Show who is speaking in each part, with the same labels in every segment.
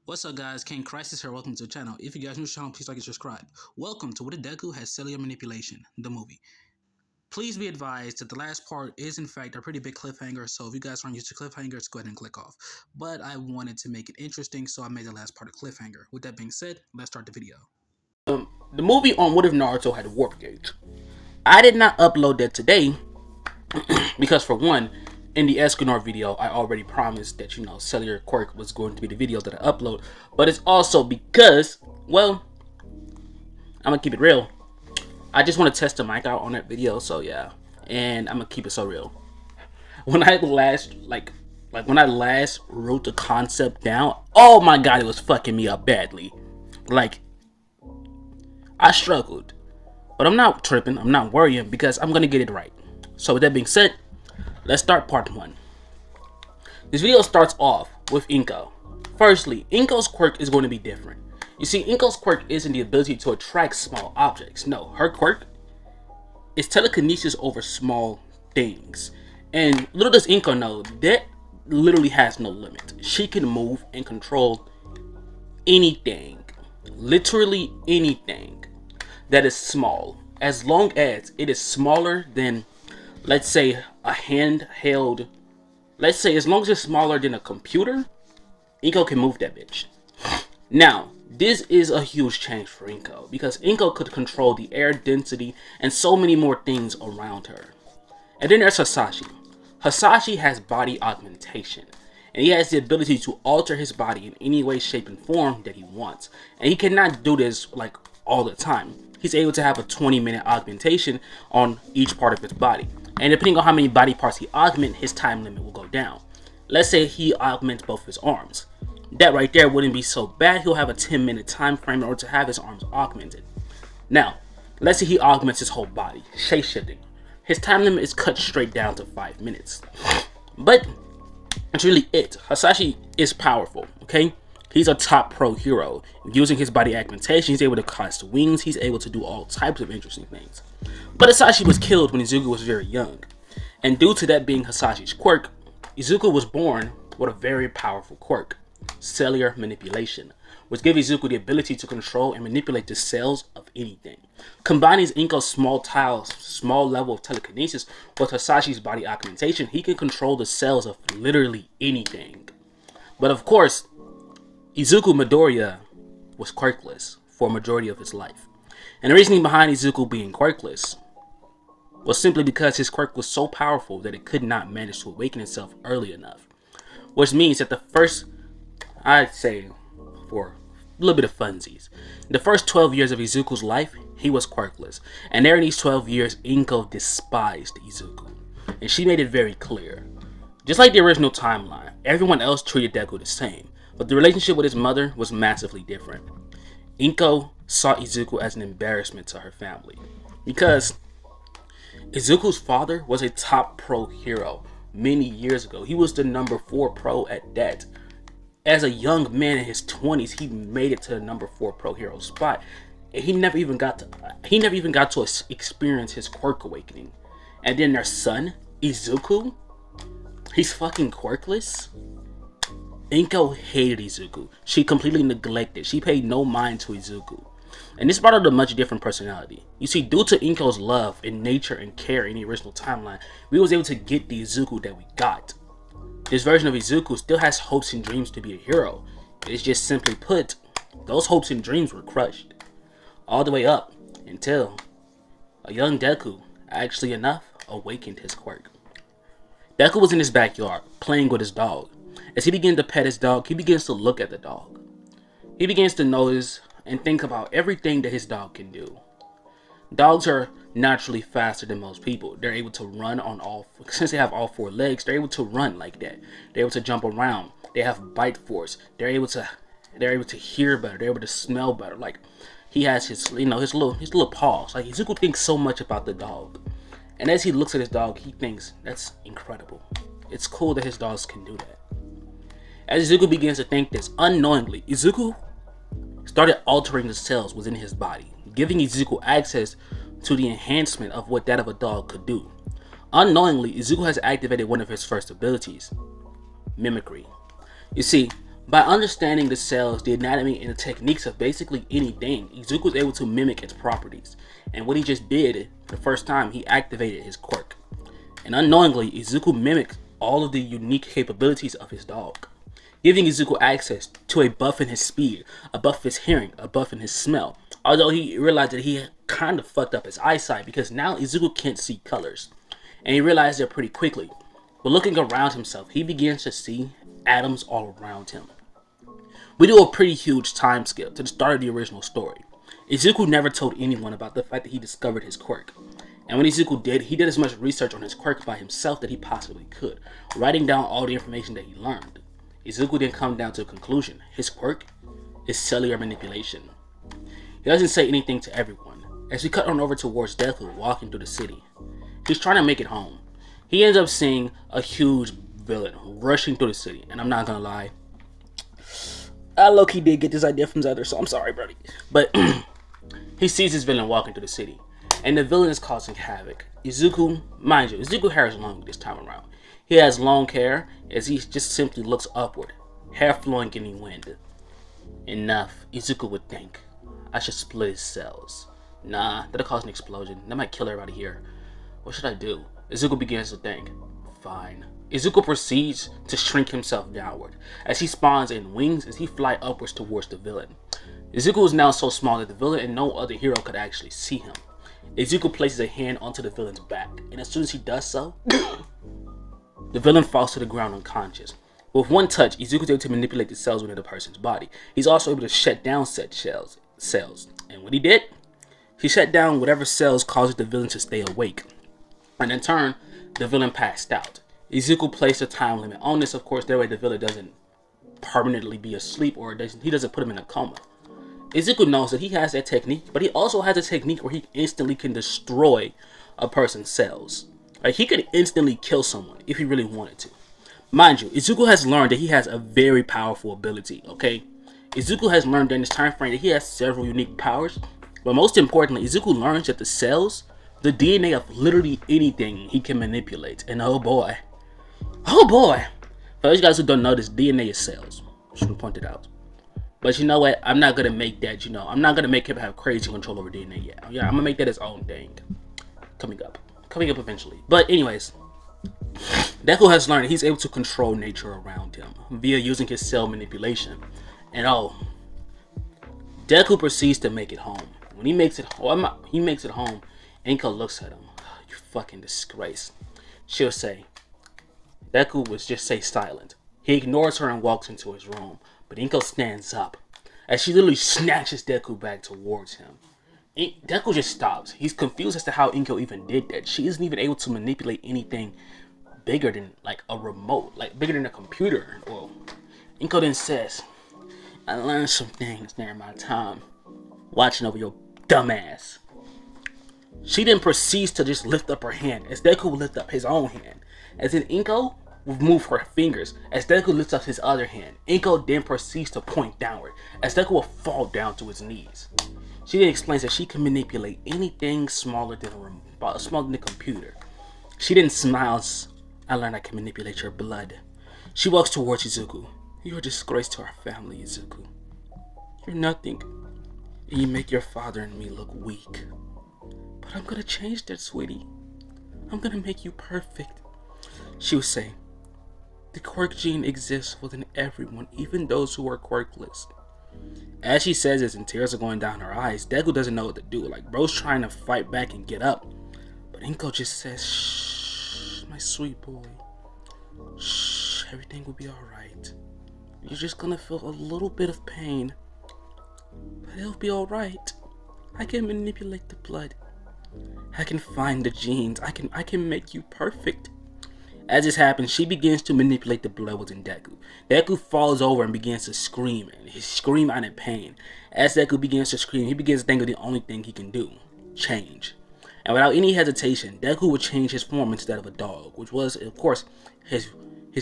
Speaker 1: What's up, guys? King Crisis here. Welcome to the channel. If you guys new to the channel, please like and subscribe. Welcome to What a Deku Has Cellular Manipulation, the movie. Please be advised that the last part is, in fact, a pretty big cliffhanger, so if you guys aren't used to cliffhangers, go ahead and click off. But I wanted to make it interesting, so I made the last part a cliffhanger. With that being said, let's start the video.
Speaker 2: The movie on What If Naruto had a warp gate. I did not upload that today because, for one, in the Escanor video, I already promised that, Cellular Quirk was going to be the video that I upload. But it's also because, well, I'm going to keep it real. I just want to test the mic out on that video, so yeah. And I'm going to keep it so real. When I last, when I last wrote the concept down, oh my god, it was fucking me up badly. I struggled. But I'm not tripping, I'm not worrying, because I'm going to get it right. So with that being said, let's start part 1. This video starts off with Inko. Firstly, Inko's quirk is going to be different. You see, Inko's quirk isn't the ability to attract small objects. No, her quirk is telekinesis over small things. And little does Inko know, that literally has no limit. She can move and control anything. Literally anything that is small, as long as it is smaller than, let's say, a handheld. Let's say as long as it's smaller than a computer, Inko can move that bitch. Now, this is a huge change for Inko, because Inko could control the air density and so many more things around her. And then there's Hasashi. Hasashi has body augmentation, and he has the ability to alter his body in any way, shape, and form that he wants. And he cannot do this all the time. He's able to have a 20-minute augmentation on each part of his body. And depending on how many body parts he augments, his time limit will go down. Let's say he augments both his arms. That right there wouldn't be so bad. He'll have a 10-minute time frame in order to have his arms augmented. Now, let's say he augments his whole body, shape-shifting. His time limit is cut straight down to 5 minutes. But that's really it. Hasashi is powerful, okay? He's a top pro hero. Using his body augmentation, he's able to cast wings. He's able to do all types of interesting things. But Hasashi was killed when Izuku was very young. And due to that being Hasashi's quirk, Izuku was born with a very powerful quirk, cellular manipulation, which gives Izuku the ability to control and manipulate the cells of anything. Combining Inko's small level of telekinesis with Hasashi's body augmentation, he can control the cells of literally anything. But of course, Izuku Midoriya was quirkless for a majority of his life. And the reasoning behind Izuku being quirkless was simply because his quirk was so powerful that it could not manage to awaken itself early enough. Which means that the first, I'd say, for a little bit of funsies, the first 12 years of Izuku's life, he was quirkless. And there in these 12 years, Inko despised Izuku. And she made it very clear. Just like the original timeline, everyone else treated Deku the same. But the relationship with his mother was massively different. Inko saw Izuku as an embarrassment to her family, because Izuku's father was a top pro hero many years ago. He was the number 4 pro at that. As a young man in his 20s, he made it to the number 4 pro hero spot. And he never even got to experience his quirk awakening. And then their son, Izuku, he's fucking quirkless. Inko hated Izuku. She completely neglected. She paid no mind to Izuku. And this brought out a much different personality. You see, due to Inko's love and nature and care in the original timeline, we was able to get the Izuku that we got. This version of Izuku still has hopes and dreams to be a hero. It's just simply put, those hopes and dreams were crushed. All the way up until a young Deku, actually enough, awakened his quirk. Deku was in his backyard, playing with his dog. As he begins to pet his dog, he begins to look at the dog. He begins to notice and think about everything that his dog can do. Dogs are naturally faster than most people. They're able to run since they have all 4 legs, they're able to run like that. They're able to jump around. They have bite force. They're able to hear better. They're able to smell better. Like, he has his little paws. Like, Izuku thinks so much about the dog. And as he looks at his dog, he thinks, that's incredible. It's cool that his dogs can do that. As Izuku begins to think this, unknowingly, Izuku started altering the cells within his body, giving Izuku access to the enhancement of what that of a dog could do. Unknowingly, Izuku has activated one of his first abilities, mimicry. You see, By understanding the cells, the anatomy, and the techniques of basically anything, Izuku was able to mimic its properties. And what he just did, for the first time, he activated his quirk. And unknowingly, Izuku mimicked all of the unique capabilities of his dog, giving Izuku access to a buff in his speed, a buff in his hearing, a buff in his smell. Although he realized that he kind of fucked up his eyesight because now Izuku can't see colors. And he realized it pretty quickly. But looking around himself, he begins to see atoms all around him. We do a pretty huge time skip to the start of the original story. Izuku never told anyone about the fact that he discovered his quirk. And when Izuku did, he did as much research on his quirk by himself that he possibly could, writing down all the information that he learned. Izuku then come down to a conclusion. His quirk is cellular manipulation. He doesn't say anything to everyone. As we cut on over towards Deku walking through the city, he's trying to make it home. He ends up seeing a huge villain rushing through the city, and I'm not gonna lie, I low-key did get this idea from Zether, so I'm sorry, buddy. But he sees this villain walking through the city, and the villain is causing havoc. Izuku, mind you, Izuku hair is long this time around. He has long hair as he just simply looks upward, hair flowing in the wind. Enough, Izuku would think. I should split his cells. Nah, that'll cause an explosion. That might kill everybody here. What should I do? Izuku begins to think. Fine. Izuku proceeds to shrink himself downward as he spawns in wings as he flies upwards towards the villain. Izuku is now so small that the villain and no other hero could actually see him. Izuku places a hand onto the villain's back, and as soon as he does so, the villain falls to the ground unconscious. With one touch, Izuku is able to manipulate the cells within the person's body. He's also able to shut down said cells. And what he did? He shut down whatever cells causes the villain to stay awake. And in turn, the villain passed out. Izuku placed a time limit on this, of course, that way the villain doesn't permanently be asleep or he doesn't put him in a coma. Izuku knows that he has that technique, but he also has a technique where he instantly can destroy a person's cells. Like, he could instantly kill someone if he really wanted to. Mind you, Izuku has learned that he has a very powerful ability, okay? Izuku has learned during this time frame that he has several unique powers, but most importantly, Izuku learns that the cells, the DNA of literally anything he can manipulate. And oh boy, for those guys who don't know this, DNA is cells. Should have pointed out. But you know what? I'm not gonna make that, I'm not gonna make him have crazy control over DNA yet. Yeah, I'm gonna make that his own thing. Coming up eventually. But anyways, Deku has learned he's able to control nature around him via using his cell manipulation. And Deku proceeds to make it home. When he makes it home, Inko looks at him. You fucking disgrace. She'll say, Deku was just silent. He ignores her and walks into his room, but Inko stands up as she literally snatches Deku back towards him. Deku just stops. He's confused as to how Inko even did that. She isn't even able to manipulate anything bigger than like a remote, like bigger than a computer. Well, Inko then says, I learned some things during my time watching over your dumbass. She then proceeds to just lift up her hand as Deku will lift up his own hand. As in Inko will move her fingers as Deku lifts up his other hand. Inko then proceeds to point downward as Deku will fall down to his knees. She then explains that she can manipulate anything smaller than a computer. She then smiles. I learned I can manipulate your blood. She walks towards Izuku. You're a disgrace to our family, Izuku. You're nothing. And you make your father and me look weak. But I'm gonna change that, sweetie. I'm gonna make you perfect. She would say, the quirk gene exists within everyone, even those who are quirkless. As she says this and tears are going down her eyes, Deku doesn't know what to do. Like, bro's trying to fight back and get up. But Inko just says, shh, my sweet boy. Shh, everything will be alright. You're just gonna feel a little bit of pain. But it'll be alright. I can manipulate the blood. I can find the genes. I can make you perfect. As this happens, she begins to manipulate the blood within Deku. Deku falls over and begins to scream, and he screams out in pain. As Deku begins to scream, he begins to think of the only thing he can do, change. And without any hesitation, Deku would change his form instead of a dog, which was, of course, his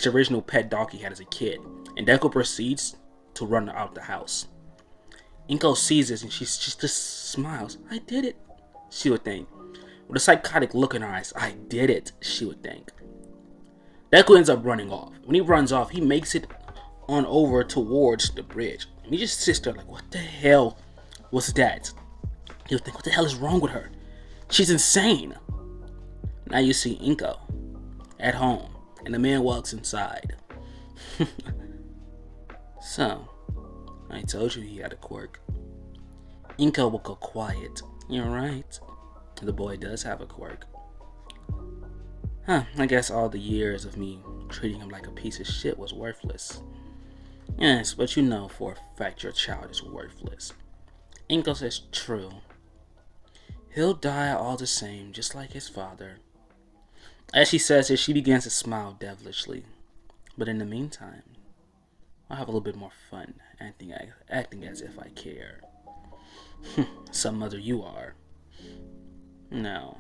Speaker 2: original pet dog he had as a kid. And Deku proceeds to run out the house. Inko sees this and she just smiles. I did it, she would think. With a psychotic look in her eyes, I did it, she would think. Deku ends up running off. When he runs off, he makes it on over towards the bridge. And he just sits there like, what the hell was that? He'll think, what the hell is wrong with her? She's insane. Now you see Inko at home, and the man walks inside. So, I told you he had a quirk. Inko will go quiet. You're right. The boy does have a quirk. Huh, I guess all the years of me treating him like a piece of shit was worthless. Yes, but you know for a fact your child is worthless. Inko says, true. He'll die all the same, just like his father. As she says it, she begins to smile devilishly. But in the meantime, I'll have a little bit more fun acting as if I care. Some mother you are. No,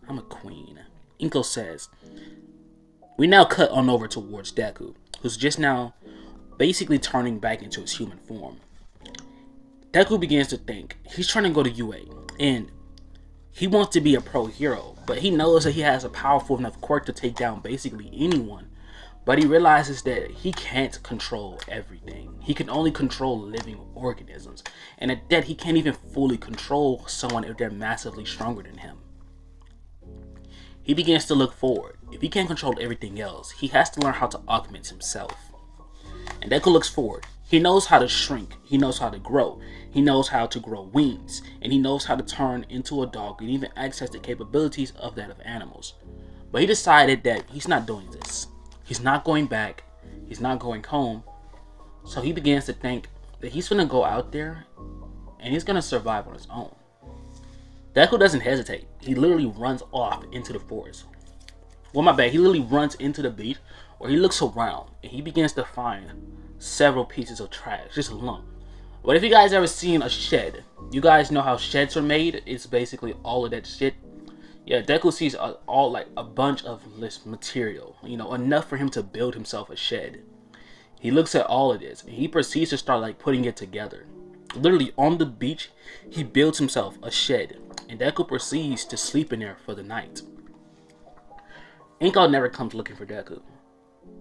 Speaker 2: I'm a queen. Inko says. We now cut on over towards Deku, who's just now basically turning back into his human form. Deku begins to think. He's trying to go to UA, and he wants to be a pro hero, but he knows that he has a powerful enough quirk to take down basically anyone. But he realizes that he can't control everything. He can only control living organisms. And at that, he can't even fully control someone if they're massively stronger than him. He begins to look forward. If he can't control everything else, he has to learn how to augment himself. And Deku looks forward. He knows how to shrink. He knows how to grow. He knows how to grow wings. And he knows how to turn into a dog and even access the capabilities of that of animals. But he decided that he's not doing this. He's not going back. He's not going home. So he begins to think that he's going to go out there and he's going to survive on his own. Deku doesn't hesitate. He literally runs off into the forest. Well, my bad. He literally runs into the beach, or he looks around and he begins to find several pieces of trash, just a lump. But if you guys ever seen a shed, you guys know how sheds are made. It's basically all of that shit. Yeah, Deku sees all like a bunch of this material, you know, enough for him to build himself a shed. He looks at all of this and he proceeds to start like putting it together. Literally on the beach, he builds himself a shed, and Deku proceeds to sleep in there for the night. Inko never comes looking for Deku.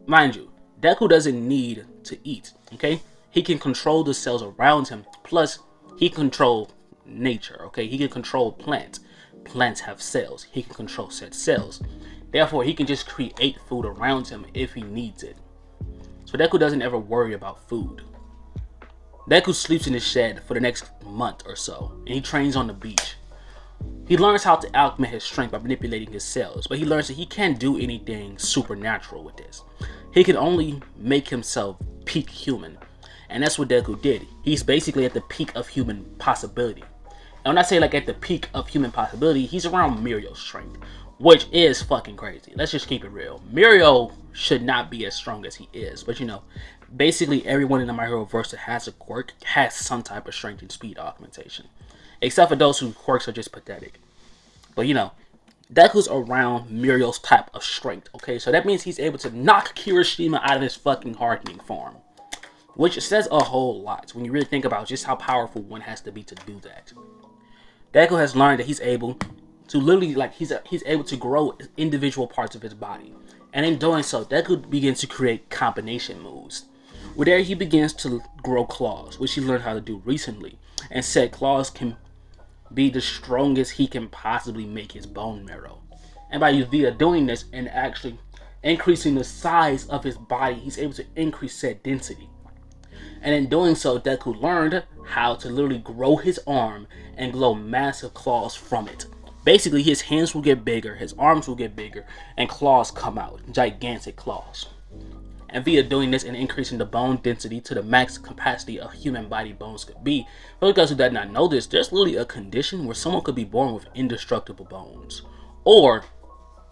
Speaker 2: Mind you, Deku doesn't need to eat, okay? He can control the cells around him, plus he can control nature, okay? He can control plants. Plants have cells. He can control said cells. Therefore, he can just create food around him if he needs it. So Deku doesn't ever worry about food. Deku sleeps in his shed for the next month or so, and he trains on the beach. He learns how to augment his strength by manipulating his cells, but he learns that he can't do anything supernatural with this. He can only make himself peak human, and that's what Deku did. He's basically at the peak of human possibility. And when I say like at the peak of human possibility, he's around Mirio's strength, which is fucking crazy. Let's just keep it real. Mirio should not be as strong as he is, but you know, basically everyone in the My Hero verse that has a quirk has some type of strength and speed augmentation, except for those whose quirks are just pathetic. But you know, Deku's around Mirio's type of strength, okay? So that means he's able to knock Kirishima out of his fucking hardening form, which says a whole lot when you really think about just how powerful one has to be to do that. Deku has learned that he's able to literally, like, he's able to grow individual parts of his body. And in doing so, Deku begins to create combination moves. Where there he begins to grow claws, which he learned how to do recently. And said claws can be the strongest he can possibly make his bone marrow. And by via doing this and actually increasing the size of his body, he's able to increase said density. And in doing so, Deku learned how to literally grow his arm and grow massive claws from it. Basically, his hands will get bigger, his arms will get bigger, and claws come out. Gigantic claws. And via doing this and increasing the bone density to the max capacity of human body bones could be, for those guys who did not know this, there's literally a condition where someone could be born with indestructible bones. Or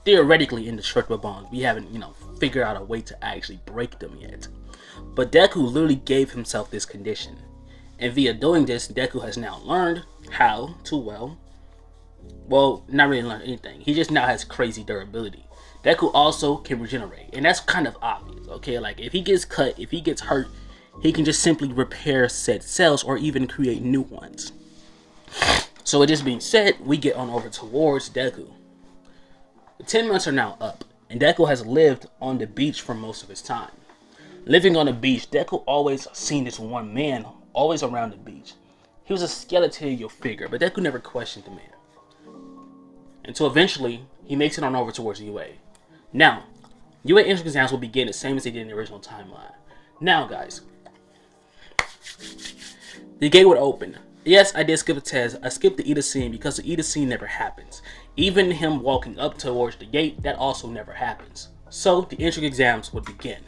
Speaker 2: theoretically indestructible bones. We haven't, you know, figured out a way to actually break them yet. But Deku literally gave himself this condition. And via doing this, Deku has now learned how to, well, not really learn anything. He just now has crazy durability. Deku also can regenerate. And that's kind of obvious, okay? Like, if he gets cut, if he gets hurt, he can just simply repair said cells or even create new ones. So with this being said, we get on over towards Deku. The 10 months are now up, and Deku has lived on the beach for most of his time. Living on the beach, Deku always seen this one man always around the beach. He was a skeletal figure, but Deku never questioned the man. Until eventually, he makes it on over towards UA. Now, UA entrance exams will begin the same as they did in the original timeline. Now, guys, the gate would open. Yes, I did skip a test. I skipped the Ida scene because the Ida scene never happens. Even him walking up towards the gate, that also never happens. So, the entrance exams would begin.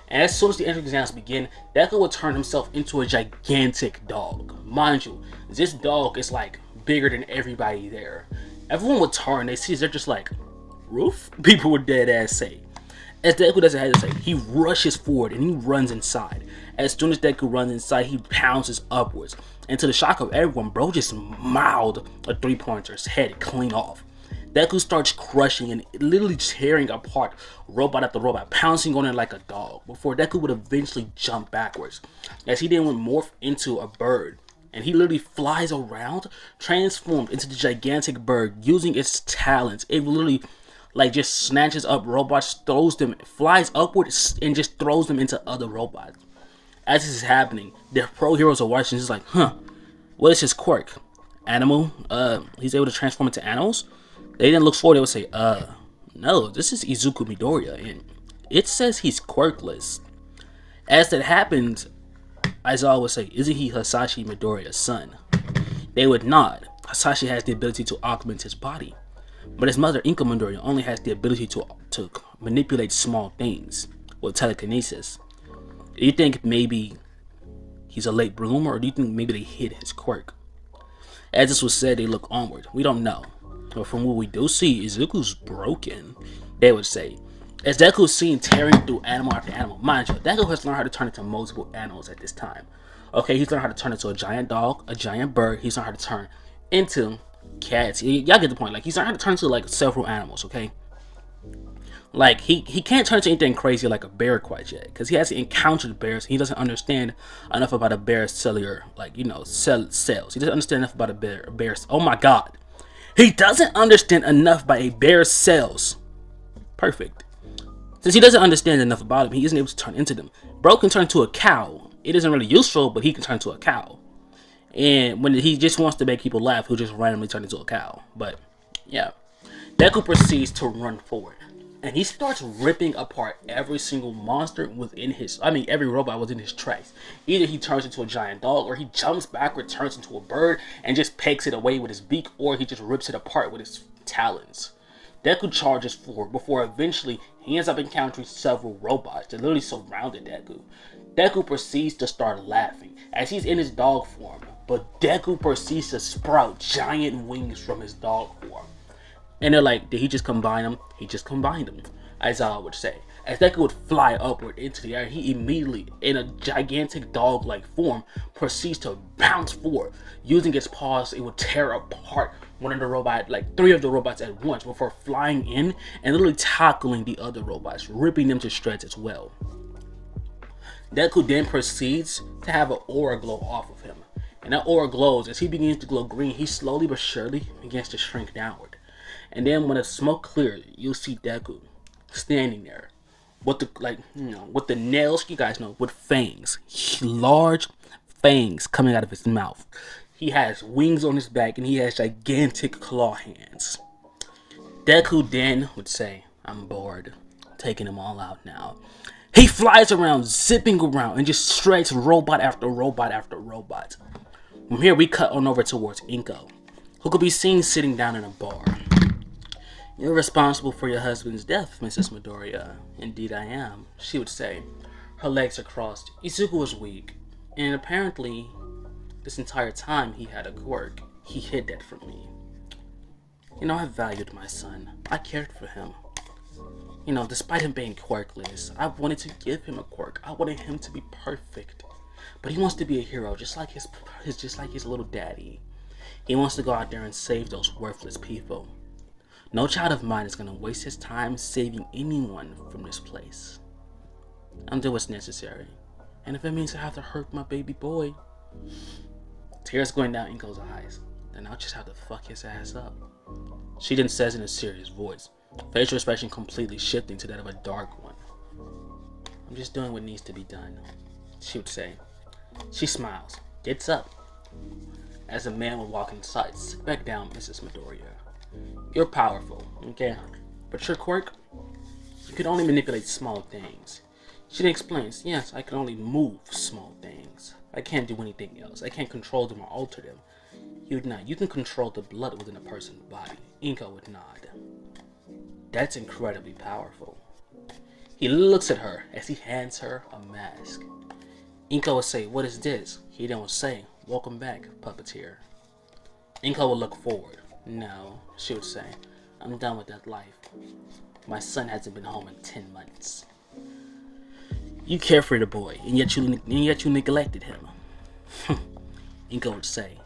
Speaker 2: And as soon as the entrance exams begin, Deku would turn himself into a gigantic dog. Mind you, this dog is like bigger than everybody there. Everyone would turn, they see they're just like, roof? People would dead ass say. As Deku doesn't have to say, he rushes forward and he runs inside. As soon as Deku runs inside, he pounces upwards. And to the shock of everyone, bro just mauled a 3-pointer's head clean off. Deku starts crushing and literally tearing apart robot after robot, pouncing on it like a dog, before Deku would eventually jump backwards, as he then would morph into a bird. And he literally flies around, transformed into the gigantic bird using its talons. It literally like just snatches up robots, throws them, flies upwards, and just throws them into other robots. As this is happening, the pro heroes are watching. It's like, what is his quirk? Animal? He's able to transform into animals? They didn't look forward. They would say, no, this is Izuku Midoriya, and it says he's quirkless. As that happens, Aizawa would say, isn't he Hasashi Midoriya's son? They would nod. Hasashi has the ability to augment his body, but his mother, Inko Midoriya, only has the ability to manipulate small things with telekinesis. Do you think maybe he's a late bloomer, or do you think maybe they hid his quirk? As this was said, they look onward. We don't know. But from what we do see, Izuku's broken, they would say. As Deku is seen tearing through animal after animal. Mind you, Deku has learned how to turn into multiple animals at this time. Okay, he's learned how to turn into a giant dog, a giant bird. He's learned how to turn into cats. Y'all get the point. Like, he's learned how to turn into like several animals, okay? Like, he can't turn into anything crazy like a bear quite yet, because he hasn't encountered bears. He doesn't understand enough about a bear's cellular, like, you know, cells. He doesn't understand enough about a bear's. Oh my god. He doesn't understand enough about a bear's cells. Perfect. Since he doesn't understand enough about them, he isn't able to turn into them. Bro can turn into a cow. It isn't really useful, but he can turn into a cow. And when he just wants to make people laugh, he'll just randomly turn into a cow. But, yeah. Deku proceeds to run forward. And he starts ripping apart every single monster within his, every robot within his tracks. Either he turns into a giant dog, or he jumps backward, turns into a bird, and just pecks it away with his beak, or he just rips it apart with his talons. Deku charges forward before eventually he ends up encountering several robots that literally surrounded Deku. Deku proceeds to start laughing as he's in his dog form, but Deku proceeds to sprout giant wings from his dog form. And they're like, did he just combine them? He just combined them, Aizawa would say. As Deku would fly upward into the air, he immediately, in a gigantic dog-like form, proceeds to bounce forward. Using its paws, it would tear apart one of the robots, like 3 of the robots at once, before flying in and literally tackling the other robots, ripping them to shreds as well. Deku then proceeds to have an aura glow off of him. And that aura glows. As he begins to glow green, he slowly but surely begins to shrink downward. And then when the smoke clears, you'll see Deku standing there with the, with the nails, you guys know, with fangs, large fangs coming out of his mouth. He has wings on his back and he has gigantic claw hands. Deku then would say, I'm bored, taking them all out now. He flies around, zipping around, and just strikes robot after robot after robot. From here, we cut on over towards Inko, who could be seen sitting down in a bar. You're responsible for your husband's death, Mrs. Midoriya. Indeed I am, she would say. Her legs are crossed. Izuku was weak, and apparently, this entire time he had a quirk. He hid that from me. You know, I valued my son. I cared for him. You know, despite him being quirkless, I wanted to give him a quirk. I wanted him to be perfect. But he wants to be a hero, just like his little daddy. He wants to go out there and save those worthless people. No child of mine is going to waste his time saving anyone from this place. I'll do what's necessary. And if it means I have to hurt my baby boy, tears going down Inko's eyes, then I'll just have to fuck his ass up. She then says in a serious voice, facial expression completely shifting to that of a dark one. I'm just doing what needs to be done, she would say. She smiles, gets up. As the man would walk inside, sit back down, Mrs. Midoriya. You're powerful, okay? But your quirk? You can only manipulate small things. She then explains, yes, I can only move small things. I can't do anything else. I can't control them or alter them. He would nod. You can control the blood within a person's body. Inko would nod. That's incredibly powerful. He looks at her as he hands her a mask. Inko would say, what is this? He then would say, welcome back, puppeteer. Inko would look forward. No, she would say, I'm done with that life. My son hasn't been home in 10 months. You care for the boy, and yet you neglected him. Inko would say,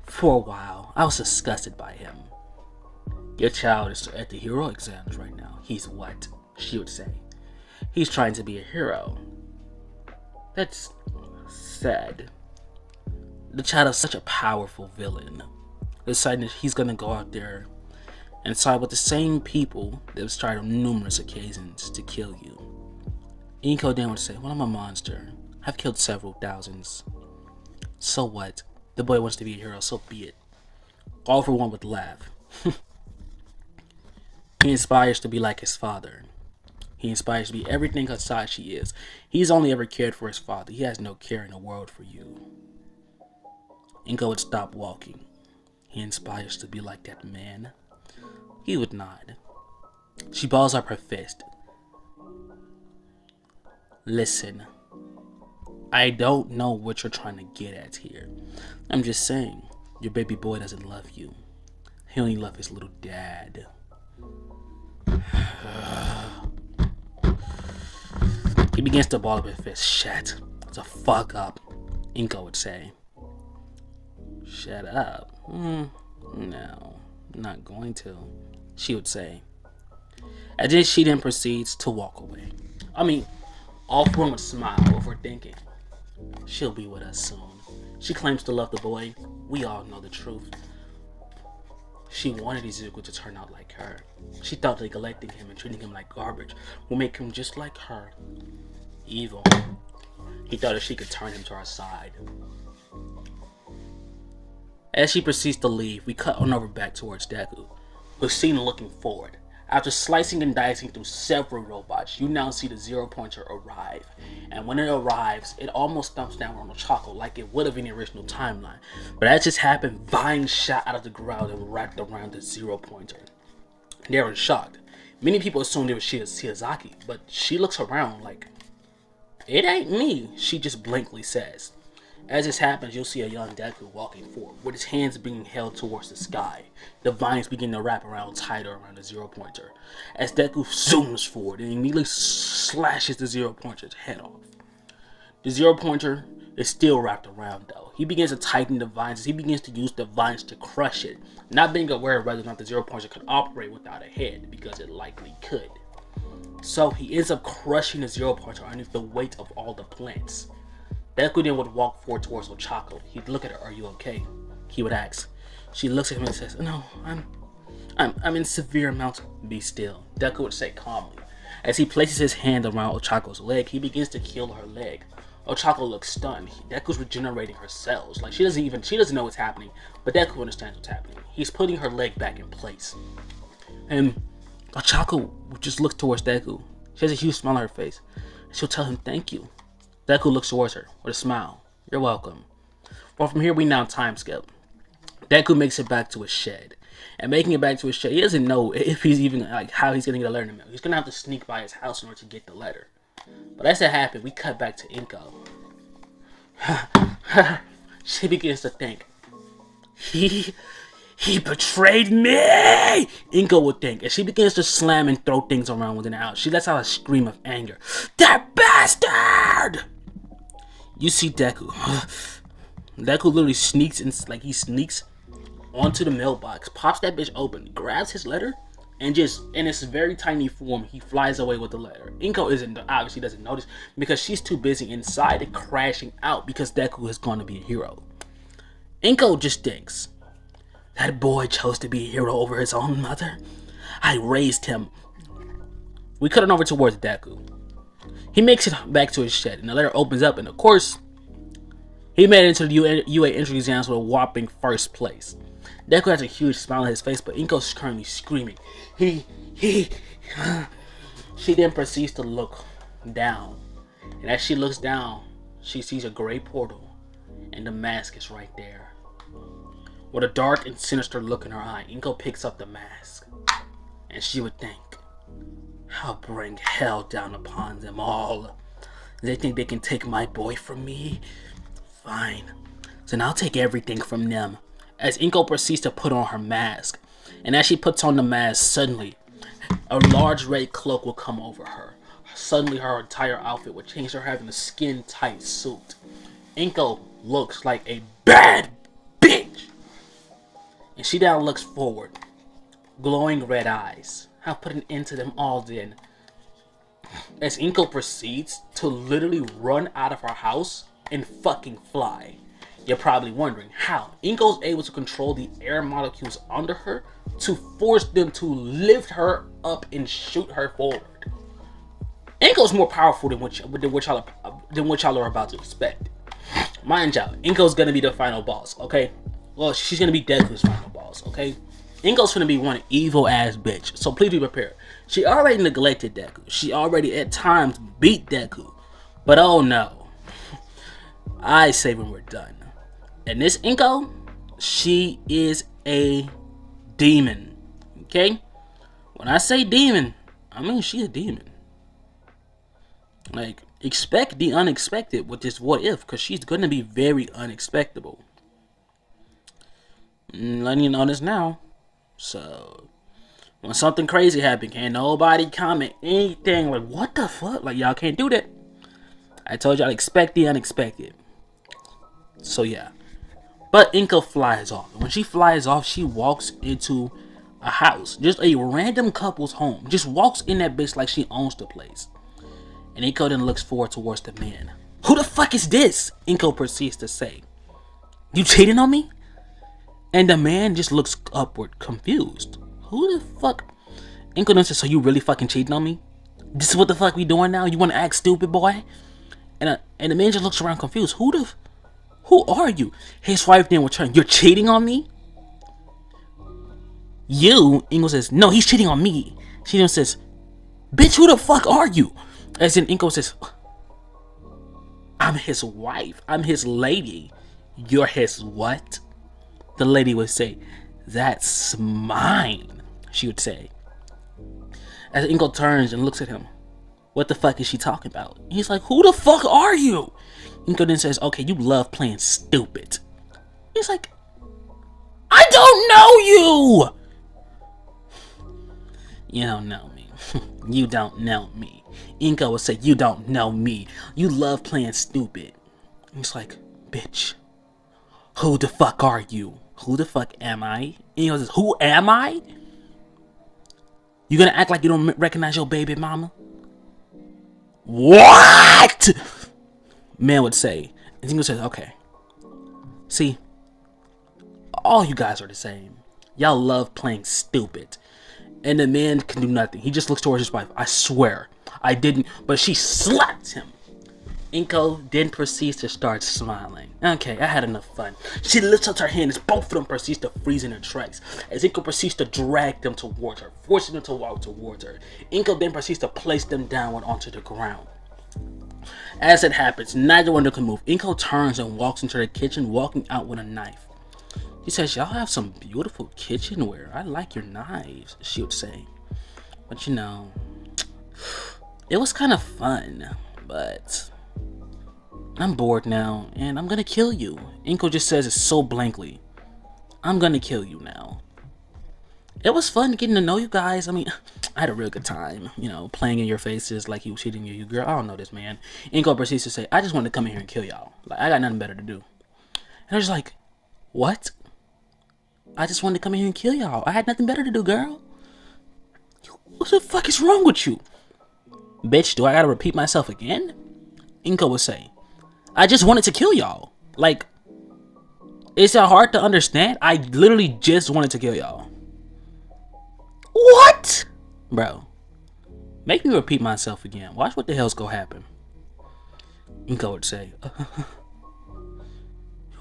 Speaker 2: for a while, I was disgusted by him. Your child is at the hero exams right now. He's what? She would say. He's trying to be a hero. That's sad. The child is such a powerful villain. Deciding that he's gonna go out there and side with the same people that have tried on numerous occasions to kill you. Inko then would say, well, I'm a monster. I've killed several thousands. So what? The boy wants to be a hero, so be it. All for one would laugh. He inspires to be like his father. He inspires to be everything Hasashi is. He's only ever cared for his father. He has no care in the world for you. Inko would stop walking. He inspires to be like that man. He would nod. She balls up her fist. Listen, I don't know what you're trying to get at here. I'm just saying, your baby boy doesn't love you. He only loves his little dad. He begins to ball up his fist. Shut the fuck up, Inko would say. Shut up. No, I'm not going to, she would say. And then she then proceeds to walk away. I mean, all four would smile before thinking, she'll be with us soon. She claims to love the boy. We all know the truth. She wanted Izuku to turn out like her. She thought neglecting him and treating him like garbage would make him just like her. Evil. He thought that she could turn him to her side. As she proceeds to leave, we cut on over back towards Deku, who's seen looking forward. After slicing and dicing through several robots, you now see the zero pointer arrive. And when it arrives, it almost thumps down on Ochako like it would have in the original timeline. But that just happened, Vine shot out of the ground and wrapped around the zero pointer. They're in shock. Many people assumed it was Shiozaki, but she looks around like, it ain't me, she just blankly says. As this happens, you'll see a young Deku walking forward, with his hands being held towards the sky. The vines begin to wrap around tighter around the zero pointer. As Deku zooms forward and immediately slashes the zero pointer's head off. The zero pointer is still wrapped around though. He begins to tighten the vines as he begins to use the vines to crush it, not being aware of whether or not the zero pointer could operate without a head, because it likely could. So he ends up crushing the zero pointer underneath the weight of all the plants. Deku then would walk forward towards Ochako. He'd look at her, are you okay? He would ask. She looks at him and says, no, I'm in severe amounts. Be still, Deku would say calmly. As he places his hand around Ochako's leg, he begins to kill her leg. Ochako looks stunned. Deku's regenerating her cells. Like she doesn't know what's happening, but Deku understands what's happening. He's putting her leg back in place. And Ochako just looks towards Deku. She has a huge smile on her face. She'll tell him thank you. Deku looks towards her with a smile. You're welcome. Well, from here we now time skip. Deku makes it back to his shed. And making it back to his shed, he doesn't know if he's even, like, how he's going to get a letter in the mail. He's going to have to sneak by his house in order to get the letter. But as that happened, we cut back to Inko. She begins to think, he betrayed me! Inko would think, as she begins to slam and throw things around within the house. She lets out a scream of anger. That bastard! You see Deku. Deku literally sneaks onto the mailbox, pops that bitch open, grabs his letter, and just in its very tiny form, he flies away with the letter. Inko obviously doesn't notice because she's too busy inside and crashing out because Deku is going to be a hero. Inko just thinks, that boy chose to be a hero over his own mother. I raised him. We cut it over towards Deku. He makes it back to his shed, and the letter opens up, and of course, he made it into the UA entry exams with a whopping first place. Deku has a huge smile on his face, but Inko's currently screaming. He. She then proceeds to look down, and as she looks down, she sees a gray portal, and the mask is right there. With a dark and sinister look in her eye, Inko picks up the mask, and she would think, I'll bring hell down upon them all. They think they can take my boy from me? Fine. Then I'll take everything from them. As Inko proceeds to put on her mask, and as she puts on the mask, suddenly, a large red cloak will come over her. Suddenly, her entire outfit will change, her having a skin-tight suit. Inko looks like a bad bitch. And she now looks forward. Glowing red eyes. I'll put an end to them all then. As Inko proceeds to literally run out of her house and fucking fly. You're probably wondering how Inko's able to control the air molecules under her to force them to lift her up and shoot her forward. Inko's more powerful than what y'all are about to expect. Mind y'all, Inko's gonna be the final boss, okay? Well, she's gonna be Deku's final boss, okay? Inko's gonna be one evil ass bitch, so please be prepared. She already neglected Deku. She already at times beat Deku. But oh no. I say when we're done. And this Inko, she is a demon. Okay? When I say demon, I mean she's a demon. Like, expect the unexpected with this what if, because she's gonna be very unexpectable. Letting you know this now. So, when something crazy happens, can't nobody comment anything like, what the fuck? Like, y'all can't do that. I told y'all, expect the unexpected. So, yeah. But Inko flies off. And when she flies off, she walks into a house. Just a random couple's home. Just walks in that bitch like she owns the place. And Inko then looks forward towards the man. Who the fuck is this? Inko proceeds to say. You cheating on me? And the man just looks upward, confused. Who the fuck? Inko then says, so you really fucking cheating on me? This is what the fuck we doing now? You want to act stupid, boy? And the man just looks around confused. Who are you? His wife then returns. You're cheating on me? You? Inko says, no, he's cheating on me. She then says, bitch, who the fuck are you? As in Inko says, I'm his wife. I'm his lady. You're his what? The lady would say, that's mine, she would say. As Inko turns and looks at him, what the fuck is she talking about? He's like, who the fuck are you? Inko then says, okay, you love playing stupid. He's like, I don't know you! You don't know me. You don't know me. Inko would say, you don't know me. You love playing stupid. He's like, bitch, who the fuck are you? Who the fuck am I? Inko says, who am I? You gonna act like you don't recognize your baby mama? What? Man would say. And Inko says, okay. See, all you guys are the same. Y'all love playing stupid. And the man can do nothing. He just looks towards his wife. I swear, I didn't. But she slaps him. Inko then proceeds to start smiling. Okay, I had enough fun. She lifts up her hands. Both of them proceeds to freeze in their tracks. As Inko proceeds to drag them towards her, forcing them to walk towards her. Inko then proceeds to place them downward onto the ground. As it happens, neither one of them can move. Inko turns and walks into the kitchen, walking out with a knife. He says, y'all have some beautiful kitchenware. I like your knives, she would say. But you know, it was kind of fun, but I'm bored now, and I'm gonna kill you. Inko just says it so blankly. I'm gonna kill you now. It was fun getting to know you guys. I mean, I had a real good time, you know, playing in your faces like he was cheating you. Girl, I don't know this man. Inko proceeds to say, I just wanted to come in here and kill y'all. Like, I got nothing better to do. And I was like, what? I just wanted to come in here and kill y'all. I had nothing better to do, girl. What the fuck is wrong with you? Bitch, do I gotta repeat myself again? Inko would say, I just wanted to kill y'all. Like, is it hard to understand? I literally just wanted to kill y'all. What? Bro, Make me repeat myself again. Watch what the hell's gonna happen. Inko would say,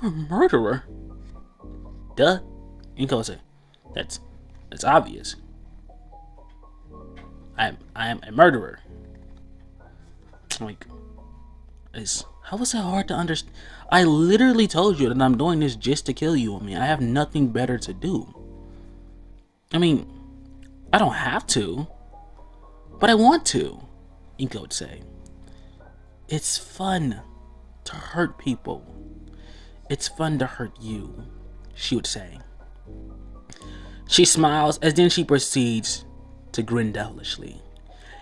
Speaker 2: "You're a murderer." Duh. Inko would say, "That's obvious. I am a murderer." Like, how was that hard to understand? I literally told you that I'm doing this just to kill you. I mean, I have nothing better to do. I mean, I don't have to, but I want to. Inko would say, "It's fun to hurt people. It's fun to hurt you," she would say. She smiles as then she proceeds to grin devilishly.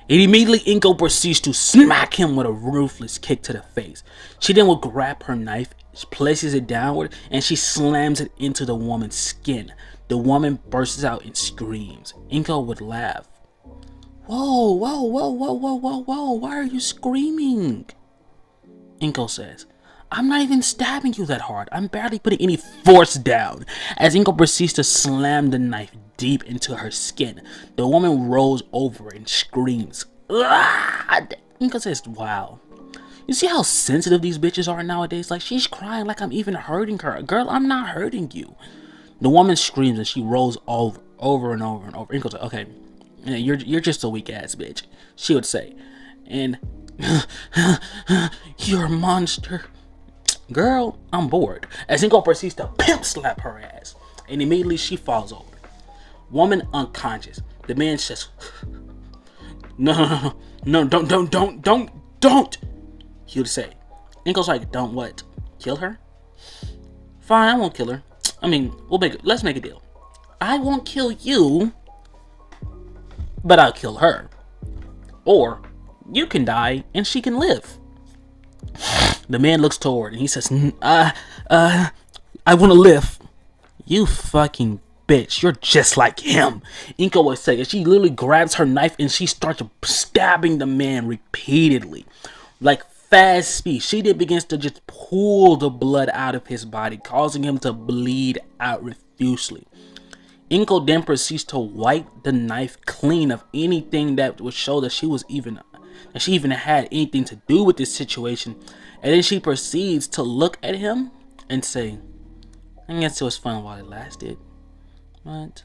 Speaker 2: And immediately Inko proceeds to smack him with a ruthless kick to the face. She then will grab her knife, places it downward, and she slams it into the woman's skin. The woman bursts out and screams. Inko would laugh. Whoa, whoa, whoa, whoa, whoa, whoa, whoa, why are you screaming? Inko says, "I'm not even stabbing you that hard. I'm barely putting any force down." As Inko proceeds to slam the knife deep into her skin, the woman rolls over and screams. "Ah!" Inko says, "Wow. You see how sensitive these bitches are nowadays? Like, she's crying like I'm even hurting her. Girl, I'm not hurting you." The woman screams and she rolls over and over and over. Inko's like, "Okay, yeah, you're just a weak ass bitch," she would say. And "You're a monster." Girl, I'm bored. As Inko proceeds to pimp slap her ass, and immediately she falls over. Woman unconscious. The man says, No, don't. He would say. Inko's like, "Don't what? Kill her?" "Fine, I won't kill her. I mean, let's make a deal. I won't kill you, but I'll kill her. Or you can die and she can live." The man looks toward and he says, I want to live." "You fucking bitch, you're just like him," Inko would say. And she literally grabs her knife and she starts stabbing the man repeatedly. Like fast speed. She then begins to just pull the blood out of his body, causing him to bleed out profusely. Inko then proceeds to wipe the knife clean of anything that would show that she even had anything to do with this situation. And then she proceeds to look at him and say, "I guess it was fun while it lasted, but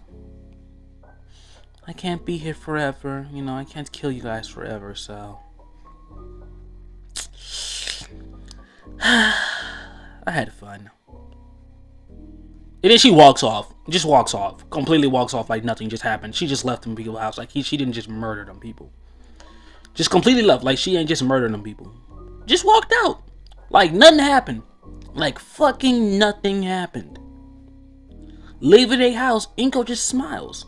Speaker 2: I can't be here forever. You know, I can't kill you guys forever, so I had fun." And then she walks off. Just walks off. Completely walks off like nothing just happened. She just left them people's house. Like she didn't just murder them people. Just completely left. Like she ain't just murdered them people. Just walked out. Like nothing happened. Like fucking nothing happened. Leaving a house, Inko just smiles.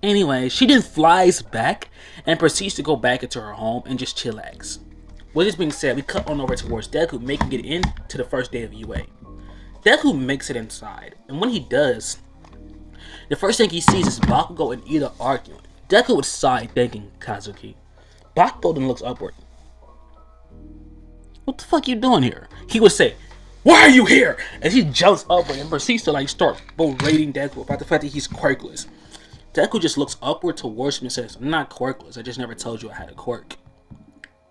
Speaker 2: Anyway, she then flies back and proceeds to go back into her home and just chillax. With this being said, we cut on over towards Deku, making it into the first day of UA. Deku makes it inside, and when he does, the first thing he sees is Bakugo and Ida arguing. Deku would sigh, thinking, "Kazuki." Bakugo then looks upward. "What the fuck you doing here?" He would say, "Why are you here?" As he jumps upward and proceeds to start berating Deku about the fact that he's quirkless. Deku just looks upward towards him and says, "I'm not quirkless, I just never told you I had a quirk."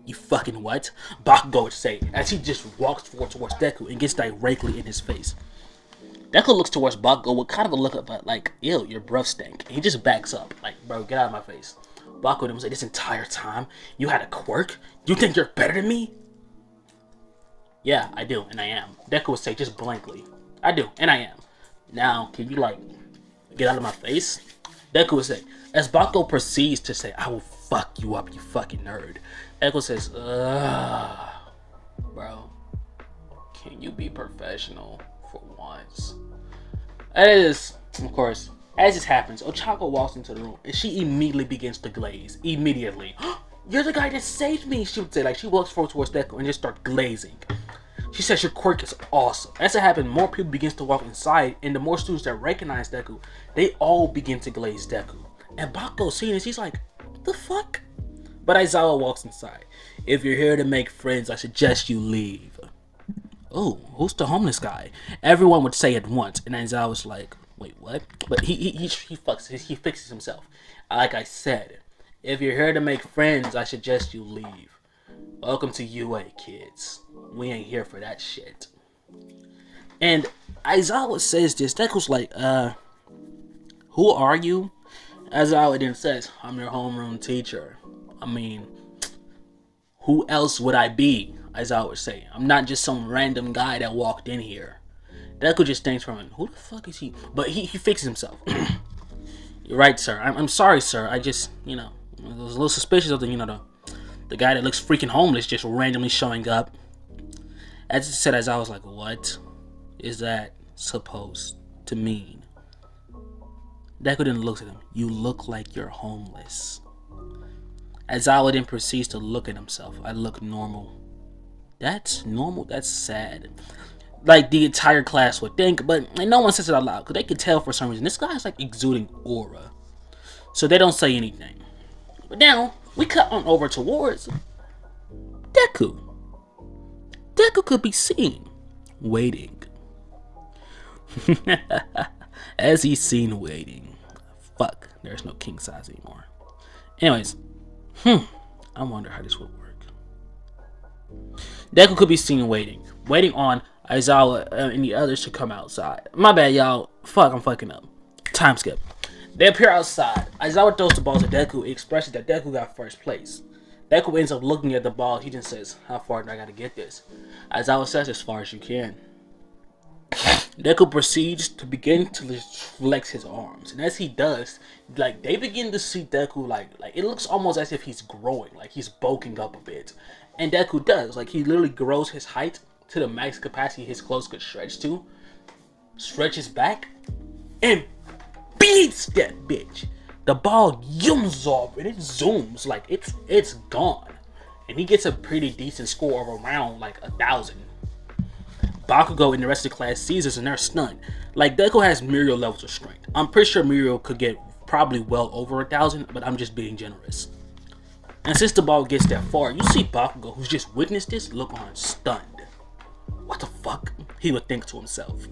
Speaker 2: "You fucking what?" Bakugo would say as he just walks forward towards Deku and gets directly in his face. Deku looks towards Bakugo with kind of a look of like, "Ew, your breath stank." And he just backs up, like, "Bro, get out of my face." Bakugo would say, "This entire time, you had a quirk? You think you're better than me?" "Yeah, I do, and I am." Deku would say just blankly, "I do, and I am. Now, can you get out of my face?" Deku would say, as Bakugo proceeds to say, "I will fuck you up, you fucking nerd." Deku says, "Bro, can you be professional for once?" As, of course, as this happens, Ochako walks into the room and she immediately begins to glaze. Immediately. "You're the guy that saved me," she would say. Like, she walks forward towards Deku and just starts glazing. She says, "Your quirk is awesome." As it happens, more people begins to walk inside, and the more students that recognize Deku, they all begin to glaze Deku. And Bakugo seeing this, he's like, "What the fuck?" But Aizawa walks inside. "If you're here to make friends, I suggest you leave." "Oh, who's the homeless guy?" Everyone would say at once, and Aizawa's like, "Wait, what?" But he fixes himself. Like I said, If you're here to make friends, I suggest you leave. Welcome to UA, kids. We ain't here for that shit. And Aizawa says this. Deku's like, who are you? Aizawa then says, I'm your homeroom teacher. I mean, who else would I be? Aizawa would say. I'm not just some random guy that walked in here. Deku just thinks for a minute, who the fuck is he? But he fixes himself. You're right, sir. I'm sorry, sir. I just, I was a little suspicious of the guy that looks freaking homeless just randomly showing up. As I said, as I was like, what is that supposed to mean? Deku then looks at him. You look like you're homeless. Aizawa then proceeds to look at himself. I look normal. That's normal? That's sad. Like the entire class would think, but no one says it out loud because they can tell for some reason this guy's like exuding aura, so they don't say anything. But now we cut on over towards Deku. Deku could be seen waiting. As he's seen waiting. Fuck, there's no king size anymore. Anyways, I wonder how this would work. Deku could be seen waiting on Aizawa and the others to come outside. My bad, y'all. Fuck, I'm fucking up. Time skip. They appear outside. Aizawa throws the ball to Deku. He expresses that Deku got first place. Deku ends up looking at the ball. He then says, how far do I gotta get this? Aizawa says, as far as you can. Deku proceeds to begin to flex his arms. And as he does, like, they begin to see Deku, like it looks almost as if he's growing. Like, he's bulking up a bit. And Deku does. Like, he literally grows his height to the max capacity his clothes could stretch to, stretches back, and beats that bitch. The ball zooms off and it zooms like it's gone, and he gets a pretty decent score of around like 1,000. Bakugo and the rest of the class sees this and they're stunned. Like, Deku has Muriel levels of strength. I'm pretty sure Muriel could get probably well over 1,000, but I'm just being generous. And since the ball gets that far, you see Bakugo, who's just witnessed this, look on stunned. What the fuck? He would think to himself.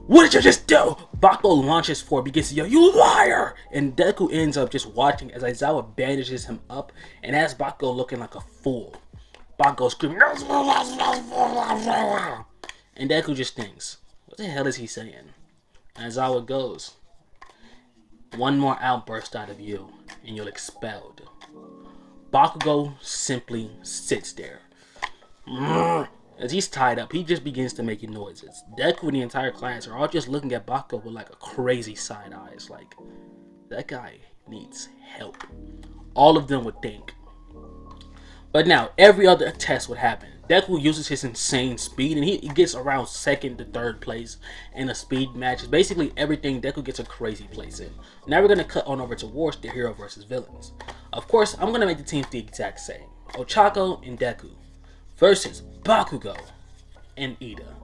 Speaker 2: What did you just do? Bakugo launches forward, begins to yell, you liar! And Deku ends up just watching as Aizawa bandages him up and has Bakugo looking like a fool. Bakugo screaming, and Deku just thinks, what the hell is he saying? And Aizawa goes, one more outburst out of you and you're expelled. Bakugo simply sits there. As he's tied up, he just begins to make noises. Deku and the entire class are all just looking at Bakugo with like a crazy side eyes. Like, that guy needs help. All of them would think. But now, every other test would happen. Deku uses his insane speed, and he gets around 2nd to 3rd place in a speed match. Basically, everything Deku gets a crazy place in. Now we're going to cut on over towards the hero versus villains. Of course, I'm going to make the teams the exact same. Ochako and Deku versus Bakugo and Ida.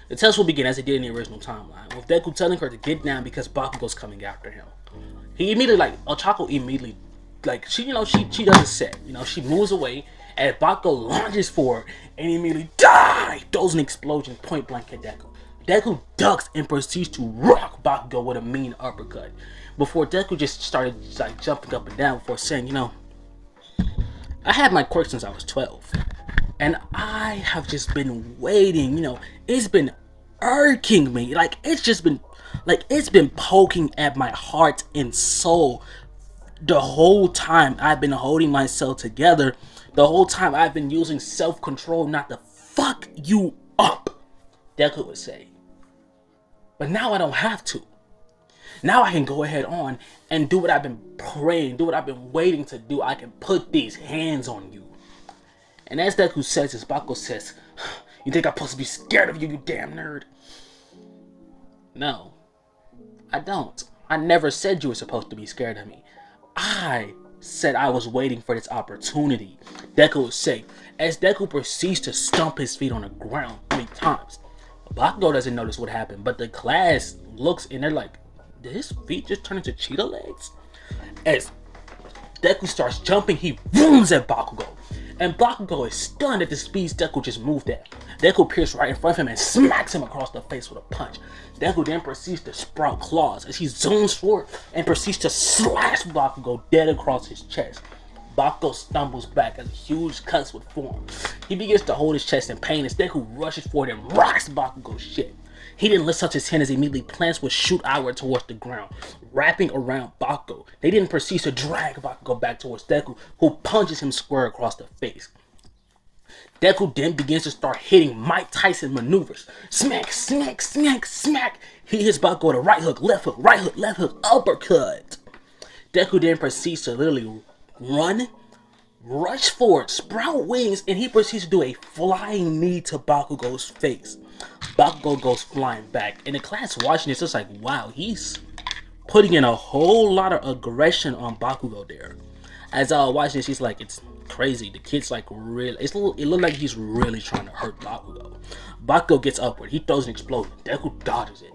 Speaker 2: The test will begin as it did in the original timeline, with Deku telling her to get down because Bakugo's coming after him. He immediately, Ochako immediately, she doesn't set. She moves away, and Bakugo lunges forward, and immediately throws an explosion point blank at Deku. Deku ducks and proceeds to rock Bakugo with a mean uppercut. Before Deku just started jumping up and down before saying, I had my quirk since I was 12. And I have just been waiting, it's been irking me. It's been poking at my heart and soul. The whole time I've been holding myself together, the whole time I've been using self-control not to fuck you up, Deku would say. But now I don't have to. Now I can go ahead on and do what I've been praying, do what I've been waiting to do. I can put these hands on you. And as Deku says this, Bakugo says, you think I'm supposed to be scared of you, you damn nerd? No, I don't. I never said you were supposed to be scared of me. I said I was waiting for this opportunity, Deku would say, as Deku proceeds to stomp his feet on the ground 3 times. Bakugo doesn't notice what happened, but the class looks and they're like, did his feet just turn into cheetah legs? As Deku starts jumping, he booms at Bakugo. And Bakugo is stunned at the speeds Deku just moved at. Deku appears right in front of him and smacks him across the face with a punch. Deku then proceeds to sprout claws as he zooms forward and proceeds to slash Bakugo dead across his chest. Bakugo stumbles back as a huge cuts would form. He begins to hold his chest in pain as Deku rushes forward and rocks Bakugo's shit. He didn't lift up his hand as immediately plants would shoot outward towards the ground, wrapping around Bakugo. They didn't proceed to drag Bakugo back towards Deku, who punches him square across the face. Deku then begins to start hitting Mike Tyson maneuvers. Smack, smack, smack, smack. He hits Bakugo with a right hook, left hook, right hook, left hook, uppercut. Deku then proceeds to literally run, rush forward, sprout wings, and he proceeds to do a flying knee to Bakugo's face. Bakugo goes flying back, and the class watching this is like, wow, he's putting in a whole lot of aggression on Bakugo there. As I was watching this, he's like, it's crazy. The kid's like really, it looked like he's really trying to hurt Bakugo. Bakugo gets upward, he throws an explosion. Deku dodges it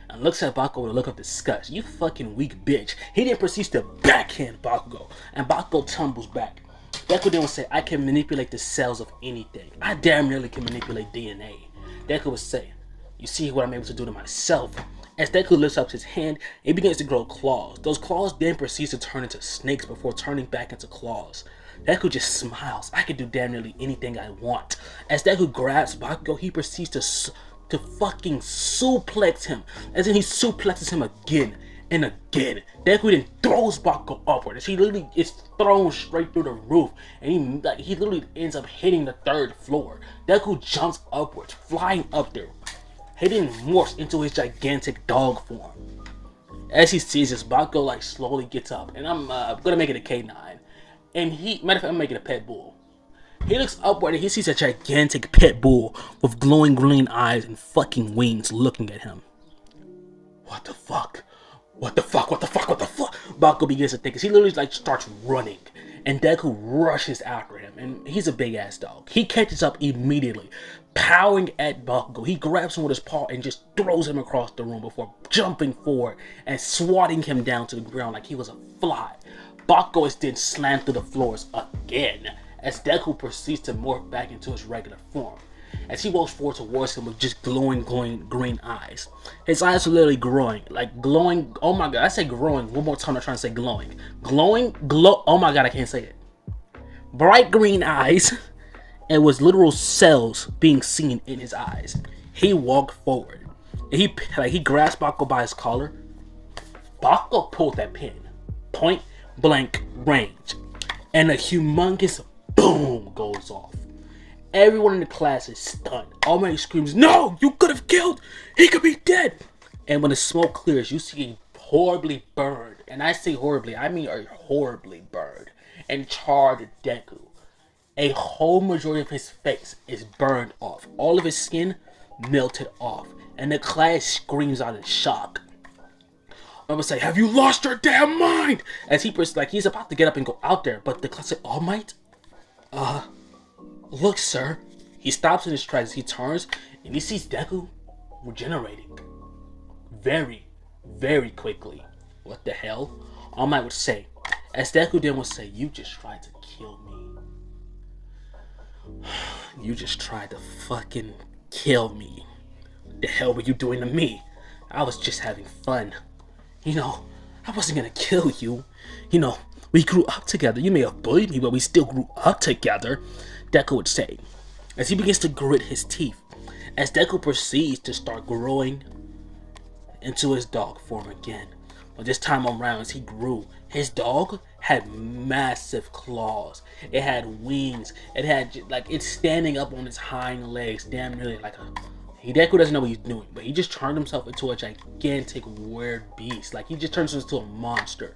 Speaker 2: and looks at Bakugo with a look of disgust. You fucking weak bitch. He then proceeds to backhand Bakugo, and Bakugo tumbles back. Deku then would say, I can manipulate the cells of anything. I damn nearly can manipulate DNA. Deku would say, you see what I'm able to do to myself. As Deku lifts up his hand, it begins to grow claws. Those claws then proceed to turn into snakes before turning back into claws. Deku just smiles. I can do damn nearly anything I want. As Deku grabs Bakugo, he proceeds to fucking suplex him. As then he suplexes him again and again. Deku then throws Bakugo upward as he literally is thrown straight through the roof, and he literally ends up hitting the 3rd floor. Deku jumps upwards, flying up there. He then morphs into his gigantic dog form. As he sees this, Bakugo like slowly gets up, and I'm gonna make it a K9. And matter of fact, I'm making a pet bull. He looks upward and he sees a gigantic pit bull with glowing green eyes and fucking wings looking at him. What the fuck? What the fuck? What the fuck? What the fuck? Bakugo begins to think as he literally like starts running, and Deku rushes after him, and he's a big ass dog. He catches up immediately, powering at Bakugo. He grabs him with his paw and just throws him across the room before jumping forward and swatting him down to the ground like he was a fly. Bakugo is then slammed through the floors again as Deku proceeds to morph back into his regular form. As he walks forward towards him with just glowing green eyes. His eyes are literally glowing, oh my god, I say growing one more time, I'm trying to say glowing. Oh my god, I can't say it. Bright green eyes, and with literal cells being seen in his eyes. He walked forward, and he grasped Bakugo by his collar. Bakugo pulled that pin, point blank range, and a humongous boom goes off. Everyone in the class is stunned. Almighty screams, no, you could have killed, he could be dead. And when the smoke clears, you see a horribly burned, and I say horribly, I mean a horribly burned and charred Deku. A whole majority of his face is burned off. All of his skin melted off, and the class screams out in shock. I'm gonna say, have you lost your damn mind? As he's about to get up and go out there, but the class say, All Might? Look, sir. He stops in his tracks. He turns and he sees Deku regenerating very, very quickly. What the hell? All Might would say, as Deku then would say, you just tried to kill me. You just tried to fucking kill me. What the hell were you doing to me? I was just having fun. You know, I wasn't gonna kill you. You know, we grew up together. You may have bullied me, but we still grew up together. Deku would say, as he begins to grit his teeth, as Deku proceeds to start growing into his dog form again. But this time around, as he grew, his dog had massive claws. It had wings. It had, it's standing up on its hind legs, damn nearly like a... Deku doesn't know what he's doing, but he just turned himself into a gigantic weird beast. He just turns into a monster.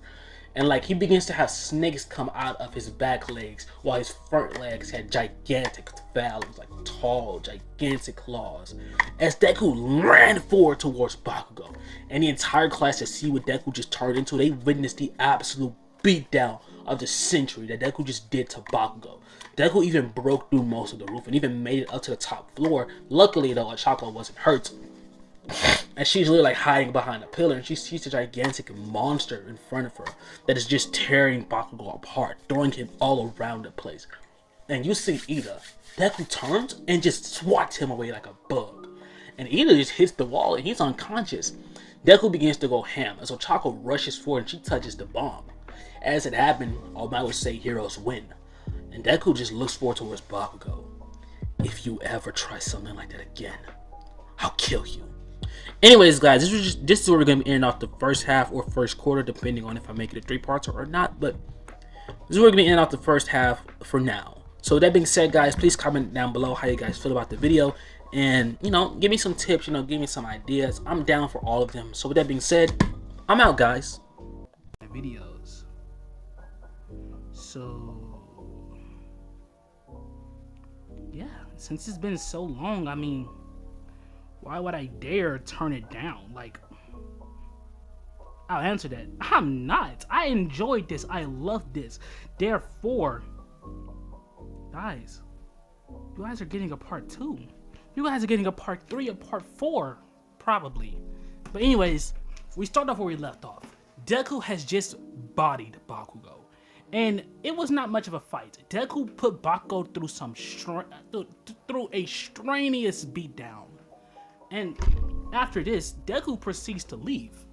Speaker 2: And he begins to have snakes come out of his back legs, while his front legs had gigantic talons, tall, gigantic claws. As Deku ran forward towards Bakugo, and the entire class to see what Deku just turned into, they witnessed the absolute beatdown of the century that Deku just did to Bakugo. Deku even broke through most of the roof and even made it up to the top floor. Luckily though, Achako wasn't hurt. And she's literally hiding behind a pillar, and she sees a gigantic monster in front of her that is just tearing Bakugo apart, throwing him all around the place. and you see Ida. Deku turns and just swats him away like a bug. And Ida just hits the wall and he's unconscious. Deku begins to go ham as Ochako rushes forward and she touches the bomb. As it happened, all might would say heroes win. And Deku just looks forward towards Bakugo. If you ever try something like that again, I'll kill you. Anyways, guys, this is where we're gonna be ending off the first half or first quarter, depending on if I make it a 3 parts or not. But this is where we're gonna be ending off the first half for now. So with that being said, guys, please comment down below how you guys feel about the video, and give me some tips, give me some ideas. I'm down for all of them. So with that being said, I'm out, guys.
Speaker 1: Videos. So yeah, since it's been so long, I mean, why would I dare turn it down? Like, I'll answer that. I'm not. I enjoyed this. I loved this. Therefore, guys, you guys are getting a part 2. You guys are getting a part 3, a part 4, probably. But anyways, we start off where we left off. Deku has just bodied Bakugo, and it was not much of a fight. Deku put Bakugo through a strenuous beatdown. And after this, Deku proceeds to leave.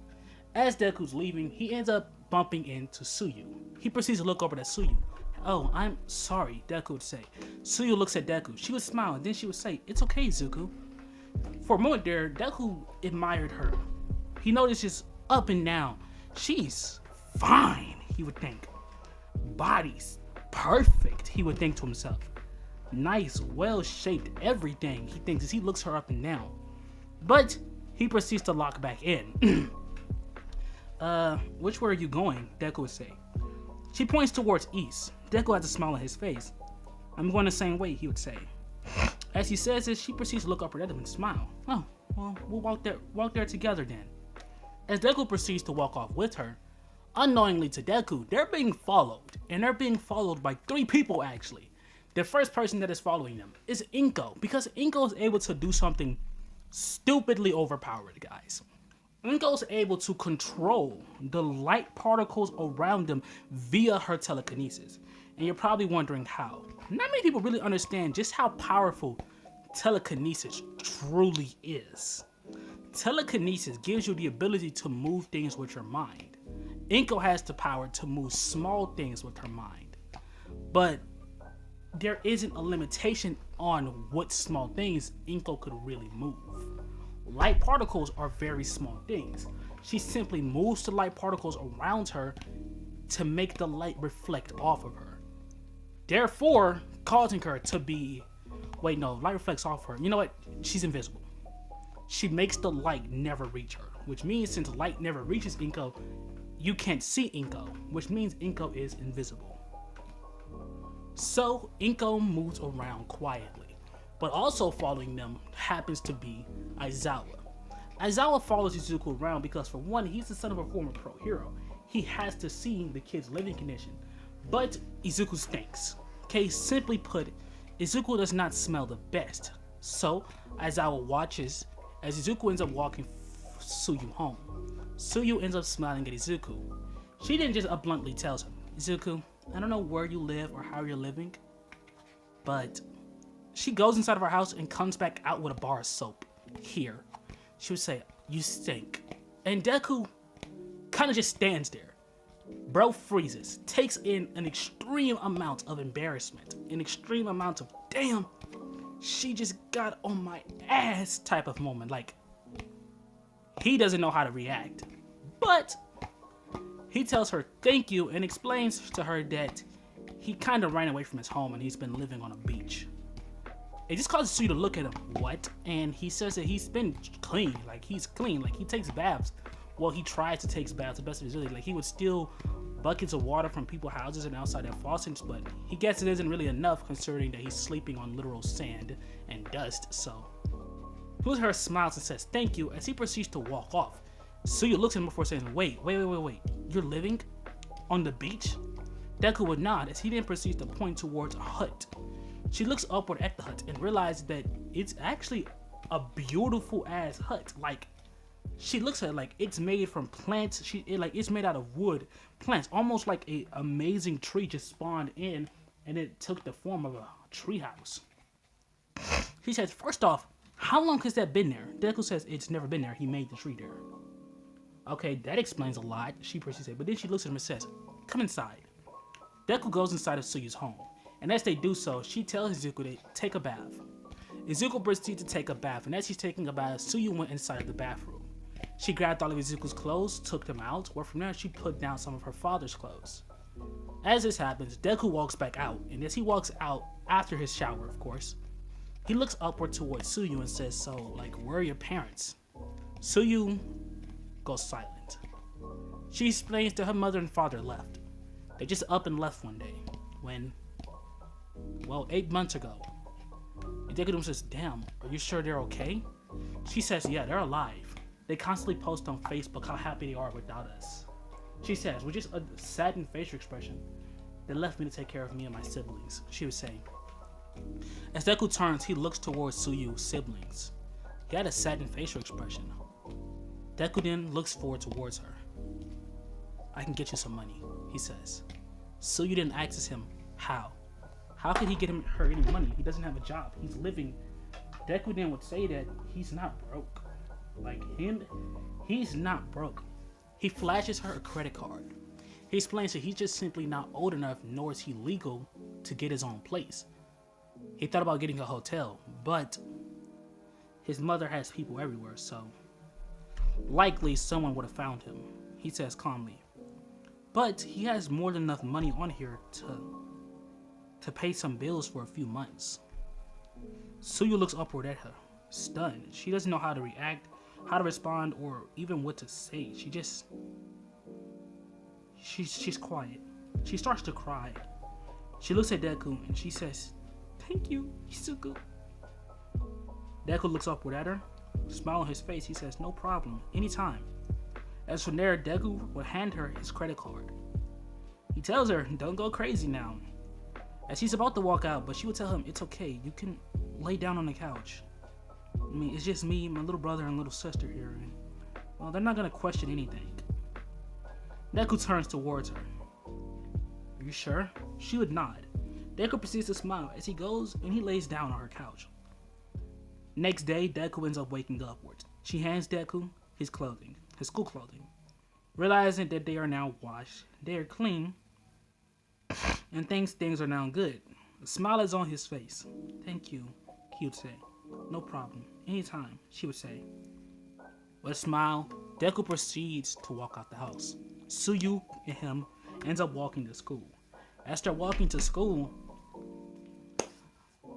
Speaker 1: As Deku's leaving, he ends up bumping into Tsuyu. He proceeds to look over at Tsuyu. Oh, I'm sorry, Deku would say. Tsuyu looks at Deku. She would smile, and then she would say, it's okay, Zuko. For a moment there, Deku admired her. He notices up and down. She's fine, he would think. Body's perfect, he would think to himself. Nice, well-shaped everything, he thinks as he looks her up and down. But he proceeds to lock back in. Which way are you going? Deku would say. She points towards east. Deku has a smile on his face. I'm going the same way, he would say. As he says this, she proceeds to look up at him and smile. Oh, well, we'll walk there together then. As Deku proceeds to walk off with her, unknowingly to Deku, they're being followed. And they're being followed by 3 people, actually. The first person that is following them is Inko, because Inko is able to do something stupidly overpowered, guys. Inko's able to control the light particles around them via her telekinesis. And you're probably wondering how. Not many people really understand just how powerful telekinesis truly is. Telekinesis gives you the ability to move things with your mind. Inko has the power to move small things with her mind. But there isn't a limitation on what small things Inko could really move. Light particles are very small things. She simply moves the light particles around her to make the light reflect off of her, therefore causing her to be... Wait, no, light reflects off her. You know what? She's invisible. She makes the light never reach her, which means since light never reaches Inko, you can't see Inko, which means Inko is invisible. So Inko moves around quietly, but also following them happens to be Aizawa. Aizawa follows Izuku around because, for one, he's the son of a former pro hero. He has to see the kid's living condition. But Izuku stinks. Okay, simply put, Izuku does not smell the best. So Aizawa watches as Izuku ends up walking Tsuyu home. Tsuyu ends up smiling at Izuku. She then just bluntly tells him, Izuku, I don't know where you live or how you're living, but... She goes inside of her house and comes back out with a bar of soap. Here. She would say, you stink. And Deku kind of just stands there. Bro freezes, takes in an extreme amount of embarrassment, an extreme amount of, damn, she just got on my ass type of moment. Like, he doesn't know how to react. But he tells her thank you and explains to her that he kind of ran away from his home and he's been living on a beach. It just causes you to look at him, what? And he says that he's been clean, like he's clean, like he takes baths. Well, he tries to take baths the best of his ability. Like he would steal buckets of water from people's houses and outside their faucets, but he gets it isn't really enough considering that he's sleeping on literal sand and dust. So Kuzuhara smiles and says thank you as he proceeds to walk off. Tsuyu looks at him before saying, wait, you're living on the beach? Deku would nod as he then proceeds to point towards a hut. She looks upward at the hut and realizes that it's actually a beautiful ass hut. Like, she looks at it like it's made from plants. It's made out of wood, plants, almost like a amazing tree just spawned in
Speaker 2: and it took the form of a treehouse. She says, first off, how long has that been there? Deku says it's never been there. He made the tree there. Okay, that explains a lot, she proceeds to say, but then she looks at him and says, come inside. Deku goes inside of Suyu's home, and as they do so, she tells Izuku to take a bath. Izuku proceeds to take a bath, and as she's taking a bath, Suyu went inside of the bathroom. She grabbed all of Izuku's clothes, took them out, where from there she put down some of her father's clothes. As this happens, Deku walks back out, and as he walks out, after his shower of course, he looks upward towards Suyu and says, so, like, where are your parents? Suyu goes silent. She explains that her mother and father left. They just up and left one day, when, well, 8 months ago. And Deku says, damn, are you sure they're okay? She says, yeah, they're alive. They constantly post on Facebook how happy they are without us. She says, with just a saddened facial expression, they left me to take care of me and my siblings, she was saying. As Deku turns, he looks towards Suyu's siblings. He had a saddened facial expression. Deku then looks forward towards her. I can get you some money, he says. Suyu then asks him, how? How can he get her any money? He doesn't have a job. He's living. Deku then would say that he's not broke. Like him, he's not broke. He flashes her a credit card. He explains that he's just simply not old enough, nor is he legal to get his own place. He thought about getting a hotel, but his mother has people everywhere, so likely someone would have found him, he says calmly. But he has more than enough money on here to pay some bills for a few months. Suyu looks upward at her, stunned. She doesn't know how to react, how to respond, or even what to say. She's quiet. She starts to cry. She looks at Deku and she says, thank you, Izuku. Deku looks upward at her, smile on his face. He says, no problem, anytime. As from there, Deku will hand her his credit card. He tells her, don't go crazy now. As he's about to walk out, but she will tell him, it's okay, you can lay down on the couch. I mean, it's just me, my little brother and little sister here, and well, they're not gonna question anything. Deku turns towards her. Are you sure? She would nod. Deku proceeds to smile as he goes and he lays down on her couch. Next day, Deku ends up waking upwards. She hands Deku his clothing, his school clothing. Realizing that they are now washed, they are clean, and things are now good. A smile is on his face. Thank you, he would say. No problem. Anytime, she would say. With a smile, Deku proceeds to walk out the house. Suyu and him ends up walking to school. As they're walking to school,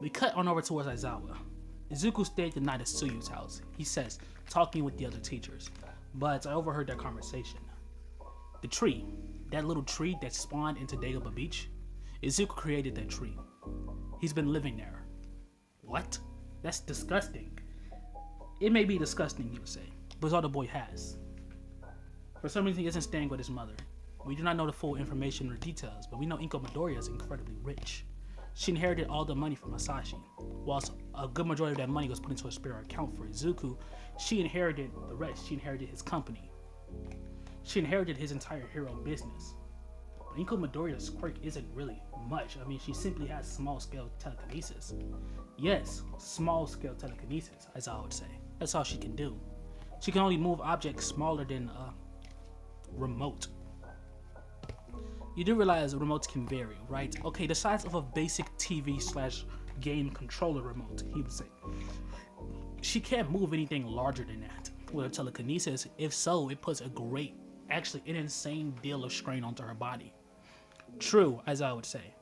Speaker 2: we cut on over towards Aizawa. Izuku stayed the night at Suyu's house, he says, talking with the other teachers. But I overheard their conversation. The tree, that little tree that spawned into Dagobah Beach, Izuku created that tree. He's been living there. What? That's disgusting. It may be disgusting, he would say, but it's all the boy has. For some reason, he isn't staying with his mother. We do not know the full information or details, but we know Inko Midoriya is incredibly rich. She inherited all the money from Masashi. Whilst a good majority of that money was put into a spare account for Izuku, she inherited the rest. She inherited his company. She inherited his entire hero business. But Inko Midoriya's quirk isn't really much. I mean, she simply has small-scale telekinesis. Yes, small-scale telekinesis, as I would say. That's all she can do. She can only move objects smaller than a remote. You do realize remotes can vary, right? Okay, the size of a basic TV/game controller remote, he would say. She can't move anything larger than that with her telekinesis. If so, it puts actually an insane deal of strain onto her body. True, as I would say.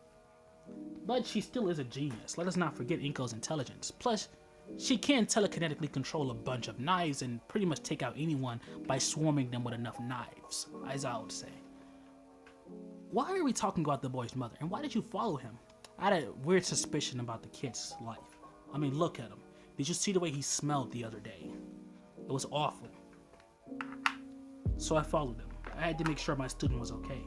Speaker 2: But she still is a genius. Let us not forget Inko's intelligence. Plus, she can telekinetically control a bunch of knives and pretty much take out anyone by swarming them with enough knives, as I would say. Why are we talking about the boy's mother, and why did you follow him? I had a weird suspicion about the kid's life. I mean, look at him. Did you see the way he smelled the other day? It was awful. So I followed him. I had to make sure my student was okay.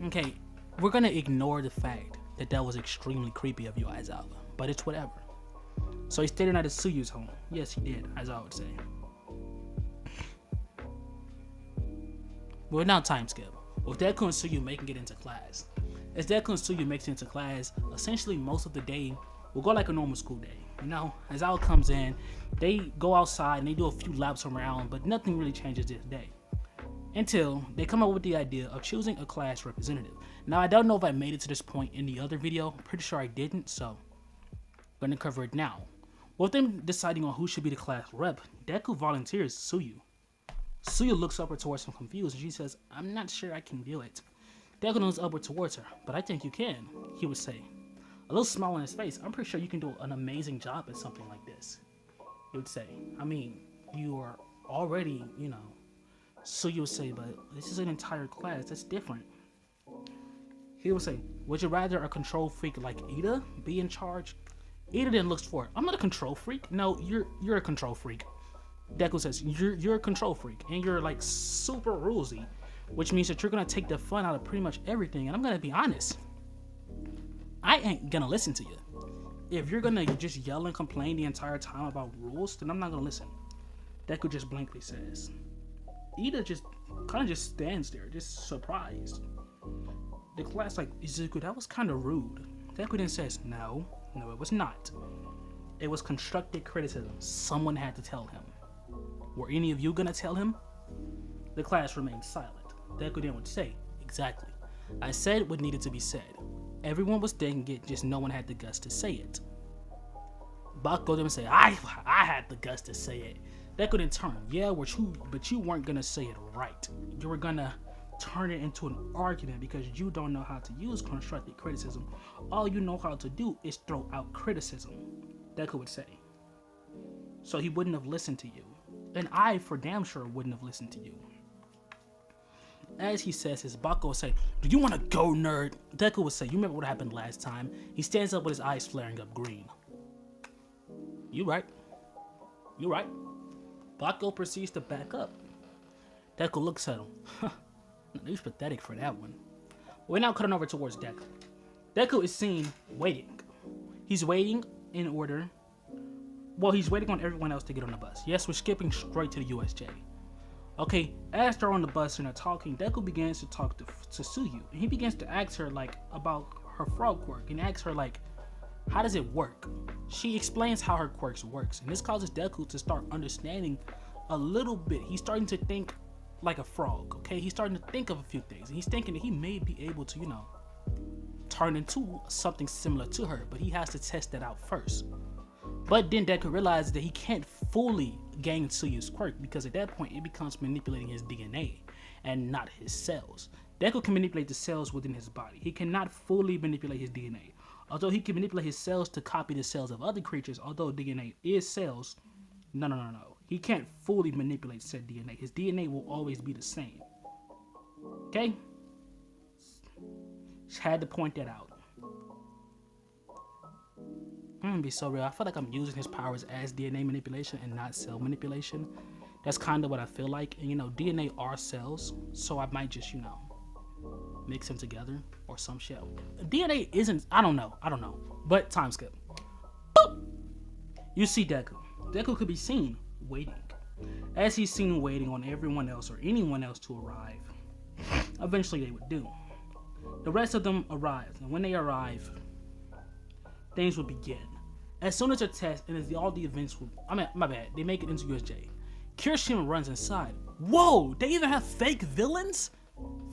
Speaker 2: Okay, we're gonna ignore the fact that that was extremely creepy of you, Aizawa, but it's whatever. So he stayed the night at Suyu's home. Yes, he did, as I would say. We're now time skip. With Deku and Suyu making it into class,
Speaker 1: As Deku and Tsuyu makes it into class, essentially most of the day will go like a normal school day. You know, as Al comes in, they go outside and they do a few laps around, but nothing really changes this day. Until they come up with the idea of choosing a class representative. Now, I don't know if I made it to this point in the other video. I'm pretty sure I didn't, so I'm gonna cover it now. With them deciding on who should be the class rep, Deku volunteers Tsuyu. Tsuyu looks upward towards him confused, and she says, "I'm not sure I can do it." Deku looks upward towards her, "But I think you can," he would say. A little smile on his face. "I'm pretty sure you can do an amazing job at something like this," he would say. "I mean, you are already, you know." So you would say, "But this is an entire class, that's different." He would say, "Would you rather a control freak like Ida be in charge?" Ida then looks for it. "I'm not a control freak." "No, you're a control freak." Deku says, you're a control freak, and you're like super rulesy, which means that you're gonna take the fun out of pretty much everything, and I'm gonna be honest, I ain't gonna listen to you. If you're gonna just yell and complain the entire time about rules, then I'm not gonna listen. Deku just blankly says. Ida just kind of just stands there, just surprised. The class like, "Izuku, that was kind of rude." Deku then says, no, it was not. It was constructive criticism. Someone had to tell him. Were any of you gonna tell him? The class remained silent. Deku then would say, "Exactly. I said what needed to be said. Everyone was thinking it, just no one had the guts to say it." Bakugo then would say, I had the guts to say it." Deku then turn, "Yeah, but you weren't gonna say it right. You were gonna turn it into an argument because you don't know how to use constructive criticism. All you know how to do is throw out criticism," Deku would say. "So he wouldn't have listened to you. And I, for damn sure, wouldn't have listened to you." As he says his, Bakugo would say, "Do you want to go, nerd?" Deku would say, "You remember what happened last time?" He stands up with his eyes flaring up green. You right. Bakugo proceeds to back up. Deku looks at him. He's pathetic for that one. We're now cutting over towards Deku. Deku is seen waiting. He's waiting in order. Well, he's waiting on everyone else to get on the bus. Yes, we're skipping straight to the USJ. Okay, as they're on the bus and they're talking, Deku begins to talk to Tsuyu. And he begins to ask her, like, about her frog quirk. And asks her, like, how does it work? She explains how her quirks works. And this causes Deku to start understanding a little bit. He's starting to think like a frog, okay? He's starting to think of a few things. And he's thinking that he may be able to, you know, turn into something similar to her. But he has to test that out first. But then Deku realizes that he can't fully gain Tsuyu's quirk because at that point it becomes manipulating his DNA and not his cells. Deku can manipulate the cells within his body. He cannot fully manipulate his DNA. Although he can manipulate his cells to copy the cells of other creatures, although DNA is cells, no. He can't fully manipulate said DNA. His DNA will always be the same. Okay? Just had to point that out. I'm gonna be so real. I feel like I'm using his powers as DNA manipulation and not cell manipulation. That's kind of what I feel like. And you know, DNA are cells, so I might just, you know, mix them together or some shit. DNA isn't, I don't know. But time skip. Boop! You see Deku. Deku could be seen waiting. As he's seen waiting on everyone else or anyone else to arrive, eventually they would do. The rest of them arrived, and when they arrive, things would begin. As soon as their test and as all the events would, they make it into USJ. Kirishima runs inside. Whoa, they even have fake villains?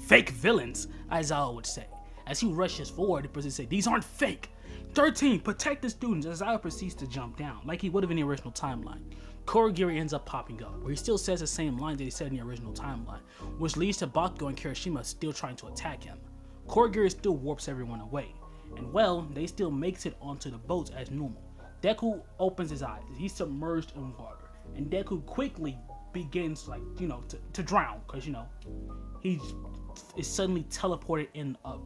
Speaker 1: Fake villains, Aizawa would say. As he rushes forward, the person says, "These aren't fake. 13, protect the students." Aizawa proceeds to jump down, like he would have in the original timeline. Korogiri ends up popping up, where he still says the same lines that he said in the original timeline, which leads to Bakugo and Kirishima still trying to attack him. Korogiri still warps everyone away. And well, they still makes it onto the boats as normal. Deku opens his eyes. He's submerged in water. And Deku quickly begins, like, you know, to drown. Because, you know, he is suddenly teleported in a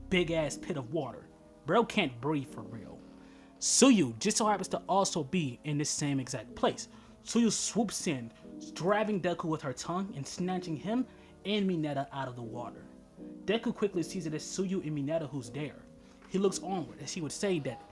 Speaker 1: big ass pit of water. Bro can't breathe for real. Tsuyu just so happens to also be in this same exact place. Tsuyu swoops in, grabbing Deku with her tongue and snatching him and Mineta out of the water. Deku quickly sees it as Tsuyu and Mineta who's there. He looks onward as he would say that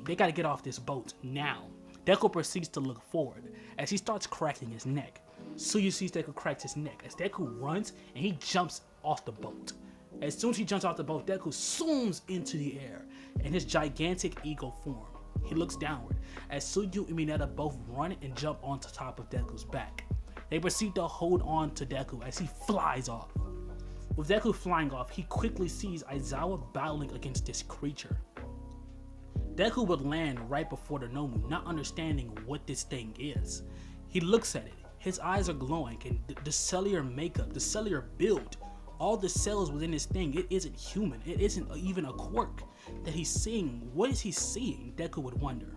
Speaker 1: they gotta get off this boat now. Deku proceeds to look forward as he starts cracking his neck. Tsuyu sees Deku cracks his neck as Deku runs and he jumps off the boat.
Speaker 2: As soon as he jumps off the boat, Deku zooms into the air in his gigantic eagle form. He looks downward as Suyu and Mineta both run and jump onto top of Deku's back. They proceed to hold on to Deku as he flies off. With Deku flying off, he quickly sees Aizawa battling against this creature. Deku would land right before the Nomu, not understanding what this thing is. He looks at it. His eyes are glowing, and the cellular makeup, the cellular build, all the cells within this thing, it isn't human. It isn't even a quirk that he's seeing. What is he seeing? Deku would wonder.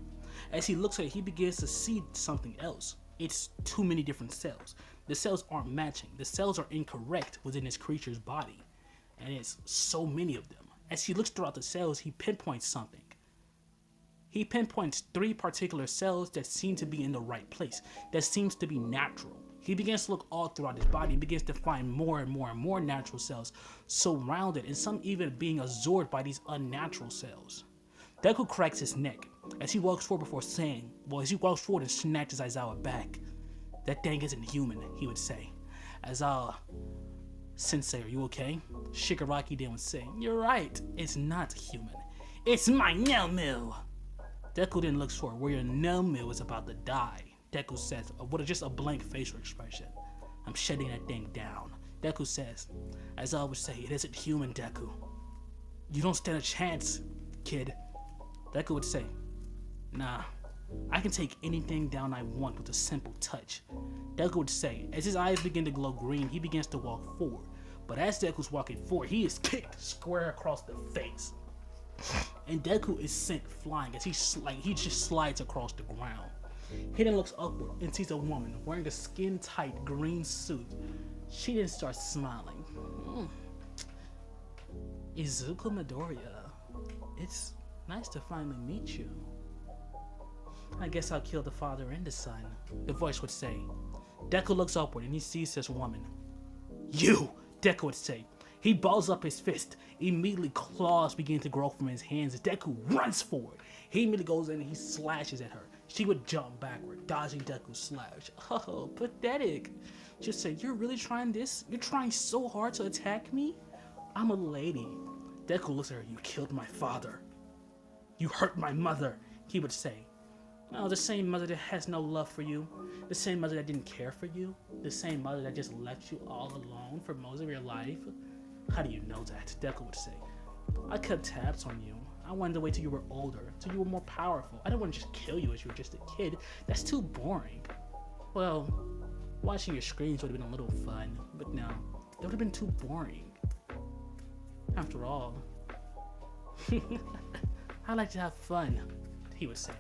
Speaker 2: As he looks at it, he begins to see something else. It's too many different cells. The cells aren't matching. The cells are incorrect within this creature's body. And it's so many of them. As he looks throughout the cells, he pinpoints something. He pinpoints 3 particular cells that seem to be in the right place, that seems to be natural. He begins to look all throughout his body and begins to find more and more and more natural cells surrounded, and some even being absorbed by these unnatural cells. Deku cracks his neck as he walks forward as he walks forward and snatches Aizawa back. That thing isn't human, he would say. Aizawa, Sensei, are you okay? Shigaraki then would say, you're right, it's not human. It's my Nomu! Deku then looks forward where your Nomu is about to die. Deku says, with just a blank facial expression, I'm shutting that thing down. Deku says, as I would say, it isn't human, Deku. You don't stand a chance, kid. Deku would say, nah, I can take anything down I want with a simple touch. Deku would say, as his eyes begin to glow green, he begins to walk forward. But as Deku's walking forward, he is kicked square across the face. And Deku is sent flying as he just slides across the ground. He then looks upward and sees a woman wearing a skin-tight green suit. She then starts smiling. Izuku Midoriya, it's nice to finally meet you. I guess I'll kill the father and the son, the voice would say. Deku looks upward and he sees this woman. You, Deku would say. He balls up his fist. Immediately claws begin to grow from his hands. Deku runs forward. He immediately goes in and he slashes at her. She would jump backward, dodging Deku's slash. Oh, pathetic. Just say, you're really trying this? You're trying so hard to attack me? I'm a lady. Deku looks at her. You killed my father. You hurt my mother, he would say. Oh, the same mother that has no love for you. The same mother that didn't care for you. The same mother that just left you all alone for most of your life. How do you know that? Deku would say. I kept tabs on you. I wanted to wait till you were older, till you were more powerful. I didn't want to just kill you as you were just a kid. That's too boring. Well, watching your screens would have been a little fun, but no, that would have been too boring. After all, I like to have fun, he would say.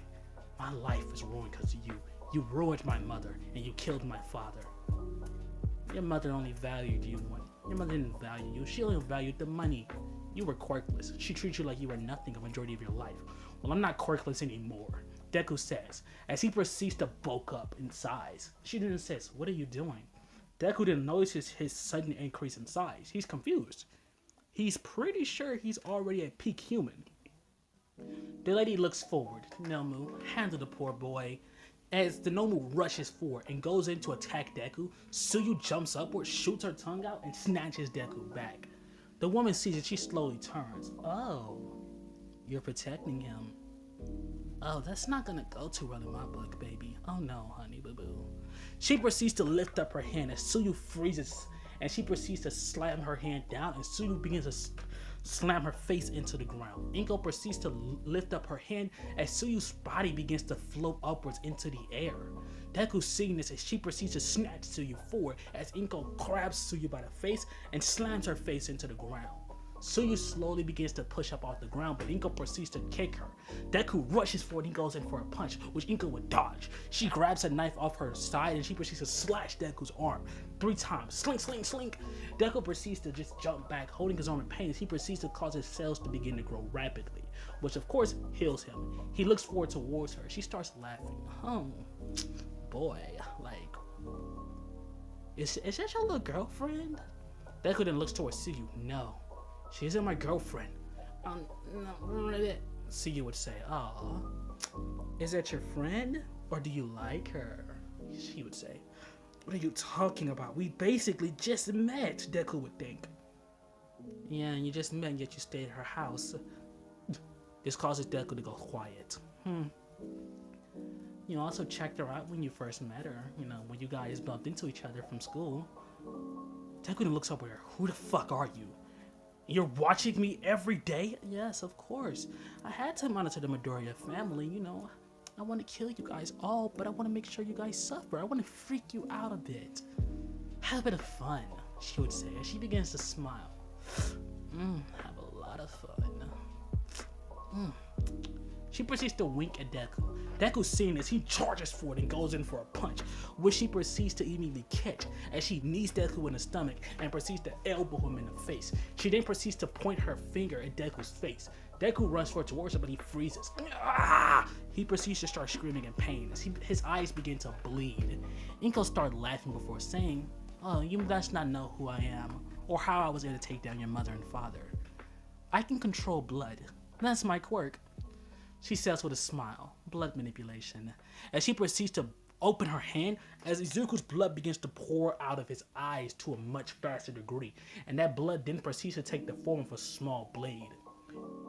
Speaker 2: My life is ruined because of you. You ruined my mother, and you killed my father. Your mother only valued you when your mother didn't value you. She only valued the money. You were quirkless. She treated you like you were nothing a majority of your life. Well, I'm not quirkless anymore, Deku says, as he proceeds to bulk up in size. She then says, what are you doing? Deku then notices his sudden increase in size. He's confused. He's pretty sure he's already at peak human. The lady looks forward. Nomu, handle the poor boy. As the Nomu rushes forward and goes in to attack Deku, Suyu jumps upward, shoots her tongue out, and snatches Deku back. The woman sees it, she slowly turns. Oh, you're protecting him. Oh, that's not gonna go too well in my book, baby. Oh no, honey boo boo. She proceeds to lift up her hand as Suyu freezes, and she proceeds to slam her hand down, and Suyu begins to slam her face into the ground. Inko proceeds to lift up her hand as Suyu's body begins to float upwards into the air. Deku seeing this as she proceeds to snatch Suyu forward as Inko grabs Suyu by the face and slams her face into the ground. Suyu slowly begins to push up off the ground, but Inko proceeds to kick her. Deku rushes forward and goes in for a punch, which Inko would dodge. She grabs a knife off her side and she proceeds to slash Deku's arm 3 times. Slink, slink, slink. Deku proceeds to just jump back, holding his arm in pain. He proceeds to cause his cells to begin to grow rapidly, which of course heals him. He looks forward towards her. She starts laughing. Oh, boy, like, is that your little girlfriend? Deku then looks towards Suyu. No. She isn't my girlfriend. No. Suyu would say, "Aw, is that your friend, or do you like her?" She would say, "What are you talking about? We basically just met," Deku would think. Yeah, you just met, yet you stayed at her house. This causes Deku to go quiet. You also checked her out when you first met her, when you guys bumped into each other from school. Deku looks up at her. Who the fuck are you? You're watching me every day? Yes, of course. I had to monitor the Midoriya family, I want to kill you guys all, but I want to make sure you guys suffer. I want to freak you out a bit. Have a bit of fun, she would say as she begins to smile. Have a lot of fun. She proceeds to wink at Deku. Deku, seeing this, he charges forward and goes in for a punch, which she proceeds to immediately catch as she knees Deku in the stomach and proceeds to elbow him in the face. She then proceeds to point her finger at Deku's face. Deku runs forward towards her, but he freezes. He proceeds to start screaming in pain as his eyes begin to bleed. Inko started laughing before saying, "Oh, you must not know who I am, or how I was able to take down your mother and father. I can control blood. That's my quirk." She says with a smile, blood manipulation, as she proceeds to open her hand as Izuku's blood begins to pour out of his eyes to a much faster degree, and that blood then proceeds to take the form of a small blade.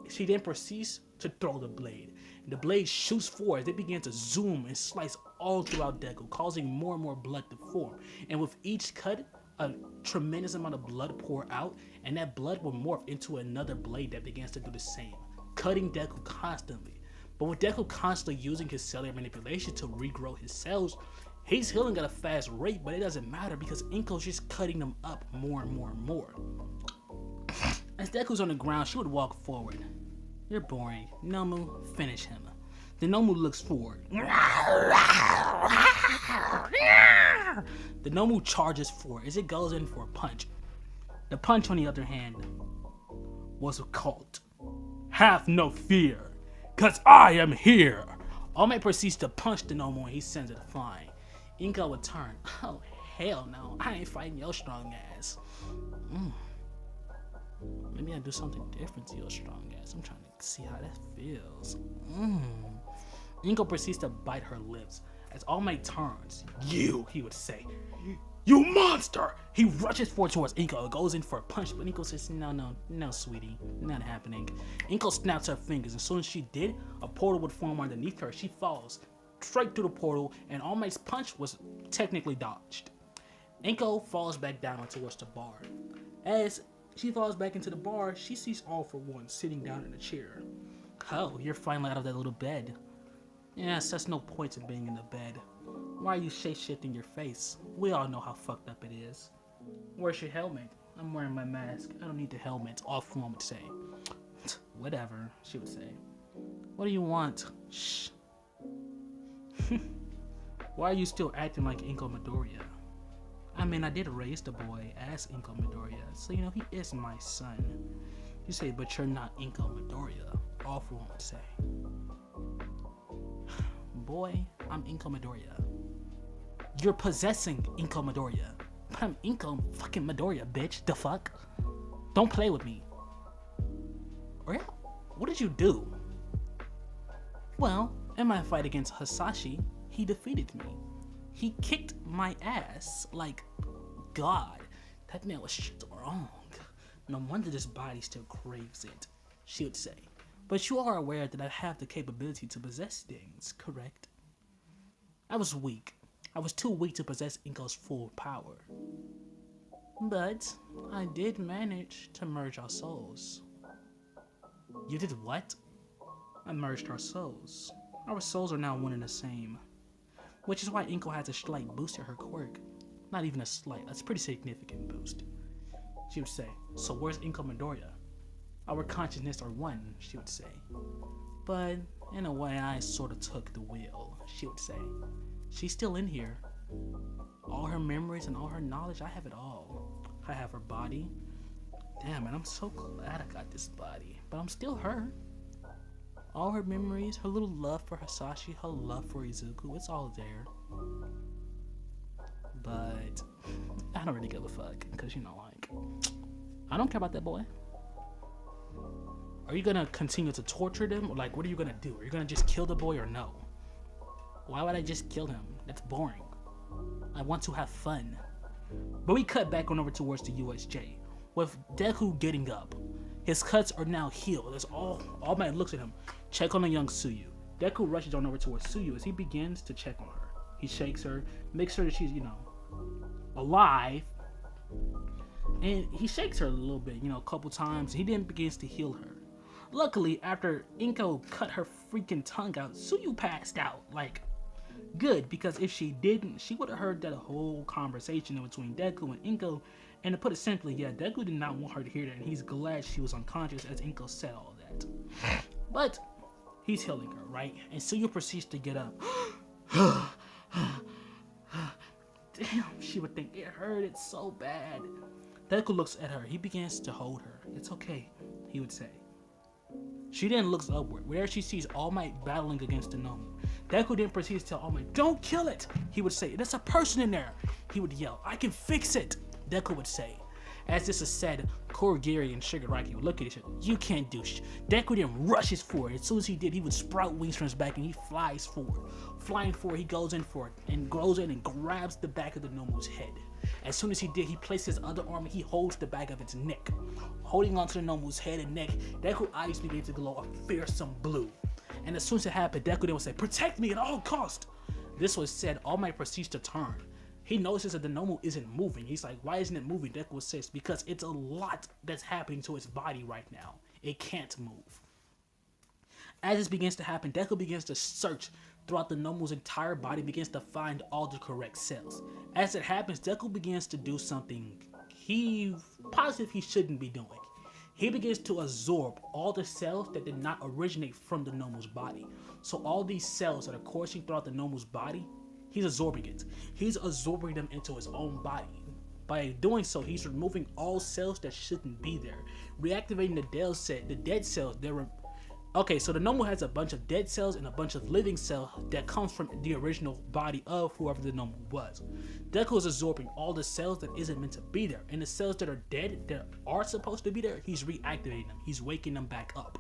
Speaker 2: She then proceeds to throw the blade. The blade shoots forward as it begins to zoom and slice all throughout Deku, causing more and more blood to form. And with each cut, a tremendous amount of blood pour out, and that blood will morph into another blade that begins to do the same, cutting Deku constantly. But with Deku constantly using his cellular manipulation to regrow his cells, he's healing at a fast rate, but it doesn't matter because Inko's just cutting them up more and more and more. As Deku's on the ground, she would walk forward. "You're boring. Nomu, finish him." The Nomu looks forward. The Nomu charges forward as it goes in for a punch. The punch, on the other hand, was called "Have no fear, 'cause I am here." All Might proceeds to punch the Nomu and he sends it flying. Inko would turn. "Oh, hell no. I ain't fighting your strong ass." Maybe I do something different to your strong ass. I'm trying to see how that feels. Inko proceeds to bite her lips. As All Might turns, "You," he would say. "You monster!" He rushes forward towards Inko and goes in for a punch, but Inko says, No, sweetie, not happening." Inko snaps her fingers. As soon as she did, a portal would form underneath her. She falls straight through the portal, and All Might's punch was technically dodged. Inko falls back down towards the bar. As she falls back into the bar, she sees All For One sitting down in a chair. "Oh, you're finally out of that little bed." "Yes, that's no point in being in the bed. Why are you shape-shifting your face? We all know how fucked up it is." "Where's your helmet?" "I'm wearing my mask. I don't need the helmet," All For One would say. "Whatever," she would say. "What do you want?" "Shh." "Why are you still acting like Inko Midoriya?" "I mean, I did raise the boy as Inko Midoriya, so he is my son." You say, "But you're not Inko Midoriya," All For One would say. "Boy, I'm Inko Midoriya." "You're possessing Inko Midoriya." "But I'm Inko fucking Midoriya, bitch. The fuck? Don't play with me." "Or yeah, what did you do?" "Well, in my fight against Hasashi, he defeated me. He kicked my ass like God. That man was strong. No wonder this body still craves it," she would say. "But you are aware that I have the capability to possess things, correct?" "I was weak. I was too weak to possess Inko's full power. But I did manage to merge our souls." "You did what?" "I merged our souls. Our souls are now one and the same. Which is why Inko has a slight boost to her quirk. Not even a slight, that's a pretty significant boost." She would say, "So where's Inko Midoriya?" "Our consciousness are one," she would say. "But in a way, I sort of took the wheel," she would say. "She's still in here. All her memories and all her knowledge, I have it all. I have her body. Damn, man, I'm so glad I got this body. But I'm still her. All her memories, her little love for Hasashi, her love for Izuku, it's all there. But I don't really give a fuck, because I don't care about that boy." "Are you gonna continue to torture them? Or what are you gonna do? Are you gonna just kill the boy or no?" "Why would I just kill him? That's boring. I want to have fun." But we cut back on over towards the USJ, with Deku getting up. His cuts are now healed. As All Might looks at him, check on the young Suyu. Deku rushes on over towards Suyu as he begins to check on her. He shakes her, makes sure that she's, alive. And he shakes her a little bit, a couple times. He then begins to heal her. Luckily, after Inko cut her freaking tongue out, Suyu passed out. Like, good, because if she didn't, she would have heard that whole conversation between Deku and Inko. And to put it simply, yeah, Deku did not want her to hear that, and he's glad she was unconscious as Inko said all that. But he's healing her, right? And Suyu proceeds to get up. Damn, she would think it hurt, it's so bad. Deku looks at her. He begins to hold her. It's okay, he would say. She then looks upward, where she sees All Might battling against the Nomu. Deku then proceeds to tell All Might, don't kill it! He would say, there's a person in there! He would yell, I can fix it! Deku would say. As this is said, Kurogiri and Shigaraki would look at each other. You can't do shit. Deku then rushes forward. As soon as he did, he would sprout wings from his back and he flies forward. Flying forward, he goes in for it and goes in and grabs the back of the Nomu's head. As soon as he did, he places his other arm and he holds the back of its neck. Holding onto the Nomu's head and neck, Deku's eyes begin to glow a fearsome blue. And as soon as it happened, Deku then would say, protect me at all cost. This was said, All Might proceeds to turn. He notices that the Nomu isn't moving. He's like, why isn't it moving? Deku says, because it's a lot that's happening to its body right now. It can't move. As this begins to happen, Deku begins to search throughout the Nomu's entire body, begins to find all the correct cells. As it happens, Deku begins to do something he positive he shouldn't be doing. He begins to absorb all the cells that did not originate from the Nomu's body. So all these cells that are coursing throughout the Nomu's body, he's absorbing it. He's absorbing them into his own body. By doing so, he's removing all cells that shouldn't be there. Reactivating the dead cells. Okay, so the Nomu has a bunch of dead cells and a bunch of living cells that comes from the original body of whoever the Nomu was. Deku is absorbing all the cells that isn't meant to be there. And the cells that are dead, that are supposed to be there, he's reactivating them. He's waking them back up.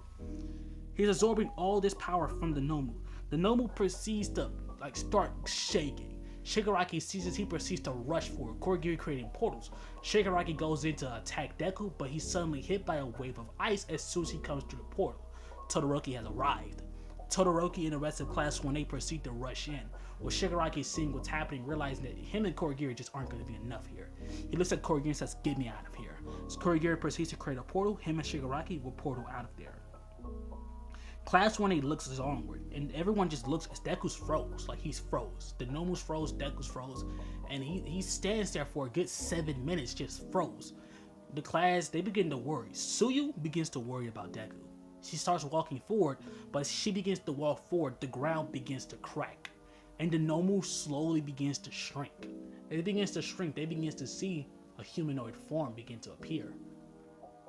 Speaker 2: He's absorbing all this power from the Nomu. The Nomu proceeds to start shaking. Shigaraki sees this, he proceeds to rush forward, Kurogiri creating portals. Shigaraki goes in to attack Deku, but he's suddenly hit by a wave of ice as soon as he comes through the portal. Todoroki has arrived. Todoroki and the rest of Class 1A proceed to rush in, with Shigaraki seeing what's happening, realizing that him and Kurogiri just aren't going to be enough here. He looks at Kurogiri and says, get me out of here. So Kurogiri proceeds to create a portal, him and Shigaraki will portal out of there. Class 1A looks onward, and everyone just looks as Deku's froze, like he's froze. The Nomu's froze, Deku's froze, and he stands there for a good 7 minutes, just froze. The class, they begin to worry. Suyu begins to worry about Deku. She starts walking forward, but as she begins to walk forward, the ground begins to crack, and the Nomu slowly begins to shrink. As it begins to shrink, they begin to see a humanoid form begin to appear.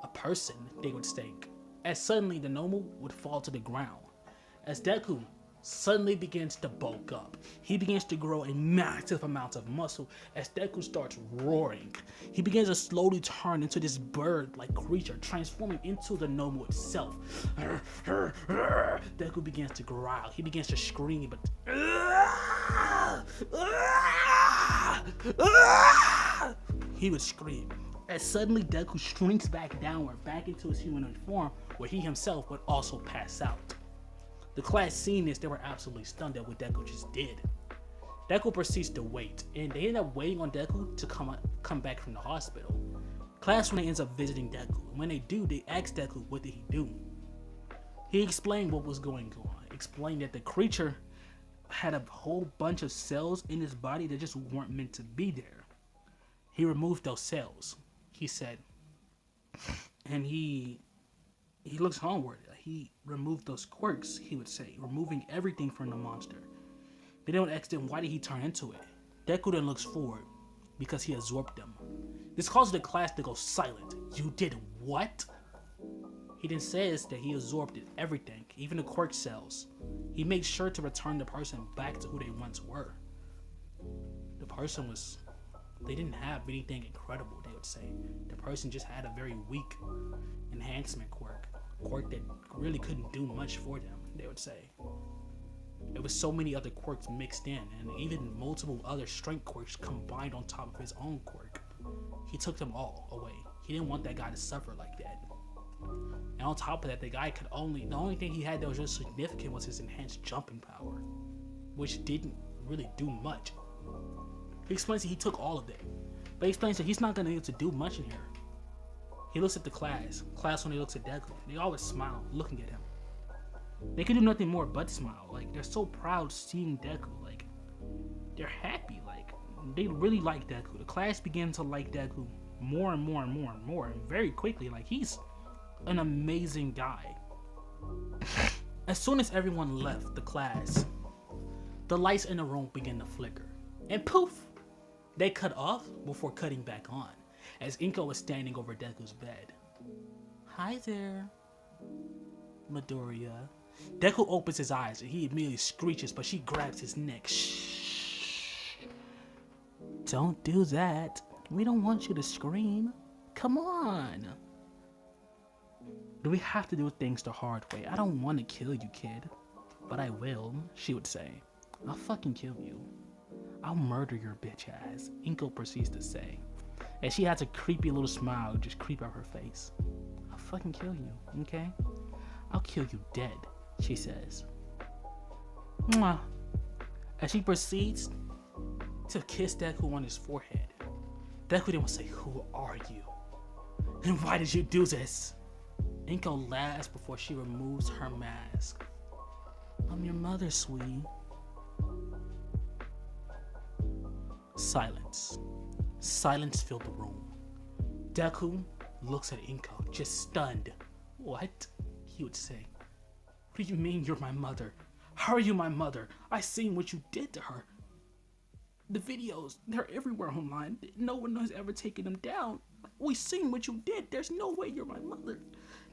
Speaker 2: A person, they would think. As suddenly the Nomu would fall to the ground. As Deku suddenly begins to bulk up, he begins to grow a massive amount of muscle as Deku starts roaring. He begins to slowly turn into this bird-like creature, transforming into the Nomu itself. Deku begins to growl, he begins to scream, but he would scream. As suddenly Deku shrinks back downward, back into his humanoid form, where he himself would also pass out. The class seeing this, they were absolutely stunned at what Deku just did. Deku proceeds to wait, and they end up waiting on Deku to come back from the hospital. Class 1 ends up visiting Deku, and when they do, they ask Deku what did he do. He explained what was going on, explained that the creature had a whole bunch of cells in his body that just weren't meant to be there. He removed those cells, he said, and he looks homeward. He removed those quirks, he would say, removing everything from the monster. They don't ask him why did he turn into it. Deku then looks forward because he absorbed them. This causes the class to go silent. You did what? He then says that he absorbed everything, even the quirk cells. He makes sure to return the person back to who they once were. The person was, they didn't have anything incredible, they would say. The person just had a very weak enhancement quirk that really couldn't do much for them, they would say. There was so many other quirks mixed in, and even multiple other strength quirks combined on top of his own quirk. He took them all away.
Speaker 1: He didn't want that guy to suffer like that. And on top of that, the only thing he had that was just significant was his enhanced jumping power, which didn't really do much. He explains that he took all of it, but he explains that he's not gonna be able to do much in here. He looks at the class when he looks at Deku, they always smile looking at him. They can do nothing more but smile. Like, they're so proud seeing Deku. Like, they're happy. Like, they really like Deku. The class began to like Deku more and more and more and more, and very quickly. Like, he's an amazing guy. As soon as everyone left the class, the lights in the room began to flicker, and poof, they cut off before cutting back on, as Inko was standing over Deku's bed. Hi there, Midoriya. Deku opens his eyes and he immediately screeches, but she grabs his neck. Shh. Don't do that. We don't want you to scream. Come on. Do we have to do things the hard way? I don't want to kill you, kid. But I will, she would say. I'll fucking kill you. I'll murder your bitch ass, Inko proceeds to say. And she has a creepy little smile just creep out her face. I'll fucking kill you, okay? I'll kill you dead, she says. Mwah. As she proceeds to kiss Deku on his forehead. Deku didn't want to say, who are you? And why did you do this? Inko laughs before she removes her mask. I'm your mother, sweetie. Silence. Silence filled the room. Deku looks at Inko, just stunned. What? He would say. What do you mean you're my mother? How are you my mother? I seen what you did to her. The videos, they're everywhere online. No one has ever taken them down. We seen what you did. There's no way you're my mother.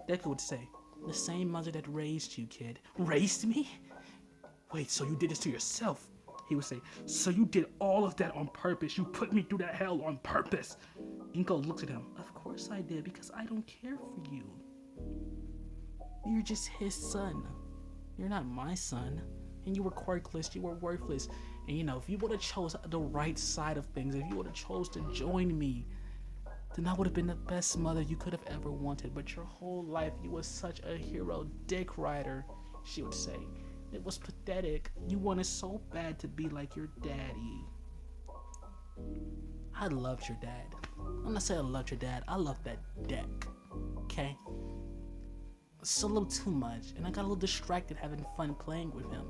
Speaker 1: Deku would say, the same mother that raised you, kid. Raised me? Wait, so you did this to yourself? He would say, so you did all of that on purpose. You put me through that hell on purpose. Inko looks at him. Of course I did, because I don't care for you. You're just his son. You're not my son. And you were quirkless, you were worthless. And you know, if you would have chose the right side of things, if you would have chose to join me, then I would have been the best mother you could have ever wanted. But your whole life, you were such a hero dick rider, she would say. It was pathetic. You wanted so bad to be like your daddy. I loved your dad. I'm not saying I loved your dad. I loved that deck. Okay? It's a little too much. And I got a little distracted having fun playing with him.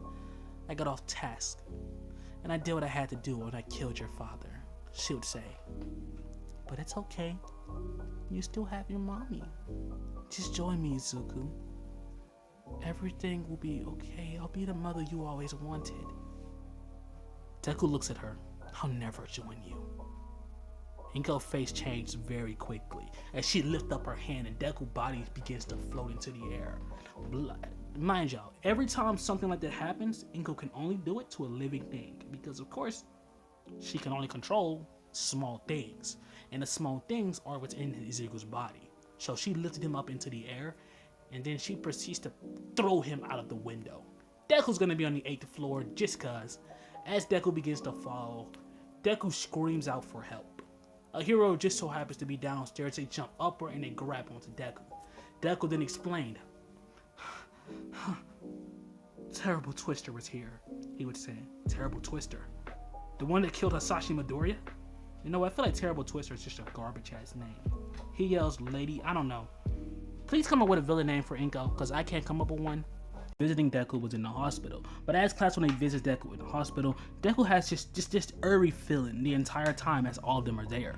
Speaker 1: I got off task. And I did what I had to do when I killed your father. She would say. But it's okay. You still have your mommy. Just join me, Izuku. Everything will be okay. I'll be the mother you always wanted. Deku looks at her. I'll never join you. Inko's face changed very quickly as she lifts up her hand and Deku's body begins to float into the air. Mind y'all, every time something like that happens, Inko can only do it to a living thing because, of course, she can only control small things, and the small things are what's in Izuku's body. So she lifted him up into the air, and then she proceeds to throw him out of the window. Deku's gonna be on the 8th floor just cause. As Deku begins to fall, Deku screams out for help. A hero just so happens to be downstairs. They jump upward and they grab onto Deku. Deku then explained, Terrible Twister was here, he would say. Terrible Twister? The one that killed Hasashi Midoriya? You know, I feel like Terrible Twister is just a garbage ass name. He yells, lady, I don't know. Please come up with a villain name for Inko, because I can't come up with one. Visiting Deku was in the hospital, but as class when they visit Deku in the hospital, Deku has just this eerie feeling the entire time as all of them are there.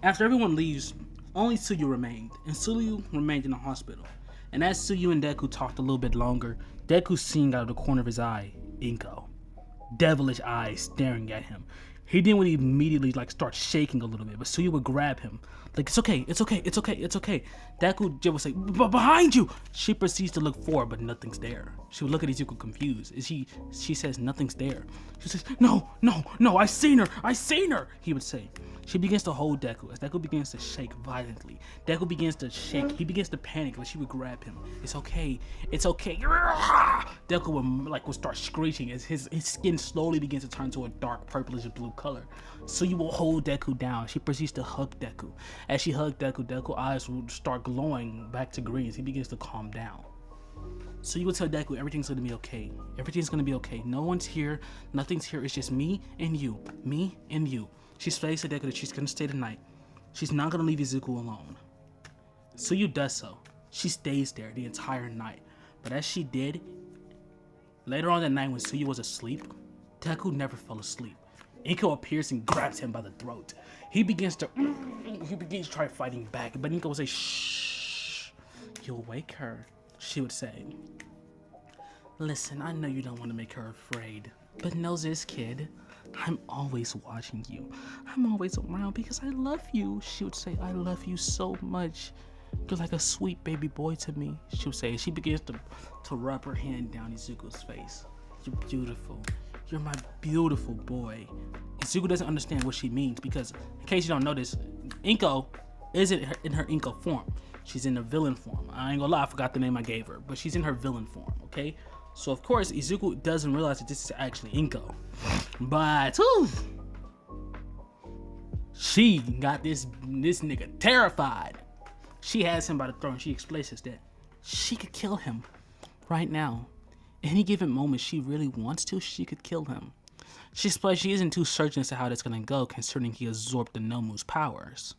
Speaker 1: After everyone leaves, only Tsuyu remained, and Tsuyu remained in the hospital. And as Tsuyu and Deku talked a little bit longer, Deku seeing out of the corner of his eye, Inko. Devilish eyes staring at him. He didn't really immediately start shaking a little bit, but Tsuyu would grab him. Like, it's okay, it's okay, it's okay, it's okay. Deku would say, behind you! She proceeds to look forward, but nothing's there. She would look at Izuku confused. She says, nothing's there. She says, no, I seen her, he would say.
Speaker 2: She begins to hold Deku. As Deku begins to shake violently, Deku begins to shake. He begins to panic, but she would grab him. It's okay. It's okay. Deku would start screeching as his skin slowly begins to turn to a dark purplish blue color. Suyu will hold Deku down. She proceeds to hug Deku. As she hugged Deku, Deku eyes will start glowing back to green as he begins to calm down. So you would tell Deku everything's gonna be okay. Everything's gonna be okay. No one's here. Nothing's here. It's just me and you. Me and you. She says to Deku that she's gonna stay the night. She's not gonna leave Izuku alone. Suyu does so. She stays there the entire night. But as she did, later on that night when Suyu was asleep, Deku never fell asleep. Inko appears and grabs him by the throat. He begins to try fighting back, but Inko would say, "Shh, you'll wake her," she would say. "Listen, I know you don't want to make her afraid, but know this, kid. I'm always watching you. I'm always around because I love you," she would say. "I love you so much. You're like a sweet baby boy to me," she would say. She begins to rub her hand down Izuku's face. "You're beautiful. You're my beautiful boy." Izuku doesn't understand what she means because, in case you don't notice, Inko isn't in her Inko form. She's in the villain form. I ain't gonna lie, I forgot the name I gave her, but she's in her villain form, okay? So of course, Izuku doesn't realize that this is actually Inko. But she got this nigga terrified. She has him by the throat and she explains that she could kill him right now. Any given moment she really wants to, she could kill him. She explains she isn't too certain as to how that's gonna go considering he absorbed the Nomu's powers.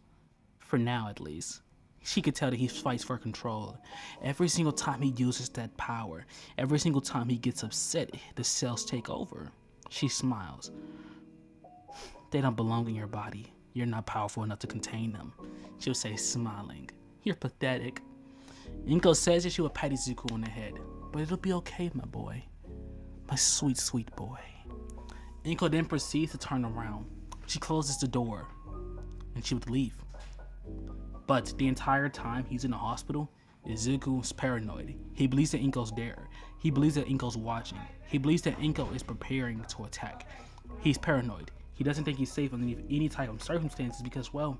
Speaker 2: For now, at least. She could tell that he fights for control. Every single time he uses that power, every single time he gets upset, the cells take over. She smiles. "They don't belong in your body. You're not powerful enough to contain them," she'll say, smiling. "You're pathetic." Inko says that she will pat Izuku on the head. "But it'll be okay, my boy. My sweet, sweet boy." Inko then proceeds to turn around. She closes the door, and she would leave. But the entire time he's in the hospital, Izuku's paranoid. He believes that Inko's there. He believes that Inko's watching. He believes that Inko is preparing to attack. He's paranoid. He doesn't think he's safe underneath any type of circumstances because, well,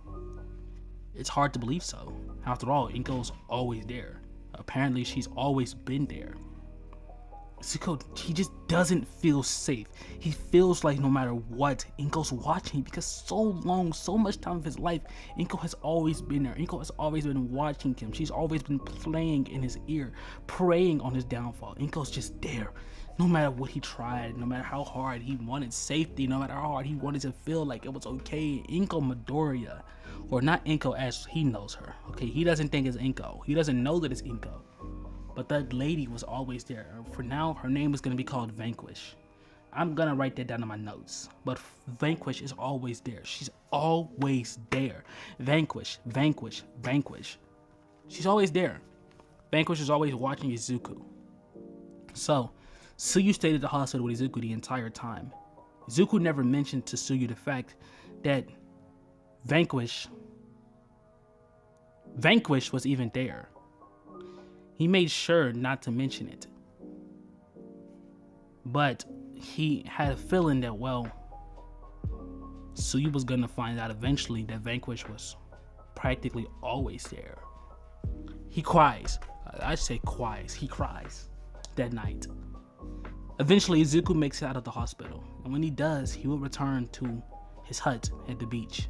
Speaker 2: it's hard to believe so. After all, Inko's always there. Apparently, she's always been there. Izuku, he just doesn't feel safe. He feels like no matter what, Inko's watching because so much time of his life, Inko has always been there. Inko has always been watching him. She's always been playing in his ear, preying on his downfall. Inko's just there. No matter what he tried, no matter how hard he wanted safety, no matter how hard he wanted to feel like it was okay, Inko Midoriya, or not Inko as he knows her, okay? He doesn't think it's Inko. He doesn't know that it's Inko. But that lady was always there. For now, her name is going to be called Vanquish. I'm going to write that down in my notes. But Vanquish is always there. She's always there. Vanquish, Vanquish, Vanquish. She's always there. Vanquish is always watching Izuku. So, Suyu stayed at the hospital with Izuku the entire time. Izuku never mentioned to Suyu the fact that Vanquish was even there. He made sure not to mention it. But he had a feeling that, well, Suyu was gonna find out eventually that Vanquish was practically always there. He cries. I say cries. He cries that night. Eventually, Izuku makes it out of the hospital. And when he does, he will return to his hut at the beach.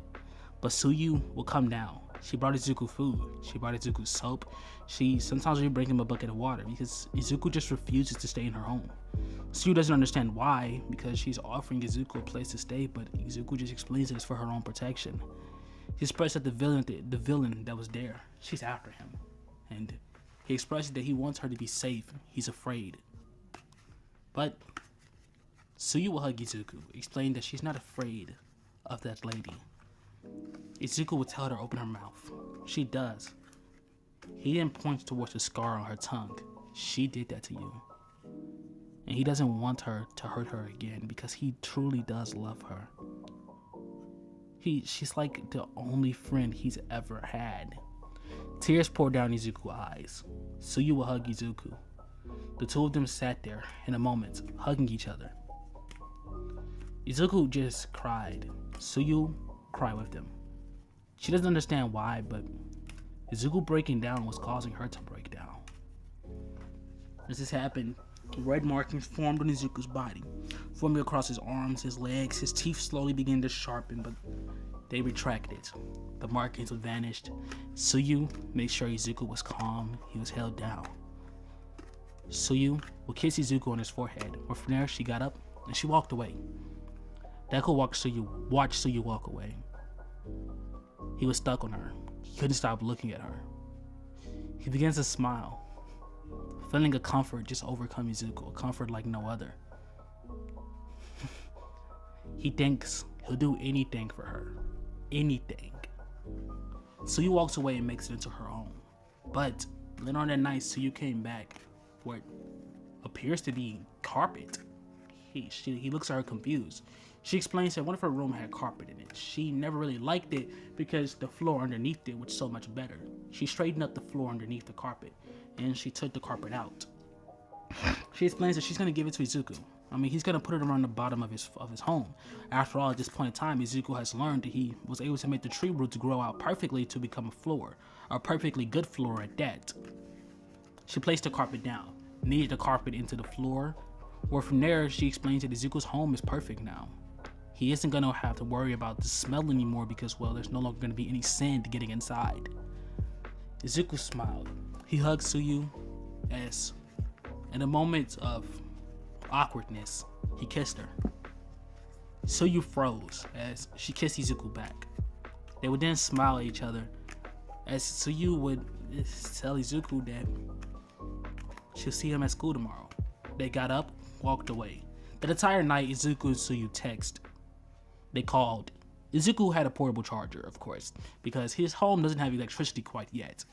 Speaker 2: But Suyu will come down. She brought Izuku food. She brought Izuku soap. Sometimes we bring him a bucket of water because Izuku just refuses to stay in her home. Suyu doesn't understand why, because she's offering Izuku a place to stay, but Izuku just explains it's for her own protection. He expressed that the villain that was there, she's after him. And he expresses that he wants her to be safe. He's afraid. But Suyu will hug Izuku, explaining that she's not afraid of that lady. Izuku will tell her to open her mouth. She does. He then points towards the scar on her tongue. She did that to you. And he doesn't want her to hurt her again because he truly does love her. She's like the only friend he's ever had. Tears pour down Izuku's eyes. Suyu will hug Izuku. The two of them sat there in a moment, hugging each other. Izuku just cried. Suyu cry with them. She doesn't understand why, but Izuku breaking down was causing her to break down. As this happened, red markings formed on Izuku's body, forming across his arms, his legs. His teeth slowly began to sharpen, but they retracted. The markings would vanish. Suyu made sure Izuku was calm. He was held down. Suyu would kiss Izuku on his forehead, but from there she got up and she walked away. Deku watched Suyu walk away. He was stuck on her. He couldn't stop looking at her. He begins to smile, feeling a comfort just overcome Izuku, a comfort like no other. He thinks he'll do anything for her. Anything. Suyu walks away and makes it into her home. But later on that night, Suyu came back for what appears to be carpet. He looks at her confused. She explains that one of her rooms had carpet in it. She never really liked it because the floor underneath it was so much better. She straightened up the floor underneath the carpet and she took the carpet out. She explains that she's going to give it to Izuku. I mean, he's going to put it around the bottom of his home. After all, at this point in time, Izuku has learned that he was able to make the tree roots grow out perfectly to become a floor. A perfectly good floor at that. She placed the carpet down, kneaded the carpet into the floor, where from there, she explains that Izuku's home is perfect now. He isn't going to have to worry about the smell anymore because, well, there's no longer going to be any sand getting inside. Izuku smiled. He hugged Suyu as, in a moment of awkwardness, he kissed her. Suyu froze as she kissed Izuku back. They would then smile at each other as Suyu would tell Izuku that she'll see him at school tomorrow. They got up, walked away. That entire night, Izuku and Suyu texted. They called. Izuku had a portable charger, of course, because his home doesn't have electricity quite yet.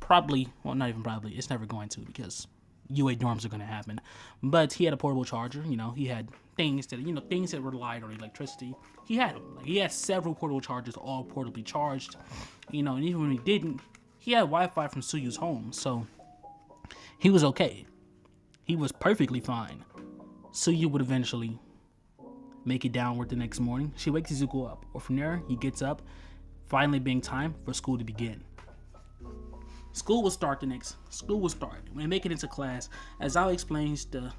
Speaker 2: Probably, well, not even probably, it's never going to because UA dorms are going to happen. But he had a portable charger, he had things that relied on electricity. He had them. He had several portable chargers, all portably charged, and even when he didn't, he had Wi-Fi from Suyu's home, so he was okay. He was perfectly fine. Suyu would eventually make it downward the next morning. She wakes Izuku up, or from there, he gets up, finally being time for school to begin. School will start. When they make it into class, as Al explains, the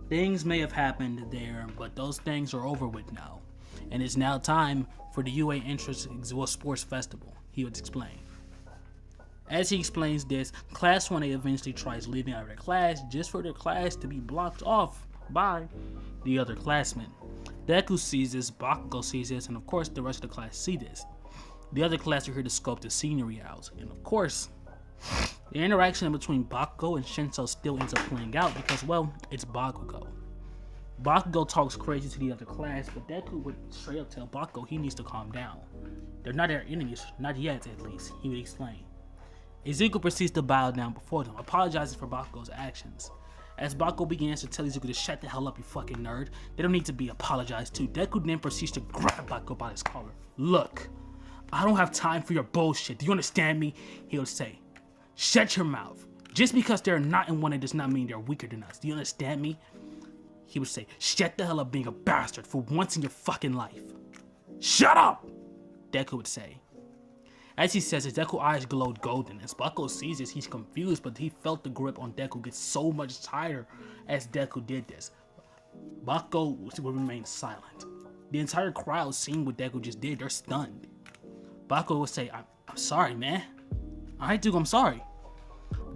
Speaker 2: things may have happened there, but those things are over with now. And it's now time for the UA Entrance Sports Festival, he would explain. As he explains this, Class 1A eventually tries leaving out of their class just for their class to be blocked off by the other classmen. Deku sees this, Bakugo sees this, and of course the rest of the class see this. The other class are here to scope the scenery out, and of course, the interaction between Bakugo and Shinso still ends up playing out because, well, it's Bakugo. Bakugo talks crazy to the other class, but Deku would straight up tell Bakugo he needs to calm down. They're not our enemies, not yet at least, he would explain. Izuku proceeds to bow down before them, apologizing for Bakugo's actions. As Bakugo begins to tell Izuku to shut the hell up, you fucking nerd, they don't need to be apologized to. Deku then proceeds to grab Bakugo by his collar. Look, I don't have time for your bullshit. Do you understand me? He would say, shut your mouth. Just because they're not in one, it does not mean they're weaker than us. Do you understand me? He would say, shut the hell up being a bastard for once in your fucking life. Shut up! Deku would say. As he says, his Deku eyes glowed golden. As Bakugo sees this, he's confused, but he felt the grip on Deku get so much tighter as Deku did this. Bakugo would remain silent. The entire crowd seeing what Deku just did, they're stunned. Bakugo would say, I'm sorry, man. Alright, dude, I'm sorry.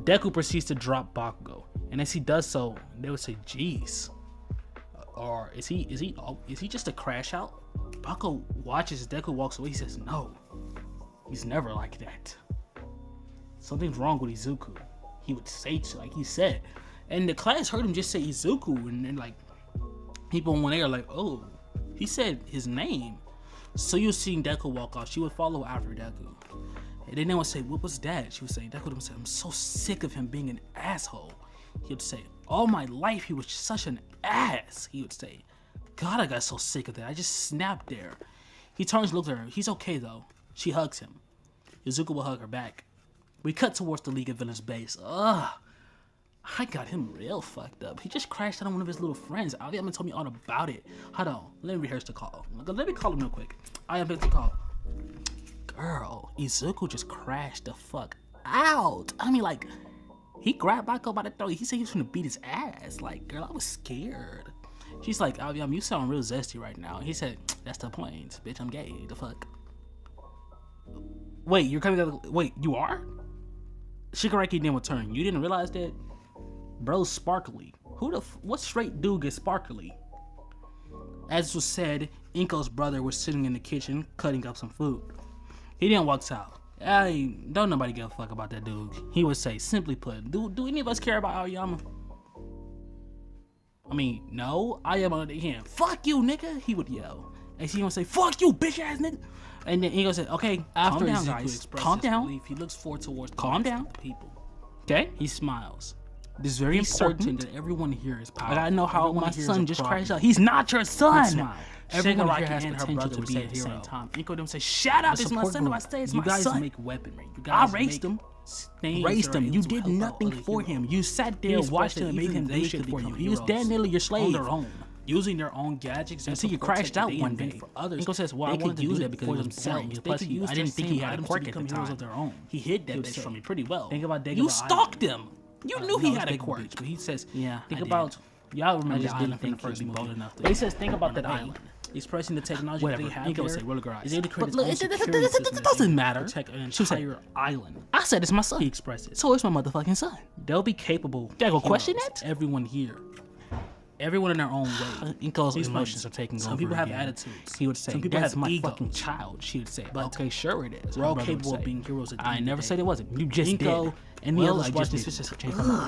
Speaker 2: Deku proceeds to drop Bakugo, and as he does so, they would say, jeez. Or is he just a crash out? Bakugo watches as Deku walks away. He says, no. He's never like that. Something's wrong with Izuku. He would say to, like he said. And the class heard him just say Izuku. And then, like, people in one area are like, oh, he said his name. So you're seeing Deku walk off. She would follow after Deku. And then they would say, what was that? She would say, Deku would say, I'm so sick of him being an asshole. He would say, all my life he was such an ass. He would say, God, I got so sick of that. I just snapped there. He turns and looks at her. He's okay, though. She hugs him. Izuku will hug her back. We cut towards the League of Villains base. Ugh. I got him real fucked up. He just crashed out on one of his little friends. Aoyama told me all about it. Hold on, let me rehearse the call. Let me call him real quick. I am the call. Girl, Izuku just crashed the fuck out. I mean, like, he grabbed Baiko by the throat. He said he was gonna beat his ass. Like, girl, I was scared. She's like, Aoyama, you sound real zesty right now. He said, that's the point, bitch. I'm gay. The fuck. Wait, you're coming out. Wait, you are? Shigaraki then returned. You didn't realize that? Bro's sparkly. What straight dude gets sparkly? As was said, Inko's brother was sitting in the kitchen cutting up some food. He then walks out. Don't nobody give a fuck about that dude. He would say, simply put, do any of us care about Aoyama? I mean, no. Aoyama on the hand, fuck you, nigga, he would yell. And she gonna say, fuck you, bitch ass nigga. And then he gonna say, okay, after calm down, guys. Calm down. Belief, he looks forward towards calm down. People. Okay? He smiles. This is very important that everyone here is powerful. I gotta know how my son just crashed out. He's not your son. Everyone here has potential to be at the same time. Inko them say, shut up, it's my son. If I say it's my son. You guys make weaponry. I raised him. Raised him. You did nothing for him. You sat there, watched him, and made him do shit for you. He was damn nearly your slave. On their own. Using their own gadgets until you crashed out one day. For others, Inko says, well, I wanted to use that because it was themselves. Plus, I didn't think he had a quirk at the time. Of their own. He hid that bitch from me pretty well. Think about you stalked him. You knew he had a quirk. But he says, yeah, think about, y'all remember this island from the first movie. But he says, think about that island. Expressing the technology that they have there. Is able to create it doesn't matter. Protect an entire island. I said it's my son. He expressed it. So it's my motherfucking son. They'll be capable. Did I go question that? Everyone here. Everyone in their own way. Inko's emotions are taking over. Some people have attitudes. He would say, some people have my fucking child. She would say, but okay, sure it is. We're all capable of being heroes. I never said it wasn't. You just did. And the others watch this.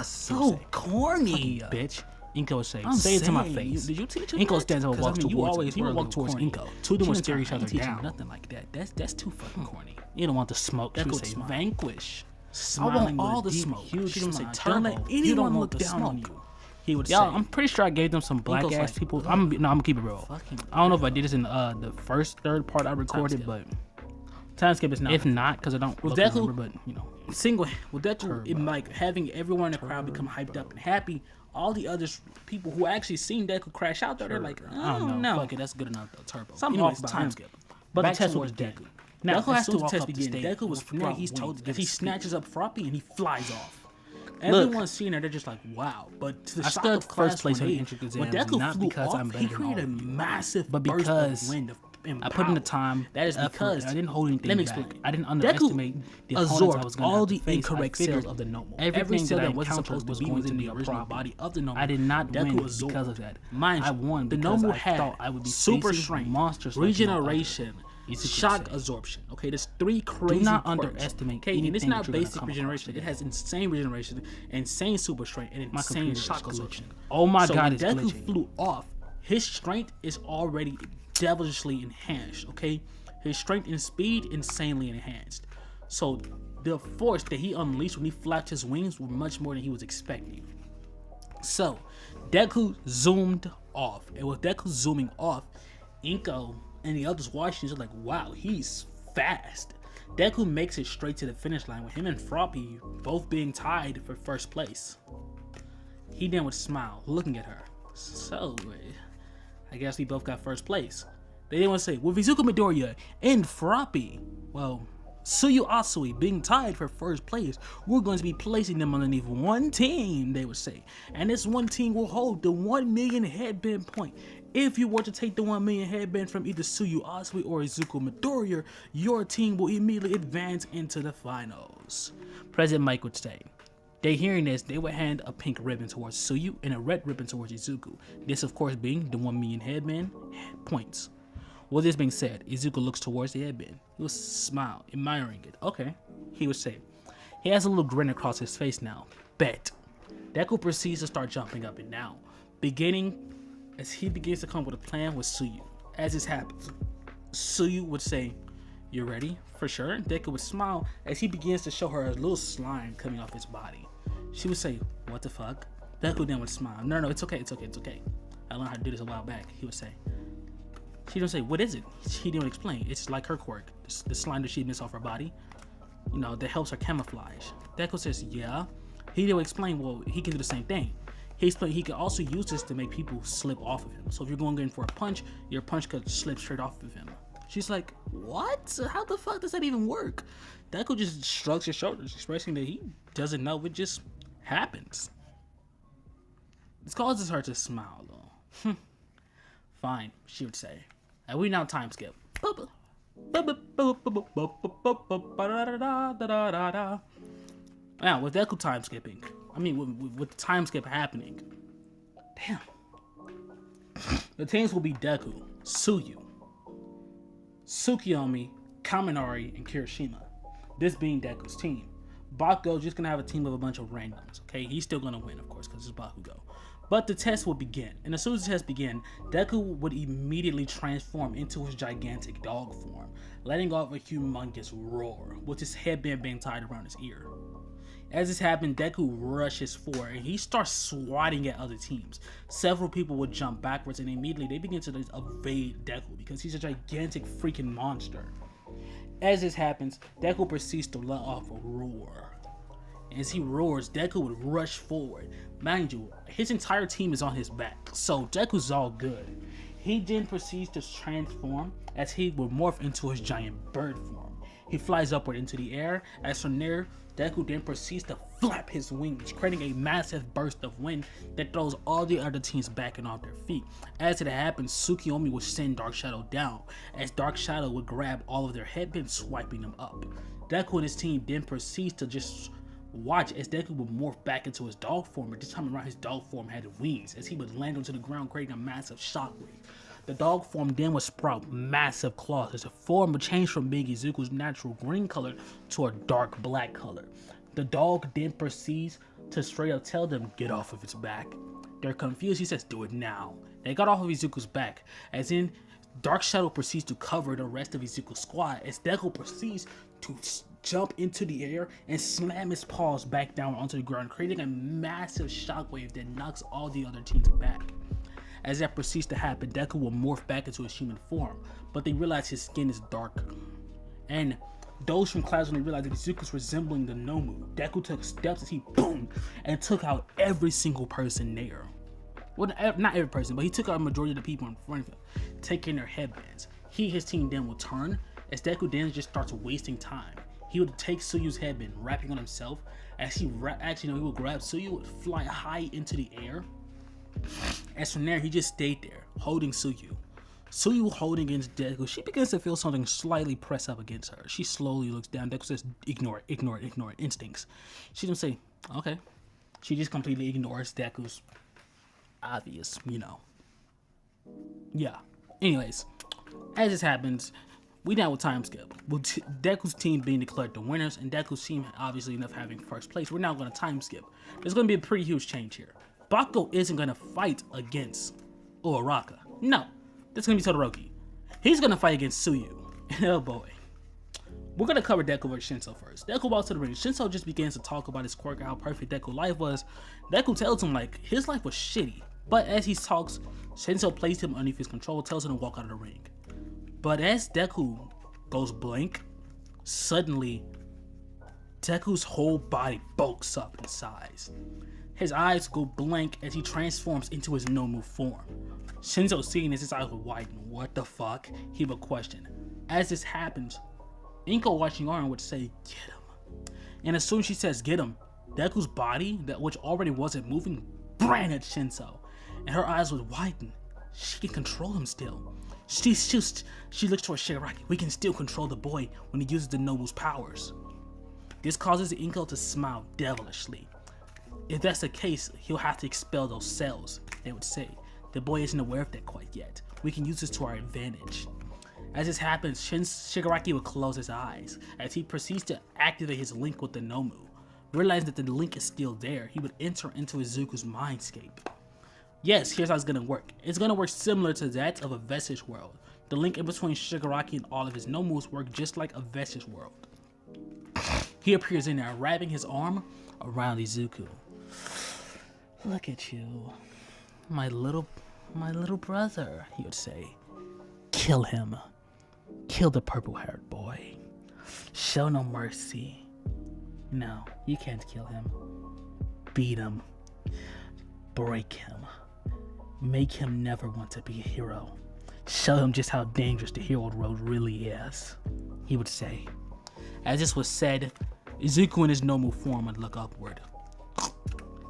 Speaker 2: So corny, bitch. Inko would say, say it to my face. Did you teach him? Inko stands up and walks towards. You walk towards Inko. Two of them would stare each other down. Nothing like that. That's too fucking corny. You don't want the smoke. She would say, vanquish. I want all the smoke. She would say, don't let anyone look down on you. He would say, I'm pretty sure I gave them some black ass people. I'm gonna keep it real. I don't know if I did this in the third part I recorded, but time skip is not. If not, because I don't remember, but you know, with Deku, like having everyone in the crowd become hyped up and happy. All the other people who actually seen Deku crash out there, they're like, I don't know. Fuck it, that's good enough. Turbo. Something off about time skip. But the test was Deku. Now Deku has to walk up the stage. Deku was from there. He's told that he snatches up Froppy and he flies off. Everyone's seeing it, they're just like, wow. But to the shock of first place in the entrance exams, Deku not because I'm better than all of you. He created a massive burst of wind of I put in the time. That is because I didn't hold anything. Let me explain. I didn't underestimate the absorbed all the incorrect cells of the normal. Everything that wasn't supposed to be within the original body of the normal. I did not win because of that. Mind you, I won because the normal had I would be super strength, monsters, regeneration, shock absorption. Okay, there's three crazy. Do not underestimate. Okay, and it's not basic regeneration. It has insane regeneration, insane super strength, and insane shock absorption. Oh my god! So Deku flew off. His strength is already devilishly enhanced. Okay, his strength and speed insanely enhanced. So the force that he unleashed when he flapped his wings were much more than he was expecting. So Deku zoomed off, and with Deku zooming off, Inko and the others watching are like, wow, he's fast. Deku makes it straight to the finish line with him and Froppy both being tied for first place. He then would smile, looking at her. So, I guess we both got first place. They didn't want to say, with Izuku Midoriya and Froppy, well, Tsuyu Asui being tied for first place, we're going to be placing them underneath one team, they would say. And this one team will hold the 1 million headband point. If you were to take the 1 million headband from either Tsuyu Asui or Izuku Midoriya, your team will immediately advance into the finals. President Mike would say. They hearing this, they would hand a pink ribbon towards Tsuyu and a red ribbon towards Izuku. This, of course, being the 1 million headband points. With this being said, Izuku looks towards the headband. He will smile, admiring it. Okay, he would say. He has a little grin across his face now. Bet. Deku proceeds to start jumping up and down, beginning as he begins to come up with a plan with Tsuyu. As this happens, Tsuyu would say, "You ready? For sure?" Deku would smile as he begins to show her a little slime coming off his body. She would say, "What the fuck?" Deku then would smile. No, it's okay. I learned how to do this a while back. He would say. She don't say, "What is it?" He didn't explain. It's like her quirk, the slime that she emits off her body, you know, that helps her camouflage. Deku says, "Yeah, He will explain, well, he can do the same thing. He explained he can also use this to make people slip off of him. So if you're going in for a punch, your punch could slip straight off of him. She's like, what? How the fuck does that even work? Deku just shrugs his shoulders, expressing that he doesn't know. It just happens. This causes her to smile, though. Fine, she would say. And we now time skip. Now, with Deku time skipping, with the time skip happening, damn. The teams will be Deku, Tsuyu, Tsukiyomi, Kaminari, and Kirishima. This being Deku's team. Bakugo's just gonna have a team of a bunch of randoms, okay? He's still gonna win, of course, because it's Bakugo. But the test will begin, and as soon as the test began, Deku would immediately transform into his gigantic dog form, letting off a humongous roar, with his headband being tied around his ear. As this happened, Deku rushes forward, and he starts swatting at other teams. Several people would jump backwards, and immediately they begin to evade Deku, because he's a gigantic freaking monster. As this happens, Deku proceeds to let off a roar. As he roars, Deku would rush forward. Mind you, his entire team is on his back, so Deku's all good. He then proceeds to transform as he would morph into his giant bird form. He flies upward into the air. As from there, Deku then proceeds to flap his wings, creating a massive burst of wind that throws all the other teams back and off their feet. As it happens, Tsukiyomi would send Dark Shadow down, as Dark Shadow would grab all of their headbands, swiping them up. Deku and his team then proceeds to just watch as Deku would morph back into his dog form, and this time around his dog form had wings, as he would land onto the ground, creating a massive shockwave. The dog form then would sprout massive claws as the form would change from being Izuku's natural green color to a dark black color. The dog then proceeds to straight up tell them, get off of his back. They're confused, he says, do it now. They got off of Izuku's back, as in Dark Shadow proceeds to cover the rest of Izuku's squad, as Deku proceeds to jump into the air and slam his paws back down onto the ground, creating a massive shockwave that knocks all the other teams back. As that proceeds to happen, Deku will morph back into his human form, but they realize his skin is dark. And those from class, when they realized that Izuku's resembling the Nomu, Deku took steps as he boom and took out every single person there. Well, not every person, but he took out a majority of the people in front of him, taking their headbands. He and his team then will turn, as Deku then just starts wasting time. He would take Tsuyu's headband, wrapping on himself, as he would grab Tsuyu, would fly high into the air. As from there, he just stayed there, holding Tsuyu. Tsuyu holding against Deku, she begins to feel something slightly press up against her. She slowly looks down. Deku says, ignore it, ignore it, ignore it. Instincts. She doesn't say, okay. She just completely ignores Deku's obvious, Yeah. Anyways, as this happens, we down with time skip. With Deku's team being declared the winners, and Deku's team obviously enough having first place, we're now going to time skip. There's going to be a pretty huge change here. Bakugo isn't going to fight against Uraraka. No, that's going to be Todoroki. He's going to fight against Tsuyu. Oh boy. We're going to cover Deku versus Shinso first. Deku walks to the ring. Shinso just begins to talk about his quirk and how perfect Deku's life was. Deku tells him his life was shitty. But as he talks, Shinso placed him underneath his control, tells him to walk out of the ring. But as Deku goes blank, suddenly Deku's whole body bulks up in size. His eyes go blank as he transforms into his Nomu form. Shinso, seeing this, his eyes would widen. What the fuck? He would question. As this happens, Inko, watching on, would say, get him. And as soon as she says get him, Deku's body, which already wasn't moving, ran at Shinso. And her eyes would widen. She can control him still. She looks towards Shigaraki. We can still control the boy when he uses the Nobu's powers. This causes Inko to smile devilishly. If that's the case, he'll have to expel those cells, they would say. The boy isn't aware of that quite yet. We can use this to our advantage. As this happens, Shigaraki would close his eyes as he proceeds to activate his link with the Nomu. Realizing that the link is still there, he would enter into Izuku's mindscape. Yes, here's how it's gonna work. It's gonna work similar to that of a Vestige world. The link in between Shigaraki and all of his Nomus work just like a Vestige world. He appears in there, wrapping his arm around Izuku. Look at you, my little brother, he would say. Kill him. Kill the purple-haired boy. Show no mercy. No, you can't kill him. beat him, break him, make him never want to be a hero, show him just how dangerous the hero road really is, he would say. As this was said, Izuku in his normal form would look upward.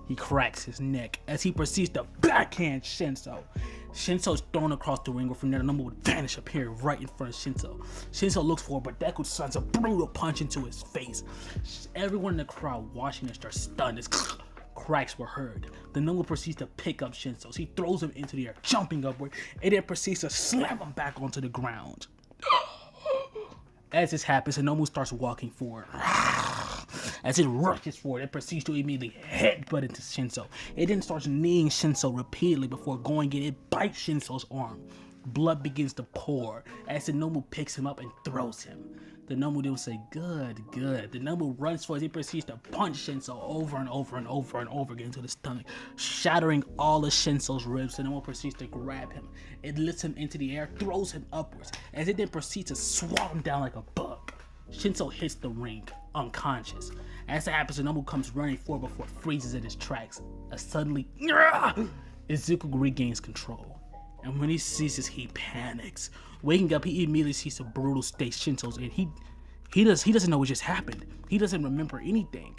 Speaker 2: He cracks his neck as he proceeds to backhand Shinso. Shinso's thrown across the ring, where from there the number would vanish, appear right in front of Shinso. Shinso looks forward, but Deku sends a brutal punch into his face. Everyone in the crowd watching this starts stunned as cracks were heard. The number proceeds to pick up Shinso. So he throws him into the air, jumping upward, and then proceeds to slam him back onto the ground. As this happens, Inomu starts walking forward. As it rushes forward, it proceeds to immediately headbutt into Shinso. It then starts kneeing Shinso repeatedly before going in. It bites Shinso's arm. Blood begins to pour as Inomu picks him up and throws him. The Nomu then say, good. The Nomu runs for it. He proceeds to punch Shinso over and over and over and over again to the stomach, shattering all of Shinso's ribs. The Nomu proceeds to grab him. It lifts him into the air, throws him upwards, as it then proceeds to swallow him down like a bug. Shinso hits the ring, unconscious. As that happens, the Nomu comes running forward before it freezes in his tracks. Suddenly, Izuku regains control. And when he sees this, he panics. Waking up, he immediately sees the brutal state Shinso's in. He doesn't know what just happened. He doesn't remember anything.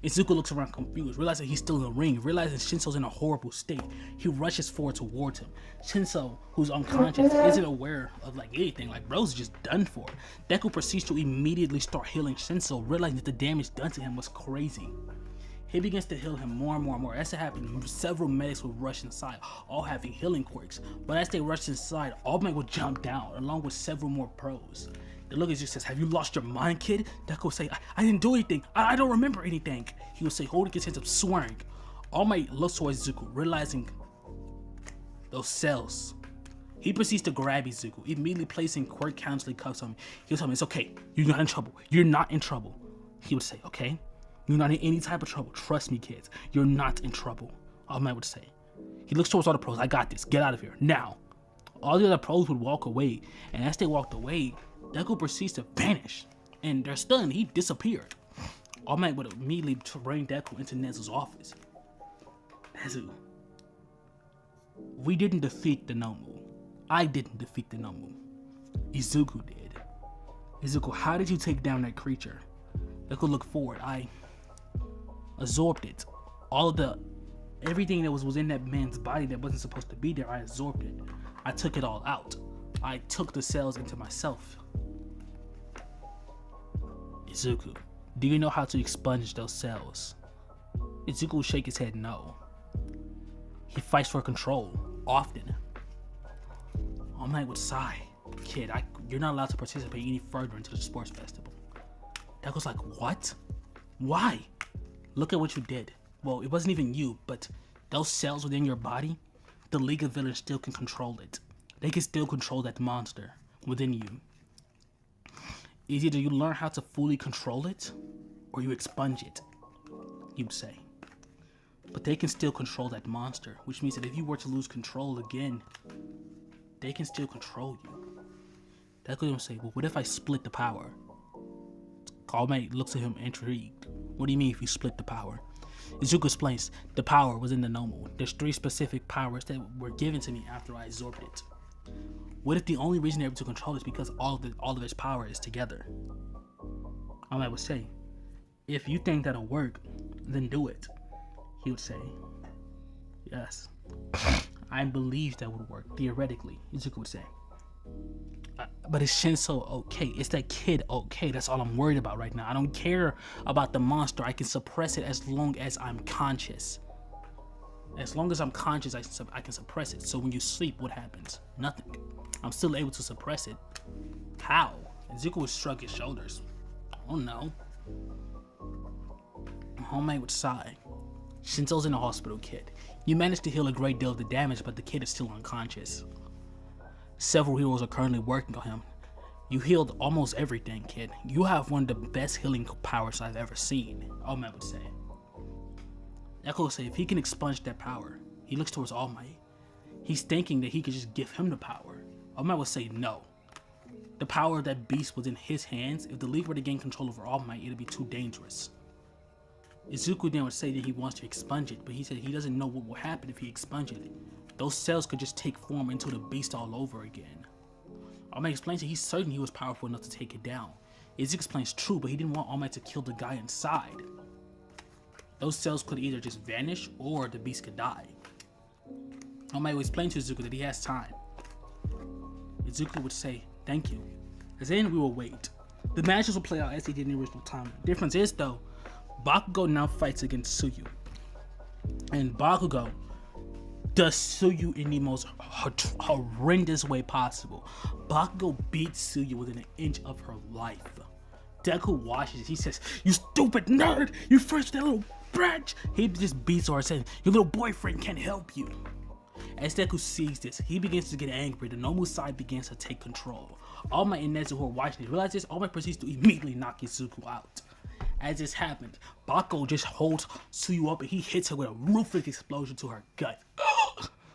Speaker 2: Izuku looks around confused, realizing he's still in the ring, realizing Shinso's in a horrible state. He rushes forward towards him. Shinso, who's unconscious, isn't aware of anything, bro's just done for. Deku proceeds to immediately start healing Shinso, realizing that the damage done to him was crazy. He begins to heal him more and more. As it happened, several medics would rush inside, all having healing quirks. But as they rushed inside, All Might would jump down, along with several more pros. The look just says, have you lost your mind, kid? Deku would say, I didn't do anything. I don't remember anything. He would say, holding his hands up, swearing. All Might looks towards Izuku, realizing those cells. He proceeds to grab Izuku, immediately placing quirk counseling cuffs on him. He would tell him, it's okay. You're not in trouble. You're not in trouble. He would say, okay. You're not in any type of trouble. Trust me, kids. You're not in trouble. All Might would say. He looks towards all the pros. I got this. Get out of here. Now. All the other pros would walk away. And as they walked away, Deku proceeds to vanish. And they're stunned. He disappeared. All Might would immediately bring Deku into Nezu's office. Nezu. We didn't defeat the Nomu. I didn't defeat the Nomu. Izuku did. Izuku, how did you take down that creature? Deku looked forward. I absorbed it. Everything that was in that man's body that wasn't supposed to be there, I absorbed it. I took it all out. I took the cells into myself. Izuku, do you know how to expunge those cells? Izuku would shake his head no. He fights for control, often. All Might would sigh. Kid, you're not allowed to participate any further into the sports festival. Deku's like, what? Why? Look at what you did. Well, it wasn't even you, but those cells within your body, the League of Villains still can control it. They can still control that monster within you. It's either you learn how to fully control it, or you expunge it, you'd say. But they can still control that monster, which means that if you were to lose control again, they can still control you. Deku would say, well, what if I split the power? All Might looks at him intrigued. What do you mean if you split the power? Izuku explains, the power was in the Nomu. There's 3 specific powers that were given to me after I absorbed it. What if the only reason they're able to control it is because all of its power is together? All Might would say, if you think that'll work, then do it. He would say, yes. I believe that would work, theoretically, Izuku would say. But is Shinso okay? Is that kid okay? That's all I'm worried about right now. I don't care about the monster. I can suppress it as long as I'm conscious. As long as I'm conscious, I can suppress it. So when you sleep, what happens? Nothing. I'm still able to suppress it. How? Izuku would shrug his shoulders. Oh no. All Might would sigh. Shinso's in the hospital, kid. You managed to heal a great deal of the damage, but the kid is still unconscious. Several heroes are currently working on him. You healed almost everything, kid. You have one of the best healing powers I've ever seen, All Might would say. Echo would say, if he can expunge that power, he looks towards All Might. He's thinking that he could just give him the power. All Might would say no. The power of that beast was in his hands. If the League were to gain control over All Might, it'd be too dangerous. Izuku then would say that he wants to expunge it, but he said he doesn't know what will happen if he expunges it. Those cells could just take form into the beast all over again. All Might explains that he's certain he was powerful enough to take it down. Izuku explains true, but he didn't want All Might to kill the guy inside. Those cells could either just vanish or the beast could die. All Might would explain to Izuku that he has time. Izuku would say, "Thank you." As then we will wait. The matches will play out as they did in the original time. The difference is though, Bakugo now fights against Tsuyu. And Bakugo does Tsuyu in the most horrendous way possible. Bakugo beats Tsuyu within an inch of her life. Deku watches it. He says, "You stupid nerd! You first that little brat!" He just beats her and says, "Your little boyfriend can't help you." As Deku sees this, he begins to get angry. The Nomu side begins to take control. All Might and Nezu who are watching this realize this. All Might proceeds to immediately knock Izuku out. As this happens, Bakugo just holds Tsuyu up and he hits her with a ruthless explosion to her gut.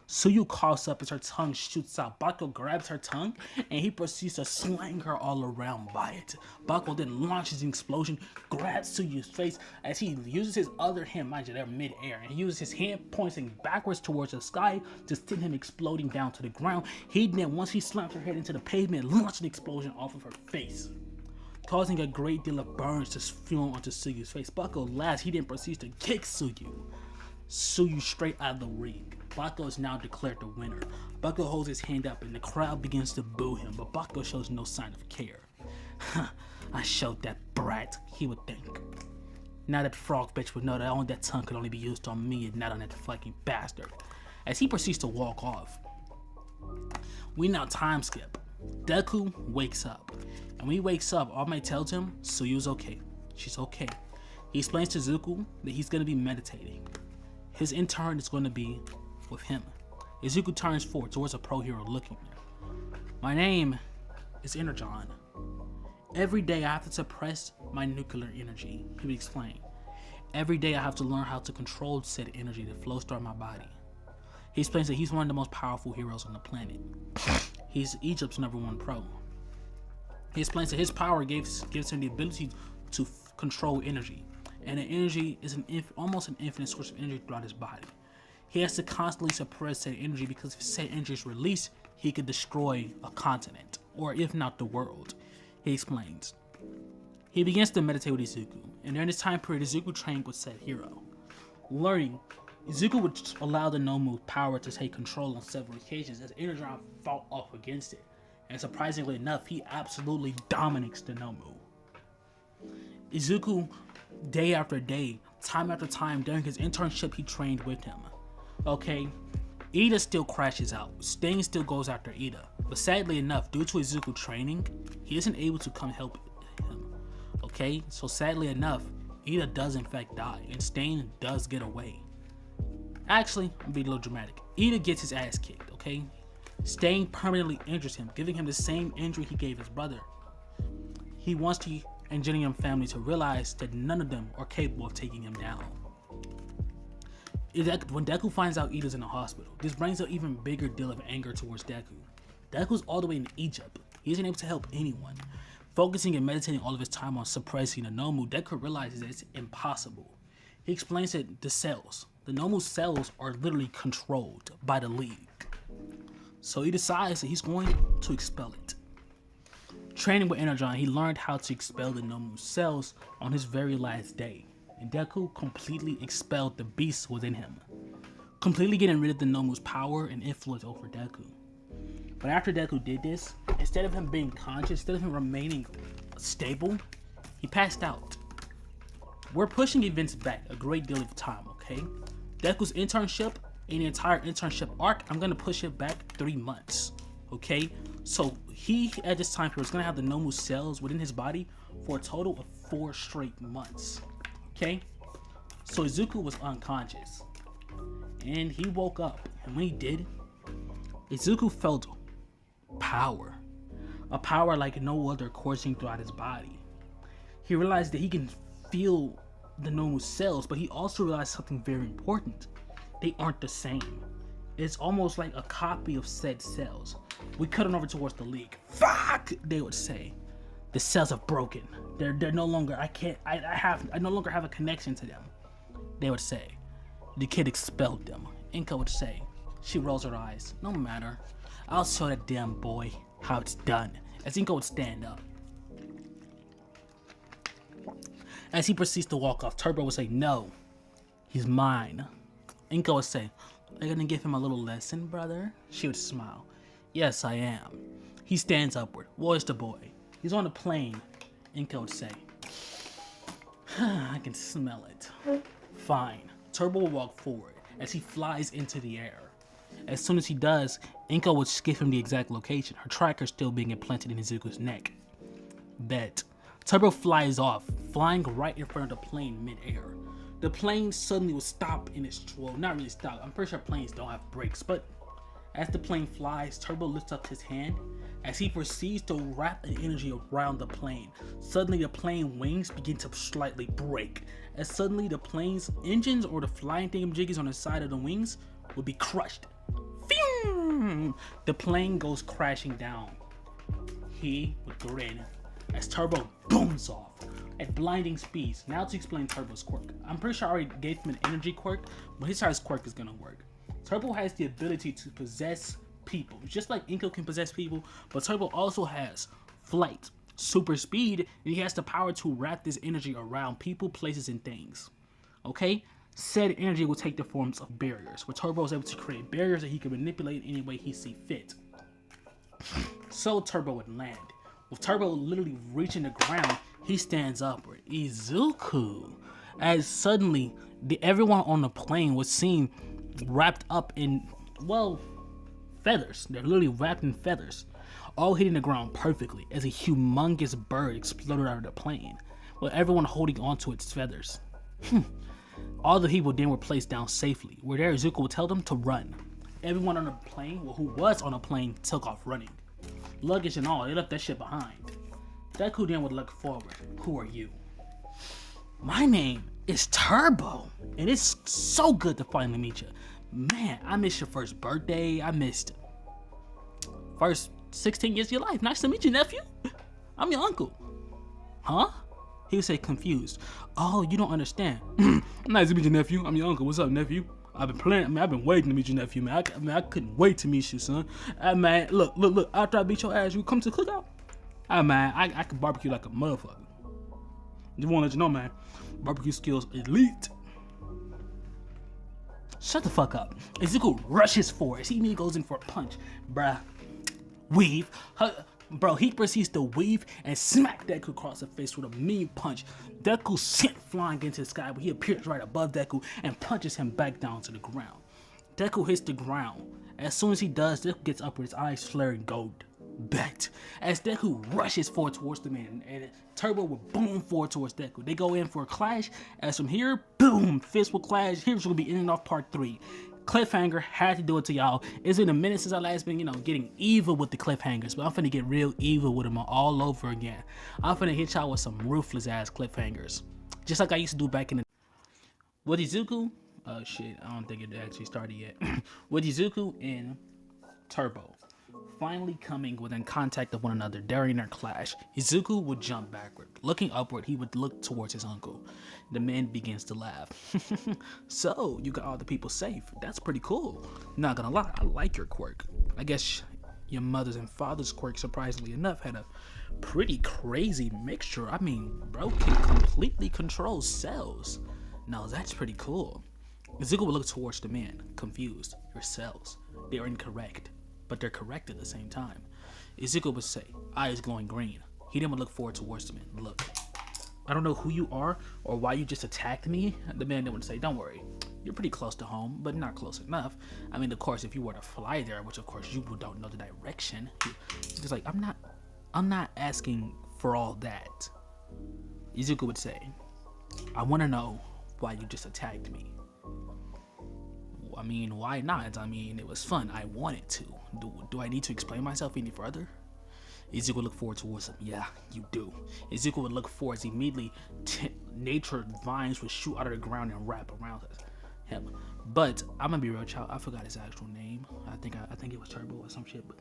Speaker 2: Tsuyu coughs up as her tongue shoots out. Bakugo grabs her tongue and he proceeds to slang her all around by it. Bakugo then launches an explosion, grabs Tsuyu's face as he uses his other hand, mind you, they're mid-air, and he uses his hand pointing backwards towards the sky to send him exploding down to the ground. He then, once he slams her head into the pavement, launches an explosion off of her face, causing a great deal of burns to fuel onto Tsuyu's face. Bakugo laughs. He then proceeds to kick Tsuyu straight out of the ring. Bakugo is now declared the winner. Bakugo holds his hand up and the crowd begins to boo him, but Bakugo shows no sign of care. "I showed that brat," he would think. Now that frog bitch would know that that tongue could only be used on me and not on that fucking bastard. As he proceeds to walk off, we now time skip. Deku wakes up, and when he wakes up, All Might tells him Tsuyu's okay. She's okay. He explains to Izuku that he's going to be meditating. His intern is going to be with him. Izuku turns forward towards a pro hero looking there. "My name is Energon. Every day I have to suppress my nuclear energy," he would explain. "Every day I have to learn how to control said energy that flows through my body." He explains that he's one of the most powerful heroes on the planet. He's Egypt's #1 pro. He explains that his power gives him the ability to control energy, and the energy is almost an infinite source of energy throughout his body. He has to constantly suppress said energy because if said energy is released, he could destroy a continent, or if not the world. He explains. He begins to meditate with Izuku, and during this time period, Izuku trained with said hero. Learning, Izuku would allow the Nomu power to take control on several occasions as Energon fought off against it, and surprisingly enough, he absolutely dominates the Nomu. Izuku, day after day, time after time, during his internship, he trained with him. Okay, Ida still crashes out. Sting still goes after Ida, but sadly enough, due to Izuku training, he isn't able to come help him. Okay, so sadly enough, Ida does in fact die, and Sting does get away. Actually, I'm being a little dramatic. Ida gets his ass kicked, okay? Sting permanently injures him, giving him the same injury he gave his brother. He wants the Ingenium family to realize that none of them are capable of taking him down. When Deku finds out Ida's in the hospital, this brings an even bigger deal of anger towards Deku. Deku's all the way in Egypt. He isn't able to help anyone. Focusing and meditating all of his time on suppressing the Nomu, Deku realizes that it's impossible. He explains that the Nomu cells are literally controlled by the League. So he decides that he's going to expel it. Training with Energon, he learned how to expel the Nomu cells on his very last day, and Deku completely expelled the beast within him, completely getting rid of the Nomu's power and influence over Deku. But after Deku did this, instead of him being conscious, instead of him remaining stable, he passed out. We're pushing events back a great deal of time, okay? Deku's internship and the entire internship arc, I'm gonna push it back 3 months, okay? So he, at this time period, is gonna have the Nomu cells within his body for a total of 4 straight months, okay? So Izuku was unconscious, and he woke up, and when he did, Izuku felt power, a power like no other coursing throughout his body. He realized that he can feel the Nomu cells, but he also realized something very important. They aren't the same. It's almost like a copy of said cells. We cut it over towards the League. Fuck, they would say. The cells are broken. They're no longer, I no longer have a connection to them. They would say, the kid expelled them. Inko would say, she rolls her eyes, no matter. I'll show that damn boy how it's done. As Inko would stand up. As he proceeds to walk off, Turbo would say, no, he's mine. Inko would say, are you gonna give him a little lesson, brother? She would smile. Yes, I am. He stands upward. Where's the boy? He's on the plane. Inko would say, I can smell it. Fine. Turbo will walk forward as he flies into the air. As soon as he does, Inko would give him the exact location, her tracker still being implanted in Izuku's neck. Bet. Turbo flies off, flying right in front of the plane mid-air. The plane suddenly will stop in its, well, not really stop. I'm pretty sure planes don't have brakes, but as the plane flies, Turbo lifts up his hand as he proceeds to wrap an energy around the plane. Suddenly, the plane wings begin to slightly break. As suddenly, the plane's engines or the flying thingamajiggies on the side of the wings will be crushed. Phew! The plane goes crashing down. He would grin as Turbo booms off at blinding speeds. Now to explain Turbo's quirk. I'm pretty sure I already gave him an energy quirk, but here's how his quirk is gonna work. Turbo has the ability to possess people, just like Inko can possess people, but Turbo also has flight, super speed, and he has the power to wrap this energy around people, places, and things. Okay? Said energy will take the forms of barriers, where Turbo is able to create barriers that he can manipulate any way he sees fit. So Turbo would land. With Turbo literally reaching the ground, he stands upward. Izuku! As suddenly, everyone on the plane was seen wrapped up in, well, feathers. They're literally wrapped in feathers, all hitting the ground perfectly as a humongous bird exploded out of the plane, with everyone holding onto its feathers. All the people then were placed down safely, where there Izuku would tell them to run. Everyone on the plane, well, who was on the plane, took off running. Luggage and all, they left that shit behind. Deku then would look forward. Who are you? My name is Turbo, and it's so good to finally meet you. Man, I missed your first birthday. I missed first 16 years of your life. Nice to meet you, nephew. I'm your uncle. Huh? He would say confused. Oh, you don't understand. Nice to meet you, nephew. I'm your uncle. What's up, nephew? I've been planning. I mean, I've been waiting to meet you, nephew, man. I couldn't wait to meet you, son. Man, look. After I beat your ass, you come to the cookout. Man, I can barbecue like a motherfucker. Just want to let you know, man. Barbecue skills elite. Shut the fuck up. Izuku rushes forward. He immediately goes in for a punch. Bruh. Weave. Bro, he proceeds to weave and smack Deku across the face with a mean punch. Deku sent flying into the sky, but he appears right above Deku and punches him back down to the ground. Deku hits the ground. As soon as he does, Deku gets up with his eyes flaring gold. Bet. As Deku rushes forward towards the man, and Turbo will boom forward towards Deku. They go in for a clash. As from here, boom, fist will clash. Here's gonna be ending off part 3. Cliffhanger, had to do it to y'all. It's been a minute since I last been, getting evil with the cliffhangers, but I'm finna get real evil with them all over again. I'm finna hit y'all with some ruthless ass cliffhangers, just like I used to do back in the. With Izuku, oh shit, I don't think it actually started yet. With Izuku and Turbo finally coming within contact of one another during their clash, Izuku would jump backward. Looking upward, he would look towards his uncle. The man begins to laugh. So, you got all the people safe. That's pretty cool. Not gonna lie, I like your quirk. I guess your mother's and father's quirk, surprisingly enough, had a pretty crazy mixture. I mean, bro can completely control cells. Now, that's pretty cool. Izuku would look towards the man, confused. Your cells, they're incorrect, but they're correct at the same time. Izuku would say, eyes glowing green. He then would look forward towards the man. Look, I don't know who you are or why you just attacked me. The man then would say, don't worry, you're pretty close to home, but not close enough. I mean, of course, if you were to fly there, which of course you don't know the direction, he's like, I'm not asking for all that. Izuku would say, I want to know why you just attacked me. I mean, why not? I mean, it was fun. I wanted to. Do I need to explain myself any further? Izuku would look forward towards him. Yeah, you do. Izuku would look forward as immediately nature vines would shoot out of the ground and wrap around him. But I'm gonna be real, child. I forgot his actual name. I think it was Turbo or some shit. But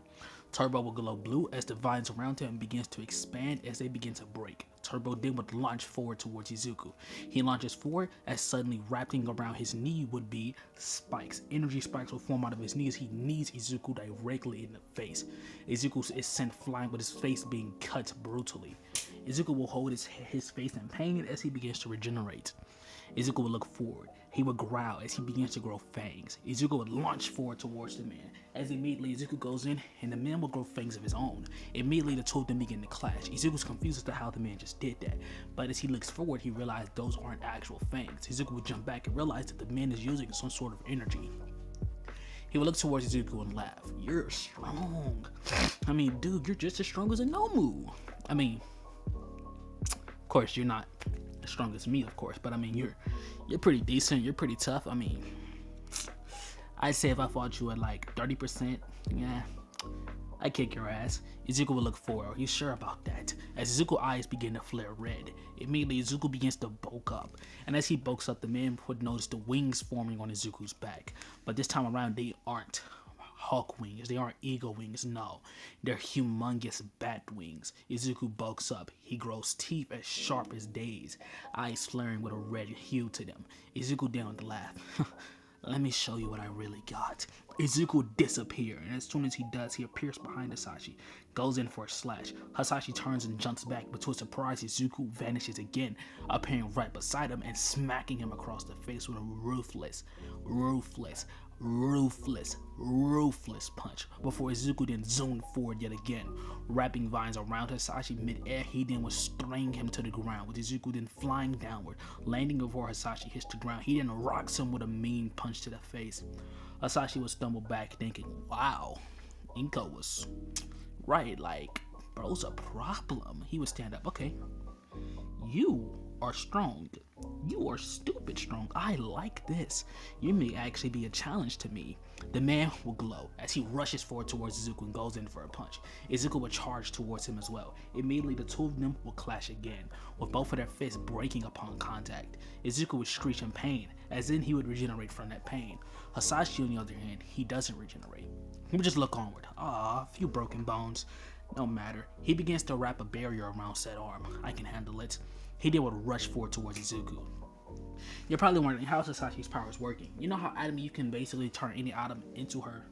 Speaker 1: Turbo will glow blue as the vines around him begins to expand as they begin to break. Turbo then would launch forward towards Izuku. He launches forward as suddenly wrapping around his knee would be spikes. Energy spikes will form out of his knees. He knees Izuku directly in the face. Izuku is sent flying with his face being cut brutally. Izuku will hold his face in pain as he begins to regenerate. Izuku would look forward. He would growl as he begins to grow fangs. Izuku would launch forward towards the man. As immediately Izuku goes in, and the man will grow fangs of his own. Immediately the two of them begin to clash. Izuku's confused as to how the man just did that, but as he looks forward, he realizes those aren't actual fangs. Izuku would jump back and realize that the man is using some sort of energy. He would look towards Izuku and laugh. You're strong. I mean, dude, you're just as strong as a Nomu. I mean, of course, you're not as strong as me, of course, but I mean, you're pretty decent. You're pretty tough. I mean, I'd say if I fought you at like 30%, yeah, I'd kick your ass. Izuku would look forward. Are you sure about that? As Izuku's eyes begin to flare red, immediately Izuku begins to bulk up. And as he bulks up, the man would notice the wings forming on Izuku's back. But this time around, they aren't hawk wings. They aren't eagle wings. No, they're humongous bat wings. Izuku bulks up. He grows teeth as sharp as days, eyes flaring with a red hue to them. Izuku down to laugh. Let me show you what I really got. Izuku disappears, and as soon as he does, he appears behind Hasashi, goes in for a slash. Hasashi turns and jumps back, but to his surprise, Izuku vanishes again, appearing right beside him and smacking him across the face with a ruthless punch, before Izuku then zoomed forward yet again. Wrapping vines around Hasashi mid-air, he then would string him to the ground, with Izuku then flying downward, landing before Hasashi hits the ground. He then rocks him with a mean punch to the face. Hasashi would stumble back, thinking, wow, Inko was right, like, bro's a problem. He would stand up. Okay, you are strong. You are stupid strong. I like this. You may actually be a challenge to me. The man will glow as he rushes forward towards Izuku and goes in for a punch. Izuku will charge towards him as well. Immediately, the two of them will clash again, with both of their fists breaking upon contact. Izuku would screech in pain, as then he would regenerate from that pain. Hasashi, on the other hand, he doesn't regenerate. He would just look onward. Ah, a few broken bones. No matter. He begins to wrap a barrier around said arm. I can handle it. He then would rush forward towards Izuku. You're probably wondering how Sasashi's power is working. You know how Atom you can basically turn any atom into her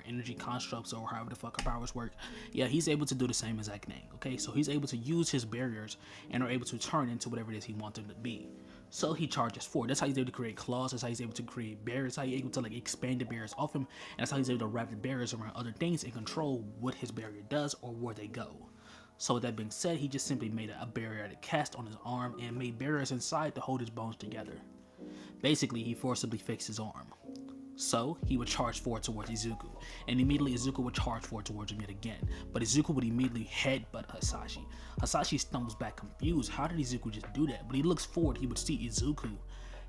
Speaker 1: energy constructs, or however the fuck her powers work. Yeah, he's able to do the same exact thing. Okay, so he's able to use his barriers and are able to turn into whatever it is he wants them to be. So he charges forward. That's how he's able to create claws. That's how he's able to create barriers. That's how he's able to like expand the barriers off him. And that's how he's able to wrap the barriers around other things and control what his barrier does or where they go. So with that being said, he just simply made a barrier to cast on his arm and made barriers inside to hold his bones together. Basically, he forcibly fixed his arm. So he would charge forward towards Izuku, and immediately Izuku would charge forward towards him yet again, but Izuku would immediately headbutt Hasashi. Hasashi stumbles back confused. How did Izuku just do that? But he looks forward, he would see Izuku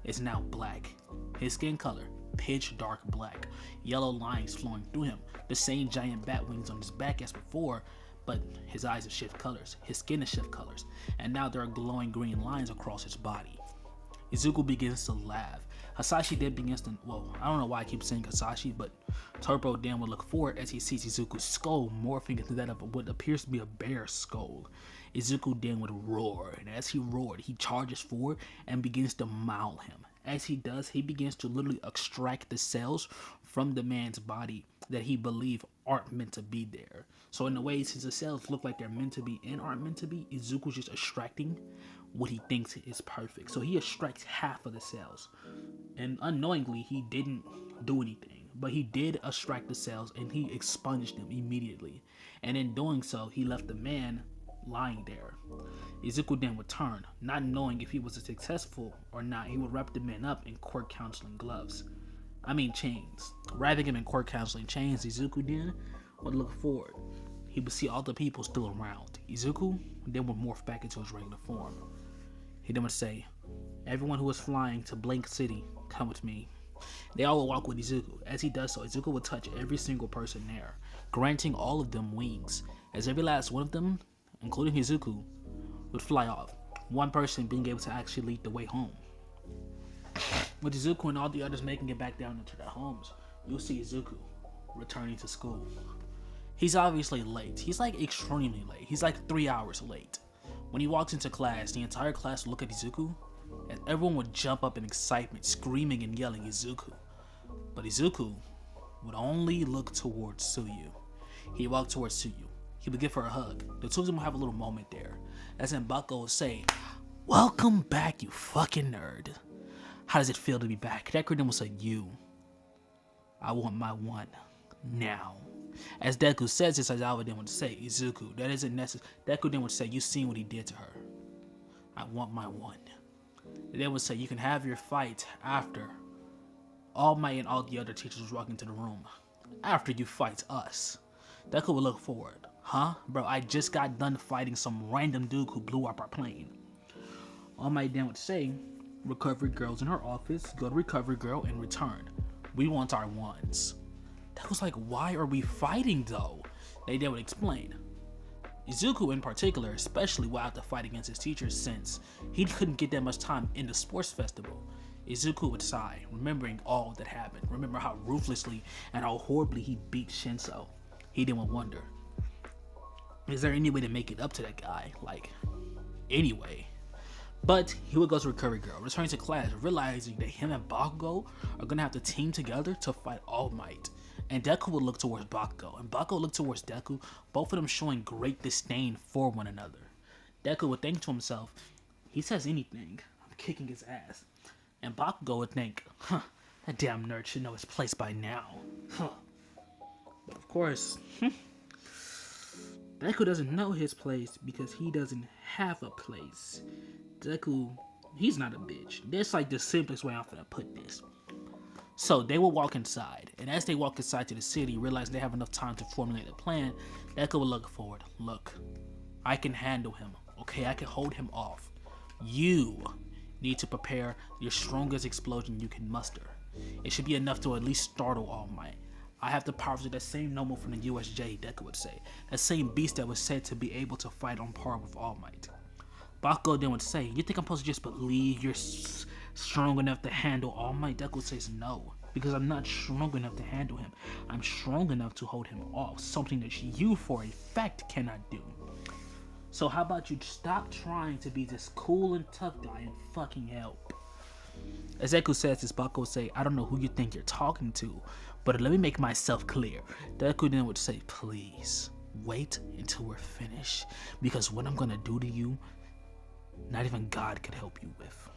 Speaker 1: is now black. His skin color, pitch dark black, yellow lines flowing through him, the same giant bat wings on his back as before, but his eyes have shift colors, his skin has shift colors, and now there are glowing green lines across his body. Izuku begins to laugh. Hasashi then begins to, well, I don't know why I keep saying Hasashi, but Turbo then would look forward as he sees Izuku's skull morphing into that of what appears to be a bear's skull. Izuku then would roar, and as he roared, he charges forward and begins to maul him. As he does, he begins to literally extract the cells from the man's body that he believes aren't meant to be there. So in a way, since the cells look like they're meant to be and aren't meant to be, Izuku's just extracting what he thinks is perfect. So he extracts half of the cells. And unknowingly, he didn't do anything, but he did extract the cells and he expunged them immediately. And in doing so, he left the man lying there. Izuku then would turn, not knowing if he was successful or not. He would wrap the man up in quirk counseling gloves. Chains. Wrapping him in quirk counseling chains, Izuku then would look forward. He would see all the people still around. Izuku then would morph back into his regular form. He then would say, everyone who is flying to Blank City, come with me. They all would walk with Izuku. As he does so, Izuku would touch every single person there, granting all of them wings, as every last one of them, including Izuku, would fly off, one person being able to actually lead the way home. With Izuku and all the others making it back down into their homes, you'll see Izuku returning to school.
Speaker 2: He's obviously late. He's like extremely late. He's like 3 hours late. When he walks into class, the entire class would look at Izuku, and everyone would jump up in excitement, screaming and yelling Izuku. But Izuku would only look towards Tsuyu. He walked towards Tsuyu. He would give her a hug. The two of them would have a little moment there. As then Bako would say, "Welcome back, you fucking nerd. How does it feel to be back?" Deku then would say, "I want my one now." As Deku says this, Aizawa then would say, "Izuku, that isn't necessary." Deku then would say, "You seen what he did to her. I want my one." They would say, "You can have your fight after All Might and all the other teachers walk into the room. After you fight us." Deku would look forward. "Huh? Bro, I just got done fighting some random dude who blew up our plane." All Might then would say, "Recovery Girl's in her office. Go to Recovery Girl and return. We want our ones." Deku's like, "Why are we fighting though?" They then would explain. Izuku in particular, especially will have to fight against his teachers since he couldn't get that much time in the sports festival. Izuku would sigh, remembering all that happened. Remember how ruthlessly and how horribly he beat Shinso. He then would wonder, is there any way to make it up to that guy? Like, anyway. But he would go to Recovery Girl, returning to class, realizing that him and Bakugo are gonna have to team together to fight All Might. And Deku would look towards Bakugo, and Bakugo would look towards Deku, both of them showing great disdain for one another. Deku would think to himself, he says anything, I'm kicking his ass. And Bakugo would think, that damn nerd should know his place by now. But of course, Deku doesn't know his place because he doesn't have a place. Deku, he's not a bitch. That's like the simplest way I'm gonna put this. So they will walk inside, and as they walk inside to the city, realize they have enough time to formulate a plan. Deku will look forward. "Look, I can handle him, okay? I can hold him off. You need to prepare your strongest explosion you can muster. It should be enough to at least startle All Might. I have the powers of that same noble from the USJ," Deku would say. "That same beast that was said to be able to fight on par with All Might." Bakugo then would say, "You think I'm supposed to just believe you're strong enough to handle All Might?" Deku says, "No, because I'm not strong enough to handle him. I'm strong enough to hold him off, something that you for a fact cannot do. So how about you stop trying to be this cool and tough guy and fucking help?" As Deku says this, Bakugo would say, "I don't know who you think you're talking to, but let me make myself clear." Deku then would say, "Please, wait until we're finished, because what I'm gonna do to you, not even God could help you with."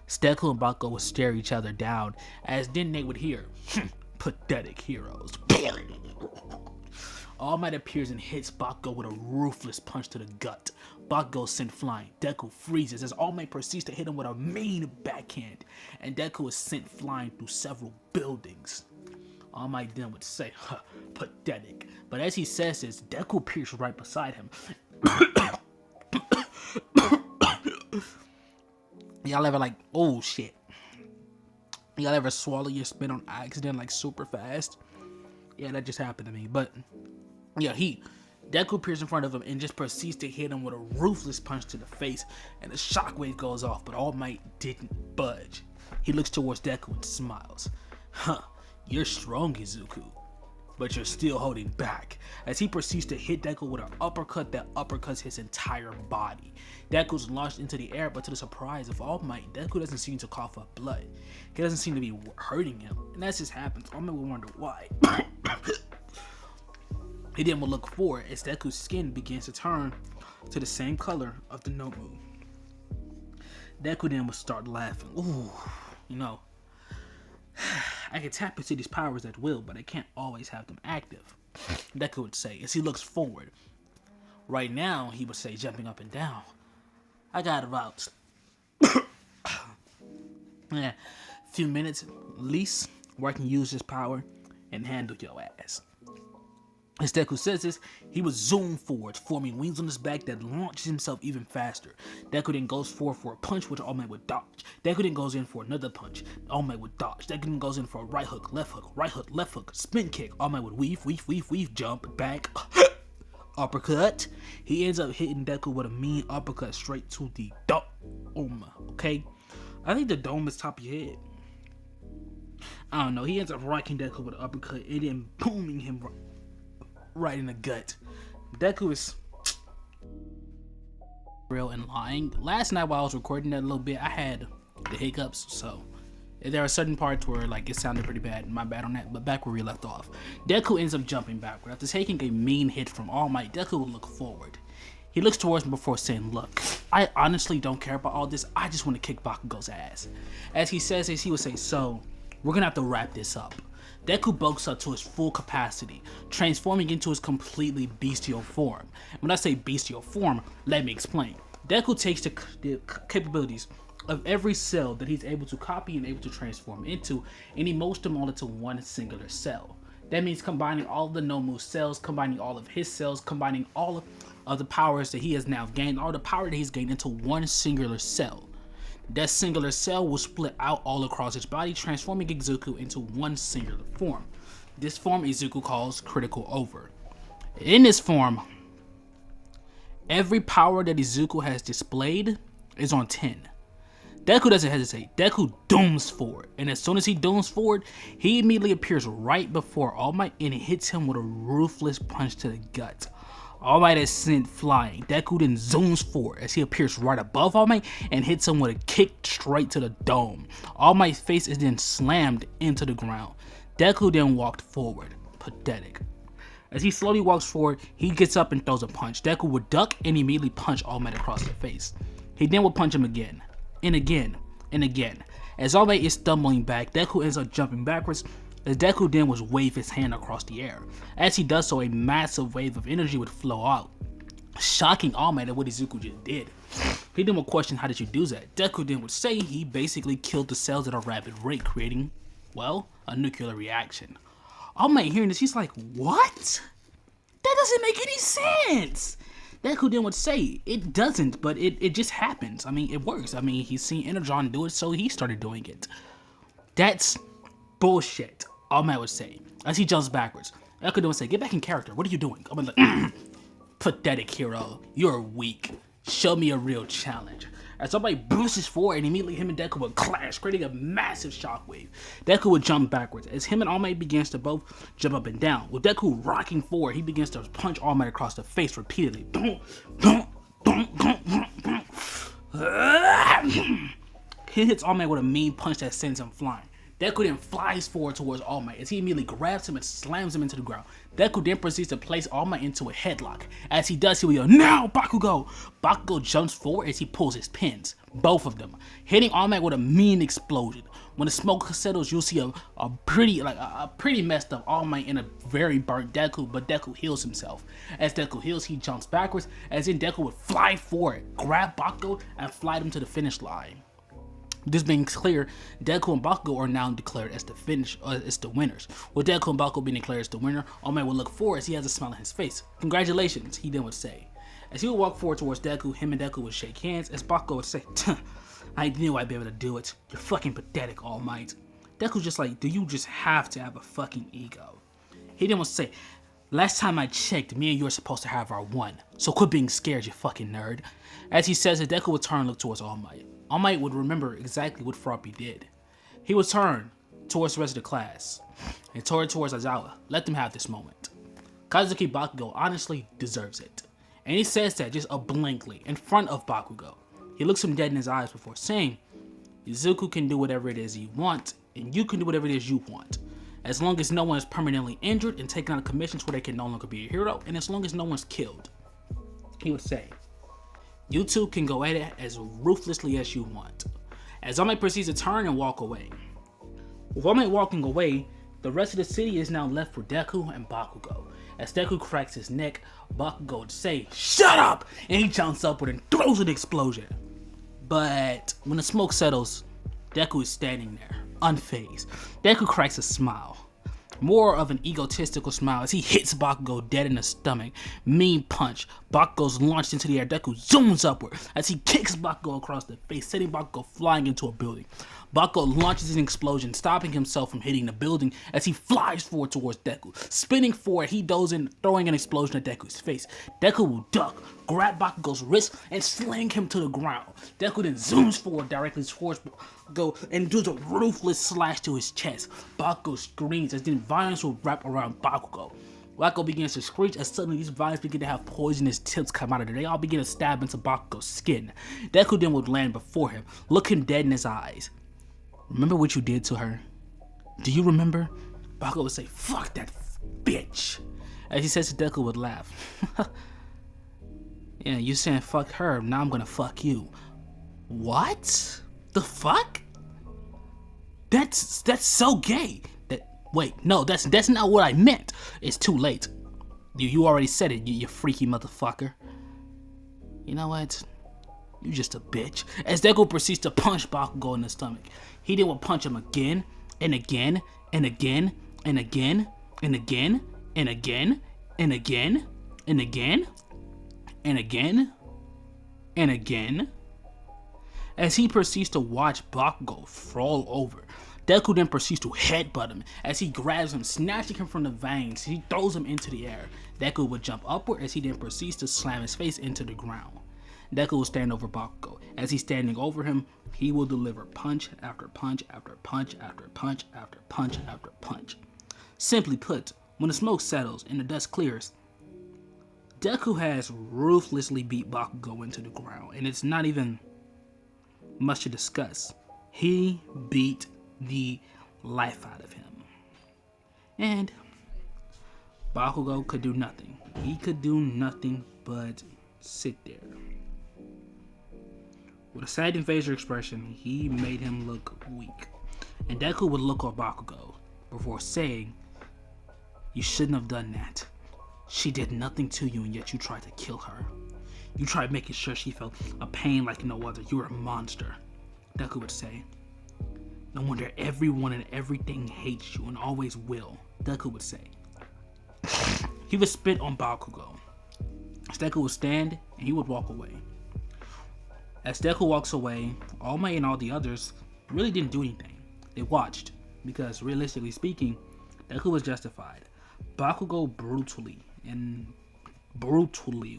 Speaker 2: Deku and Bakugo would stare each other down, as then they would hear, "Pathetic heroes." All Might appears and hits Bakugo with a ruthless punch to the gut. Bakugo sent flying. Deku freezes as All Might proceeds to hit him with a mean backhand, and Deku is sent flying through several buildings. All Might then would say, "Pathetic." But as he says this, Deku appears right beside him. Y'all ever like, oh shit. Y'all ever swallow your spit on accident like super fast? Yeah, that just happened to me. But yeah, Deku appears in front of him and just proceeds to hit him with a ruthless punch to the face, and the shockwave goes off, but All Might didn't budge. He looks towards Deku and smiles. "You're strong, Izuku, but you're still holding back," as he proceeds to hit Deku with an uppercut that uppercuts his entire body. Deku's launched into the air, but to the surprise of All Might, Deku doesn't seem to cough up blood. He doesn't seem to be hurting him, and as this happens, All Might will wonder why. He then will look forward as Deku's skin begins to turn to the same color of the Nomu. Deku then will start laughing. Ooh, I can tap into these powers at will, but I can't always have them active, Deku would say as he looks forward. Right now, he would say, jumping up and down, I got about a few minutes at least where I can use this power and handle your ass. As Deku says this, he would zoom forward, forming wings on his back that launches himself even faster. Deku then goes forward for a punch, which All Might would dodge. Deku then goes in for another punch. All Might would dodge. Deku then goes in for a right hook, left hook, spin kick. All Might would weave, jump, back, uppercut. He ends up hitting Deku with a mean uppercut straight to the dome. Okay? I think the dome is top of your head. I don't know. He ends up rocking Deku with an uppercut and then booming him
Speaker 1: right in the gut. Deku is real and lying. Last night while I was recording that a little bit, I had the hiccups, so there are certain parts where like it sounded pretty bad. My bad on that. But back where we left off, Deku ends up jumping backward after taking a mean hit from All Might. Deku will look forward. He looks towards me before saying, "Look, I honestly don't care about all this. I just want to kick Bakugo's ass." As he says this, he would say, "So, we're gonna have to wrap this up." Deku bulks up to his full capacity, transforming into his completely bestial form. When I say bestial form, let me explain. Deku takes the capabilities of every cell that he's able to copy and able to transform into, and he molds them all into one singular cell. That means combining all of the Nomu's cells, combining all of his cells, combining all of the powers that he has now gained, all the power that he's gained into one singular cell. That singular cell will split out all across his body, transforming Izuku into one singular form. This form Izuku calls Critical Over. In this form, every power that Izuku has displayed is on 10. Deku doesn't hesitate. Deku dooms forward, and as soon as he dooms forward, he immediately appears right before All Might and hits him with a ruthless punch to the gut. All Might is sent flying. Deku then zooms forward as he appears right above All Might and hits him with a kick straight to the dome. All Might's face is then slammed into the ground. Deku then walked forward. Pathetic. As he slowly walks forward, he gets up and throws a punch. Deku would duck and immediately punch All Might across the face. He then would punch him again, and again, and again. As All Might is stumbling back, Deku ends up jumping backwards, as Deku then would wave his hand across the air. As he does so, a massive wave of energy would flow out, shocking All Might at what Izuku just did. He then would question, "How did you do that?" Deku then would say he basically killed the cells at a rapid rate, creating, well, a nuclear reaction. All Might hearing this, he's like, "What? That doesn't make any sense." Deku then would say, "It doesn't, but it just happens. I mean, it works. I mean, he's seen Energon do it, so he started doing it." That's bullshit, All Might would say, as he jumps backwards. Deku then would say, "Get back in character. What are you doing?" I'm like, "Pathetic hero. You're weak. Show me a real challenge." As somebody bruises forward and immediately him and Deku would clash, creating a massive shockwave. Deku would jump backwards. As him and All Might begins to both jump up and down, with Deku rocking forward, he begins to punch All Might across the face repeatedly. He hits All Might with a mean punch that sends him flying. Deku then flies forward towards All Might as he immediately grabs him and slams him into the ground. Deku then proceeds to place All Might into a headlock. As he does, he will yell, "Now, Bakugo!" Bakugo jumps forward as he pulls his pins, both of them, hitting All Might with a mean explosion. When the smoke settles, you'll see a pretty messed up All Might and a very burnt Deku, but Deku heals himself. As Deku heals, he jumps backwards, as in Deku would fly forward, grab Bakugo, and fly him to the finish line. This being clear, Deku and Bakugo are now declared as the winners. With Deku and Bakugo being declared as the winner, All Might will look forward as he has a smile on his face. "Congratulations," he then would say. As he would walk forward towards Deku, him and Deku would shake hands, as Bakugo would say, "I knew I'd be able to do it. You're fucking pathetic, All Might." Deku's just like, "Do you just have to have a fucking ego?" He then would say, "Last time I checked, me and you are supposed to have our one, so quit being scared, you fucking nerd." As he says it, Deku would turn and look towards All Might. All Might would remember exactly what Froppy did. He would turn towards the rest of the class and turn towards Aizawa. Let them have this moment. Kazuki Bakugo honestly deserves it. And he says that just obliquely in front of Bakugo. He looks him dead in his eyes before saying, "Izuku can do whatever it is you want, and you can do whatever it is you want. As long as no one is permanently injured and taken out of commissions where they can no longer be a hero, and as long as no one's killed." He would say, "You two can go at it as ruthlessly as you want." As All Might proceeds to turn and walk away. With All Might walking away, the rest of the city is now left for Deku and Bakugo. As Deku cracks his neck, Bakugo would say, "Shut up!" and he jumps upward and throws an explosion. But when the smoke settles, Deku is standing there, unfazed. Deku cracks a smile. More of an egotistical smile as he hits Bakugo dead in the stomach. Mean punch. Bakugo's launched into the air. Deku zooms upward as he kicks Bakugo across the face, sending Bakugo flying into a building. Bakugo launches an explosion, stopping himself from hitting the building as he flies forward towards Deku. Spinning forward, he goes in, throwing an explosion at Deku's face. Deku will duck, grab Bakugo's wrist, and sling him to the ground. Deku then zooms forward directly towards Bakugo and does a ruthless slash to his chest. Bakugo screams as then violence will wrap around Bakugo.
Speaker 2: Bakugo begins to screech as suddenly these vines begin to have poisonous tips come out of it. They all begin to stab into Bakugo's skin. Deku then would land before him, look him dead in his eyes. Remember what you did to her? Do you remember? Bakugo would say, fuck that bitch. As he says, Deku would laugh. Yeah, you saying fuck her, now I'm gonna fuck you. What? The fuck? That's so gay. Wait, no, that's not what I meant. It's too late. You already said it, you freaky motherfucker. You know what? You just a bitch. As Deku proceeds to punch Bakugo in the stomach, he then will punch him again and again and again and again and again and again and again and again and again and again. As he proceeds to watch Bakugo fall over, Deku then proceeds to headbutt him as he grabs him, snatching him from the veins. He throws him into the air. Deku would jump upward as he then proceeds to slam his face into the ground. Deku will stand over Bakugo. As he's standing over him, he will deliver punch after punch after punch after punch after punch after punch. Simply put, when the smoke settles and the dust clears, Deku has ruthlessly beat Bakugo into the ground, and it's not even much to discuss. He beat the life out of him. And Bakugo could do nothing. He could do nothing but sit there. With a sad and facial expression, he made him look weak. And Deku would look at Bakugo before saying, you shouldn't have done that. She did nothing to you and yet you tried to kill her. You tried making sure she felt a pain like no other. You're a monster. Deku would say, no wonder everyone and everything hates you and always will. Deku would say. He would spit on Bakugo. Deku would stand and he would walk away. As Deku walks away, All Might and all the others really didn't do anything. They watched, because realistically speaking, Deku was justified. Bakugo brutally,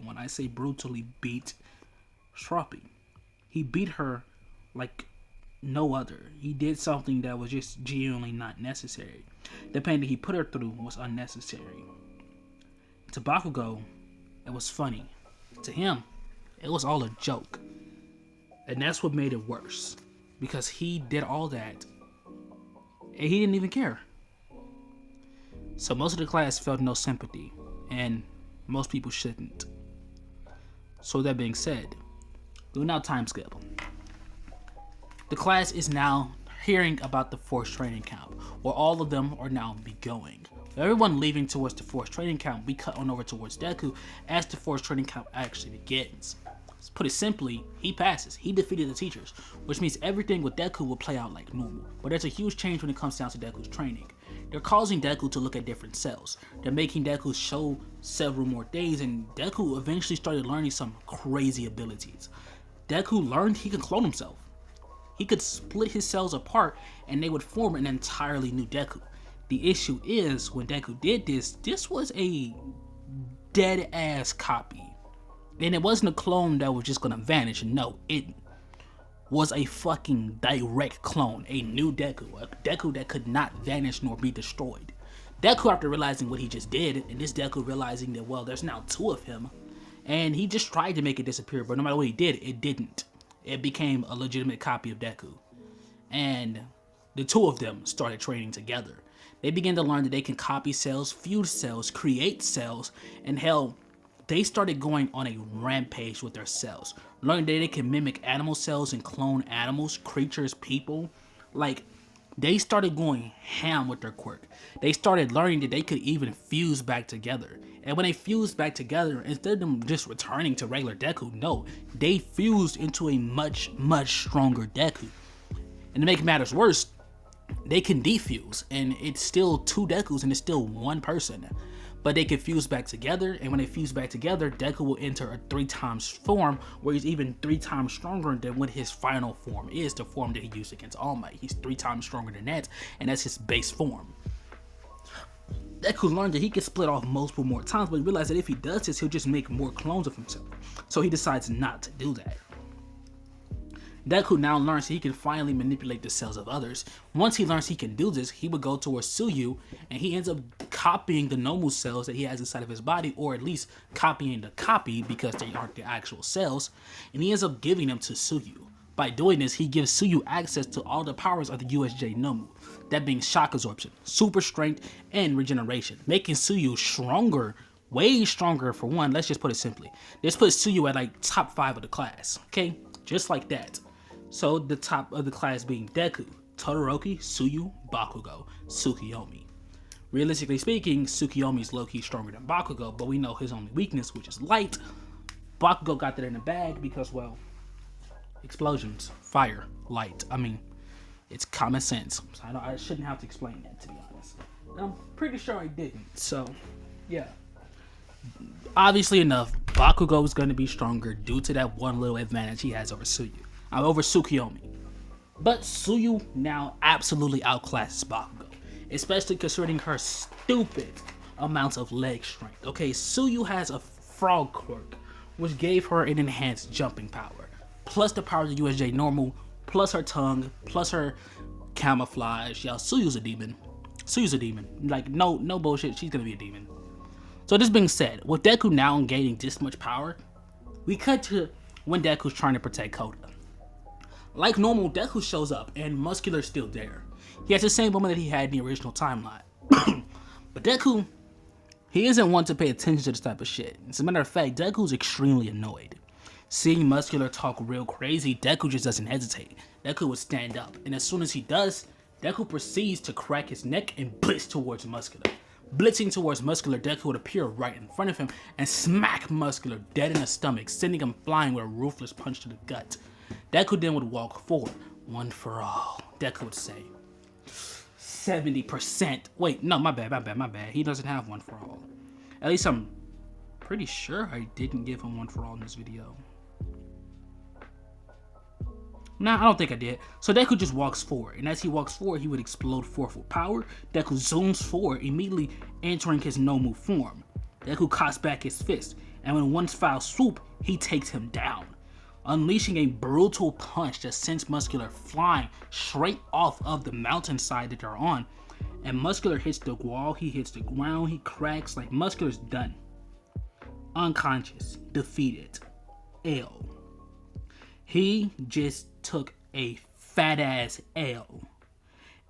Speaker 2: when I say brutally, beat Shroppy. He beat her like no other. He did something that was just genuinely not necessary. The pain that he put her through was unnecessary. To Bakugo, it was funny. To him, it was all a joke. And that's what made it worse. Because he did all that and he didn't even care. So most of the class felt no sympathy, and most people shouldn't. So that being said, we'll now time skip. The class is now hearing about the forced training camp, where all of them are now be going. Everyone leaving towards the forced training camp, we cut on over towards Deku as the forced training camp actually begins. To put it simply, he passes. He defeated the teachers, which means everything with Deku will play out like normal. But there's a huge change when it comes down to Deku's training. They're causing Deku to look at different cells. They're making Deku show several more days, and Deku eventually started learning some crazy abilities. Deku learned he could clone himself. He could split his cells apart and they would form an entirely new Deku. The issue is, when Deku did this was a dead ass copy. And it wasn't a clone that was just gonna vanish. No, it was a fucking direct clone. A new Deku. A Deku that could not vanish nor be destroyed. Deku, after realizing what he just did, and this Deku realizing that, well, there's now two of him, and he just tried to make it disappear, but no matter what he did, it didn't. It became a legitimate copy of Deku. And the two of them started training together. They began to learn that they can copy cells, fuse cells, create cells, and hell, they started going on a rampage with their cells. Learning that they can mimic animal cells and clone animals, creatures, people. Like, they started going ham with their quirk. They started learning that they could even fuse back together. And when they fused back together, instead of them just returning to regular Deku, no, they fused into a much, much stronger Deku. And to make matters worse, they can defuse, and it's still two Dekus and it's still one person. But they can fuse back together, and when they fuse back together, Deku will enter a 3 times form where he's even 3 times stronger than what his final form is, the form that he used against All Might. He's 3 times stronger than that, and that's his base form. Deku learned that he can split off multiple more times, but he realized that if he does this, he'll just make more clones of himself. So he decides not to do that.
Speaker 1: Deku now learns he can finally manipulate the cells of others. Once he learns he can do this, he would go towards Tsuyu, and he ends up copying the normal cells that he has inside of his body, or at least copying the copy because they aren't the actual cells, and he ends up giving them to Tsuyu. By doing this, he gives Tsuyu access to all the powers of the USJ Nomu, that being shock absorption, super strength, and regeneration, making Tsuyu stronger, way stronger for one. Let's just put it simply. This puts Tsuyu at like top 5 of the class, okay? Just like that. So the top of the class being Deku, Todoroki, Tsuyu, Bakugo, Tsukiyomi. Realistically speaking, Tsukiyomi's low-key stronger than Bakugo, but we know his only weakness, which is light. Bakugo got that in the bag because, well, explosions, fire, light. I mean, it's common sense. So I shouldn't have to explain that, to be honest. And I'm pretty sure I didn't. So, yeah. Obviously enough, Bakugo is going to be stronger due to that one little advantage he has over Tsukiyomi. But Tsuyu now absolutely outclasses Bakugo, especially considering her stupid amounts of leg strength. Okay, Tsuyu has a frog quirk, which gave her an enhanced jumping power, plus the power of the USJ normal, plus her tongue, plus her camouflage. Y'all, Tsuyu's a demon. Tsuyu's a demon. Like, no bullshit, she's gonna be a demon. So this being said, with Deku now gaining this much power, we cut to when Deku's trying to protect Koda. Like normal, Deku shows up and Muscular's still there. He has the same moment that he had in the original timeline. But Deku, he isn't one to pay attention to this type of shit. As a matter of fact, Deku's extremely annoyed. Seeing Muscular talk real crazy, Deku just doesn't hesitate. Deku would stand up, and as soon as he does, Deku proceeds to crack his neck and blitz towards Muscular. Blitzing towards Muscular, Deku would appear right in front of him and smack Muscular dead in the stomach, sending him flying with a ruthless punch to the gut. Deku then would walk forward. One for all, Deku would say. 70%. Wait, no, my bad. He doesn't have one for all. At least I'm pretty sure I didn't give him one for all in this video. Nah, I don't think I did. So Deku just walks forward, and as he walks forward, he would explode forth with power. Deku zooms forward, immediately entering his Nomu form. Deku cocks back his fist, and with one foul swoop, he takes him down, unleashing a brutal punch that sends Muscular flying straight off of the mountainside that they're on. And Muscular hits the wall, he hits the ground, he cracks, like Muscular's done. Unconscious, defeated, L. He just took a fat ass L.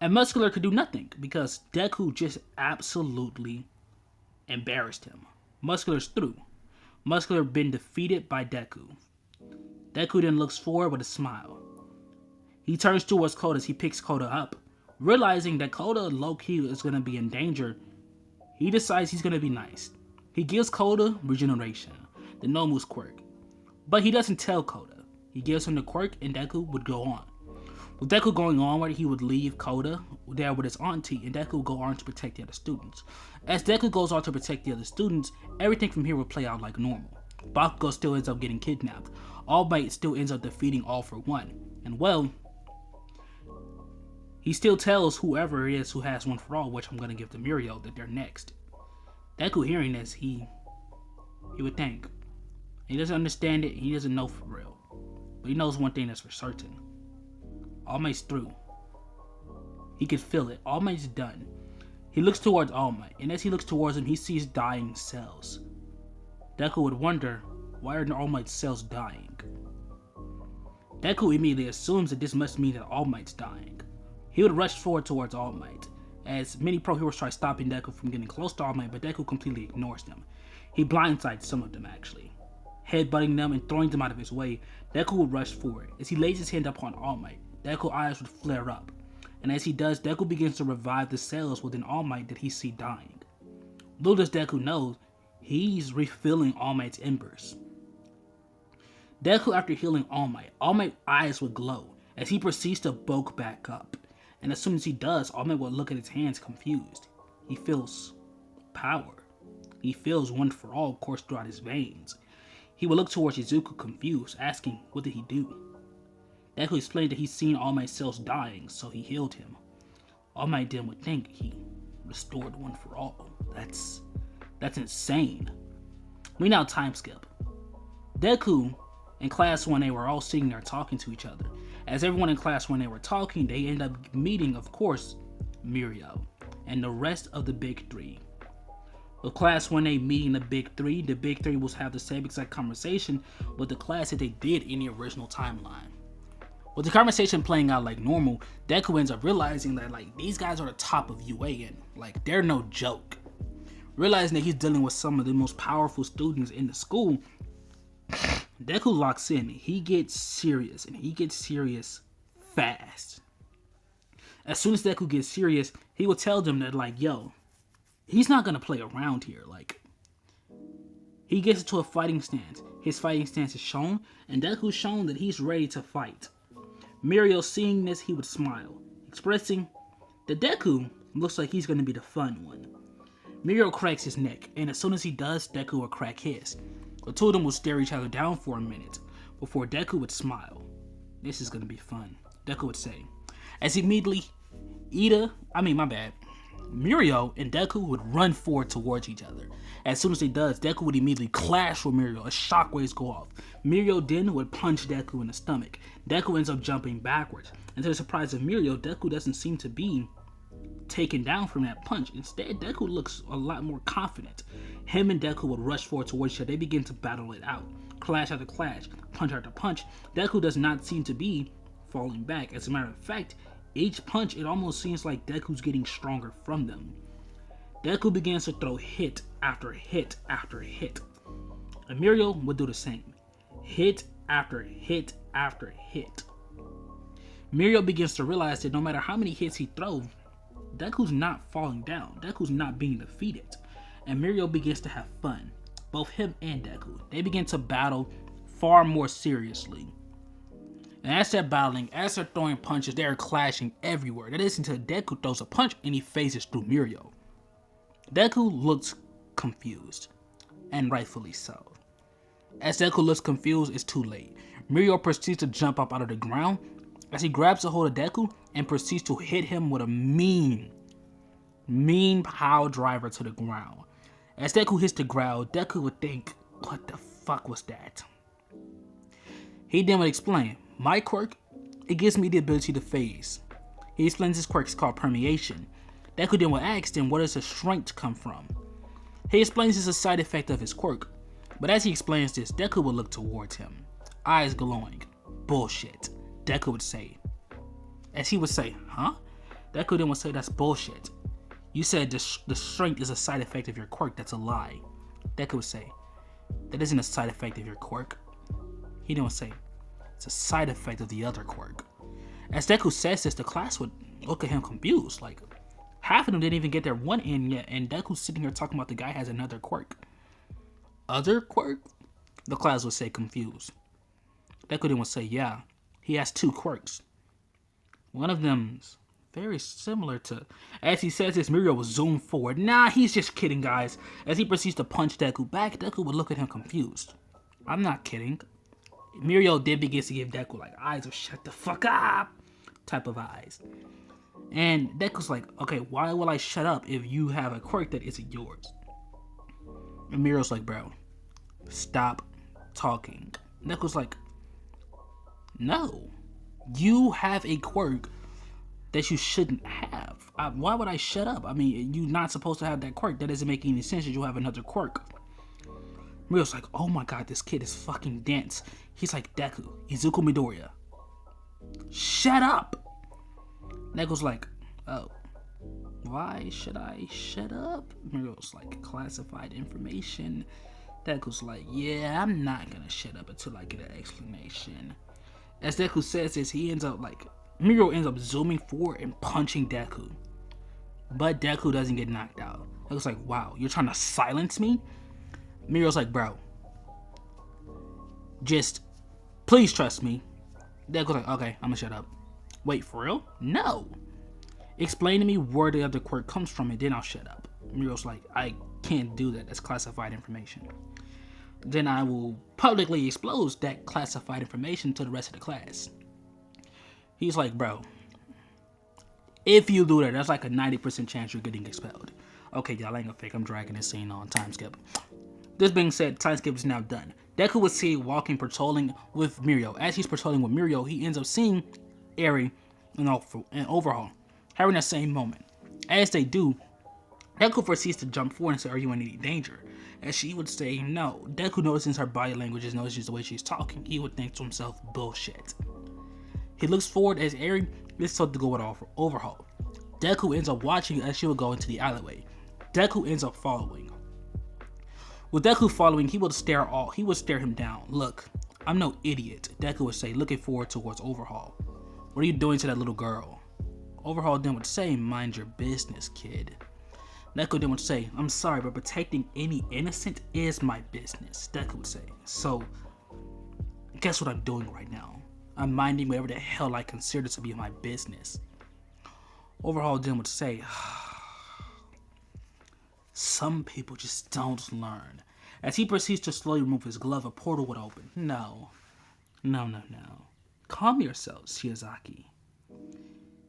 Speaker 1: And Muscular could do nothing because Deku just absolutely embarrassed him. Muscular's through. Muscular been defeated by Deku. Deku then looks forward with a smile. He turns towards Koda as he picks Koda up. Realizing that Koda low-key is going to be in danger, he decides he's going to be nice. He gives Koda regeneration, the Nomu's quirk. But he doesn't tell Koda. He gives him the quirk and Deku would go on. With Deku going onward, he would leave Koda there with his auntie, and Deku would go on to protect the other students. As Deku goes on to protect the other students, everything from here would play out like normal. Bakugo still ends up getting kidnapped. All Might still ends up defeating All for One. And well, he still tells whoever it is who has One for All, which I'm going to give to Muriel, that they're next. Deku hearing this, he would think. He doesn't understand it, he doesn't know for real. But he knows one thing that's for certain. All Might's through. He can feel it. All Might's done. He looks towards All Might, and as he looks towards him, he sees dying cells. Deku would wonder, why are All Might's cells dying? Deku immediately assumes that this must mean that All Might's dying. He would rush forward towards All Might, as many pro heroes try stopping Deku from getting close to All Might, but Deku completely ignores them. He blindsides some of them actually. Headbutting them and throwing them out of his way, Deku would rush forward. As he lays his hand upon All Might, Deku's eyes would flare up. And as he does, Deku begins to revive the cells within All Might that he sees dying. Little does Deku know, he's refilling All Might's embers. Deku, after healing All Might's eyes would glow as he proceeds to bulk back up. And as soon as he does, All Might will look at his hands confused. He feels power. He feels One for All course throughout his veins. He would look towards Izuku confused, asking, what did he do? Deku explained that he's seen All Might's cells dying, so he healed him. All Might then would think he restored One for All. That's insane. We now time skip. Deku and Class 1A were all sitting there talking to each other,
Speaker 2: As everyone in class, when they were talking, they ended up meeting, of course, Mirio and the rest of the big three. With class when they meeting the big three will have the same exact conversation with the class that they did in the original timeline. With the conversation playing out like normal, Deku ends up realizing that like these guys are the top of UA and like they're no joke. Realizing that he's dealing with some of the most powerful students in the school, Deku locks in. He gets serious, and he gets serious fast. As soon as Deku gets serious, he will tell them that like, yo, he's not gonna play around here. Like, he gets into a fighting stance. His fighting stance is shown, and Deku's shown that he's ready to fight. Mirio, seeing this, he would smile, expressing that Deku looks like he's gonna be the fun one. Mirio cracks his neck, and as soon as he does, Deku will crack his. The two of them will stare each other down for a minute before Deku would smile. This is gonna be fun, Deku would say. As immediately, Mirio and Deku would run forward towards each other. As soon as he does, Deku would immediately clash with Mirio as shockwaves go off. Mirio then would punch Deku in the stomach. Deku ends up jumping backwards. And to the surprise of Mirio, Deku doesn't seem to be taken down from that punch. Instead, Deku looks a lot more confident. Him and Deku would rush forward towards each other. They begin to battle it out. Clash after clash, punch after punch. Deku does not seem to be falling back. As a matter of fact, each punch, it almost seems like Deku's getting stronger from them. Deku begins to throw hit after hit after hit. And Mirio would do the same. Hit after hit after hit. Mirio begins to realize that no matter how many hits he throws, Deku's not falling down. Deku's not being defeated. And Mirio begins to have fun. Both him and Deku. They begin to battle far more seriously. And as they're battling, as they're throwing punches, they're clashing everywhere. That is until Deku throws a punch and he phases through Mirio. Deku looks confused. And rightfully so. As Deku looks confused, it's too late. Mirio proceeds to jump up out of the ground as he grabs a hold of Deku and proceeds to hit him with a mean power driver to the ground. As Deku hits the ground, Deku would think, what the fuck was that? He then would explain, my quirk, it gives me the ability to phase. He explains his quirk is called permeation. Deku then would ask him, where does his strength come from? He explains it's a side effect of his quirk. But as he explains this, Deku would look towards him, eyes glowing. Bullshit, Deku would say. As he would say, huh? Deku then would say, that's bullshit. You said the strength is a side effect of your quirk, that's a lie. Deku would say, that isn't a side effect of your quirk. He then would say, it's a side effect of the other quirk. As Deku says this, the class would look at him confused, like half of them didn't even get their one in yet, and Deku's sitting here talking about the guy has another quirk. Other quirk? The class would say confused. Deku then would say, yeah, he has two quirks. One of them's very similar to... As he says this, Mirio will zoom forward. Nah, he's just kidding, guys. As he proceeds to punch Deku back, Deku would look at him confused. I'm not kidding. Mirio then begins to give Deku like eyes of shut the fuck up type of eyes. And Deku's like, okay, why will I shut up if you have a quirk that isn't yours? And Mirio's like, bro, stop talking. Deku's like, no, you have a quirk that you shouldn't have. Why would I shut up? I mean, you're not supposed to have that quirk. That doesn't make any sense that you have another quirk. Mirio's like, oh my god, this kid is fucking dense. He's like, Deku, Izuku Midoriya, shut up. Deku's like, oh, why should I shut up? Mirio's like, classified information. Deku's like, yeah, I'm not gonna shut up until I get an explanation. As Deku says this, Mirio ends up zooming forward and punching Deku. But Deku doesn't get knocked out. Deku's like, wow, you're trying to silence me? Mirio's like, bro, just please trust me. Deku's like, okay, I'm gonna shut up. Wait, for real? No. Explain to me where the other quirk comes from and then I'll shut up. Mirio's like, I can't do that. That's classified information. Then I will publicly expose that classified information to the rest of the class. He's like, bro, if you do that, that's like a 90% chance you're getting expelled. Okay, y'all ain't gonna fake. I'm dragging this scene on. Time skip. This being said, time skip is now done.
Speaker 1: Deku would see walking patrolling with Mirio. As he's patrolling with Mirio, he ends up seeing Eri and Overhaul having that same moment. As they do, Deku proceeds to jump forward and say, "Are you in any danger?" As she would say, "No." Deku notices her body language, notices the way she's talking. He would think to himself, "Bullshit." He looks forward as Eri is told to go with Overhaul. Deku ends up watching as she would go into the alleyway. Deku ends up following. With Deku following, he would stare him down. "Look, I'm no idiot," Deku would say, looking forward towards Overhaul. "What are you doing to that little girl?" Overhaul then would say, "Mind your business, kid." Deku then would say, "I'm sorry, but protecting any innocent is my business," Deku would say. "So, guess what I'm doing right now? I'm minding whatever the hell I consider to be my business." Overhaul then would say, "Some people just don't learn." As he proceeds to slowly remove his glove, a portal would open. No. Calm yourself, Shiozaki.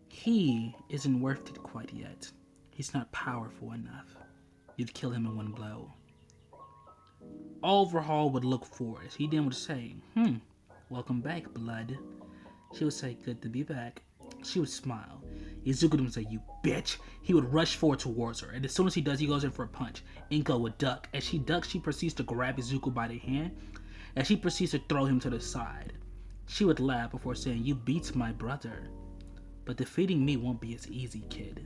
Speaker 1: He isn't worth it quite yet. He's not powerful enough. You'd kill him in one blow. Overhaul would look forward. He then would say, "Welcome back, blood." She would say, "Good to be back." She would smile. Izuku would say, "You bitch." He would rush forward towards her, and as soon as he does, he goes in for a punch. Inko would duck. As she ducks, she proceeds to grab Izuku by the hand, as she proceeds to throw him to the side. She would laugh before saying, "You beat my brother. But defeating me won't be as easy, kid.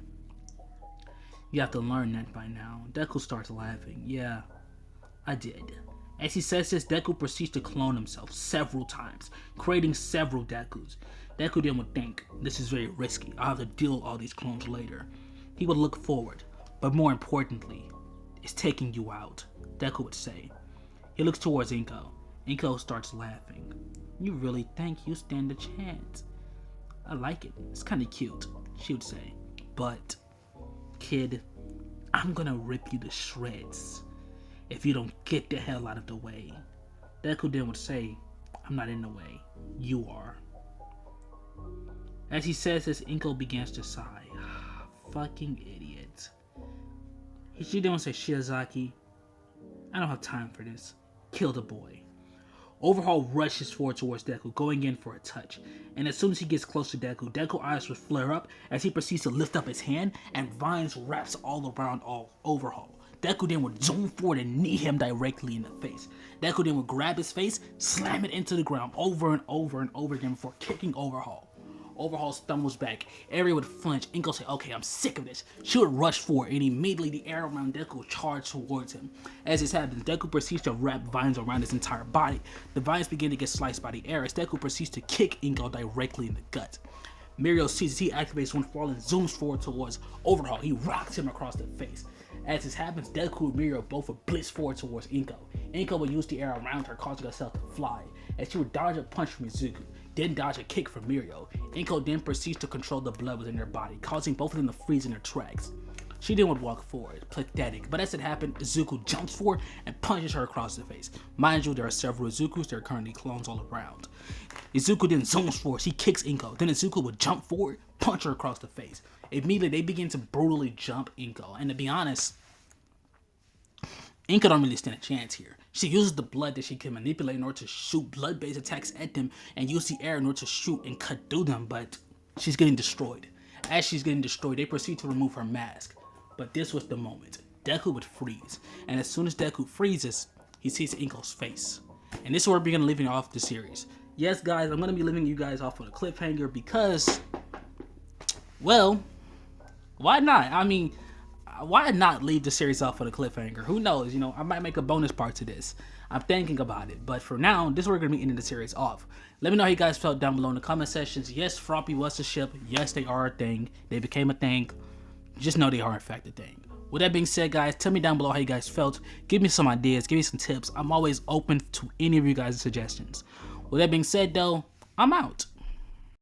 Speaker 1: You have to learn that by now." Deku starts laughing. "Yeah, I did." As he says this, Deku proceeds to clone himself several times, creating several Dekus. Deku then would think, "This is very risky. I'll have to deal with all these clones later." He would look forward, but more importantly, "It's taking you out," Deku would say. He looks towards Inko. Inko starts laughing. "You really think you stand a chance? I like it. It's kind of cute," she would say. "But, kid, I'm gonna rip you to shreds if you don't get the hell out of the way." Deku then would say, "I'm not in the way. You are." As he says this, Inko begins to sigh. Fucking idiot. She then would say, "Shiozaki, I don't have time for this. Kill the boy." Overhaul rushes forward towards Deku, going in for a touch. And as soon as he gets close to Deku, Deku eyes would flare up as he proceeds to lift up his hand, and vines wraps all around Overhaul. Deku then would zoom forward and knee him directly in the face. Deku then would grab his face, slam it into the ground over and over and over again before kicking Overhaul. Overhaul stumbles back. Eri would flinch. Inko say, "Okay, I'm sick of this." She would rush forward, and immediately the air around Deku would charge towards him. As this happens, Deku proceeds to wrap vines around his entire body. The vines begin to get sliced by the air as Deku proceeds to kick Inko directly in the gut. Mirio sees as he activates one fall and zooms forward towards Overhaul. He rocks him across the face. As this happens, Deku and Mirio both would blitz forward towards Inko. Inko would use the air around her, causing herself to fly, as she would dodge a punch from Izuku, then dodge a kick from Mirio. Inko then proceeds to control the blood within their body, causing both of them to freeze in their tracks. She then would walk forward, pathetic, but as it happened, Izuku jumps forward and punches her across the face. Mind you, there are several Izukus, there are currently clones all around. Izuku then zooms forward, he kicks Inko, then Izuku would jump forward, punch her across the face. Immediately, they begin to brutally jump Inko, and to be honest, Inko don't really stand a chance here. She uses the blood that she can manipulate in order to shoot blood-based attacks at them and use the air in order to shoot and cut through them, but she's getting destroyed. As she's getting destroyed, they proceed to remove her mask. But this was the moment. Deku would freeze, and as soon as Deku freezes, he sees Inko's face. And this is where we're going to leave off the series. Yes, guys, I'm going to be leaving you guys off with a cliffhanger because, well, why not? I mean, why not leave the series off with a cliffhanger? Who knows? You know, I might make a bonus part to this. I'm thinking about it. But for now, this is where we're going to be ending the series off. Let me know how you guys felt down below in the comment sections. Yes, Froppy was a ship. Yes, they are a thing. They became a thing. Just know they are in fact a thing. With that being said, guys, tell me down below how you guys felt. Give me some ideas. Give me some tips. I'm always open to any of you guys' suggestions. With that being said, though, I'm out.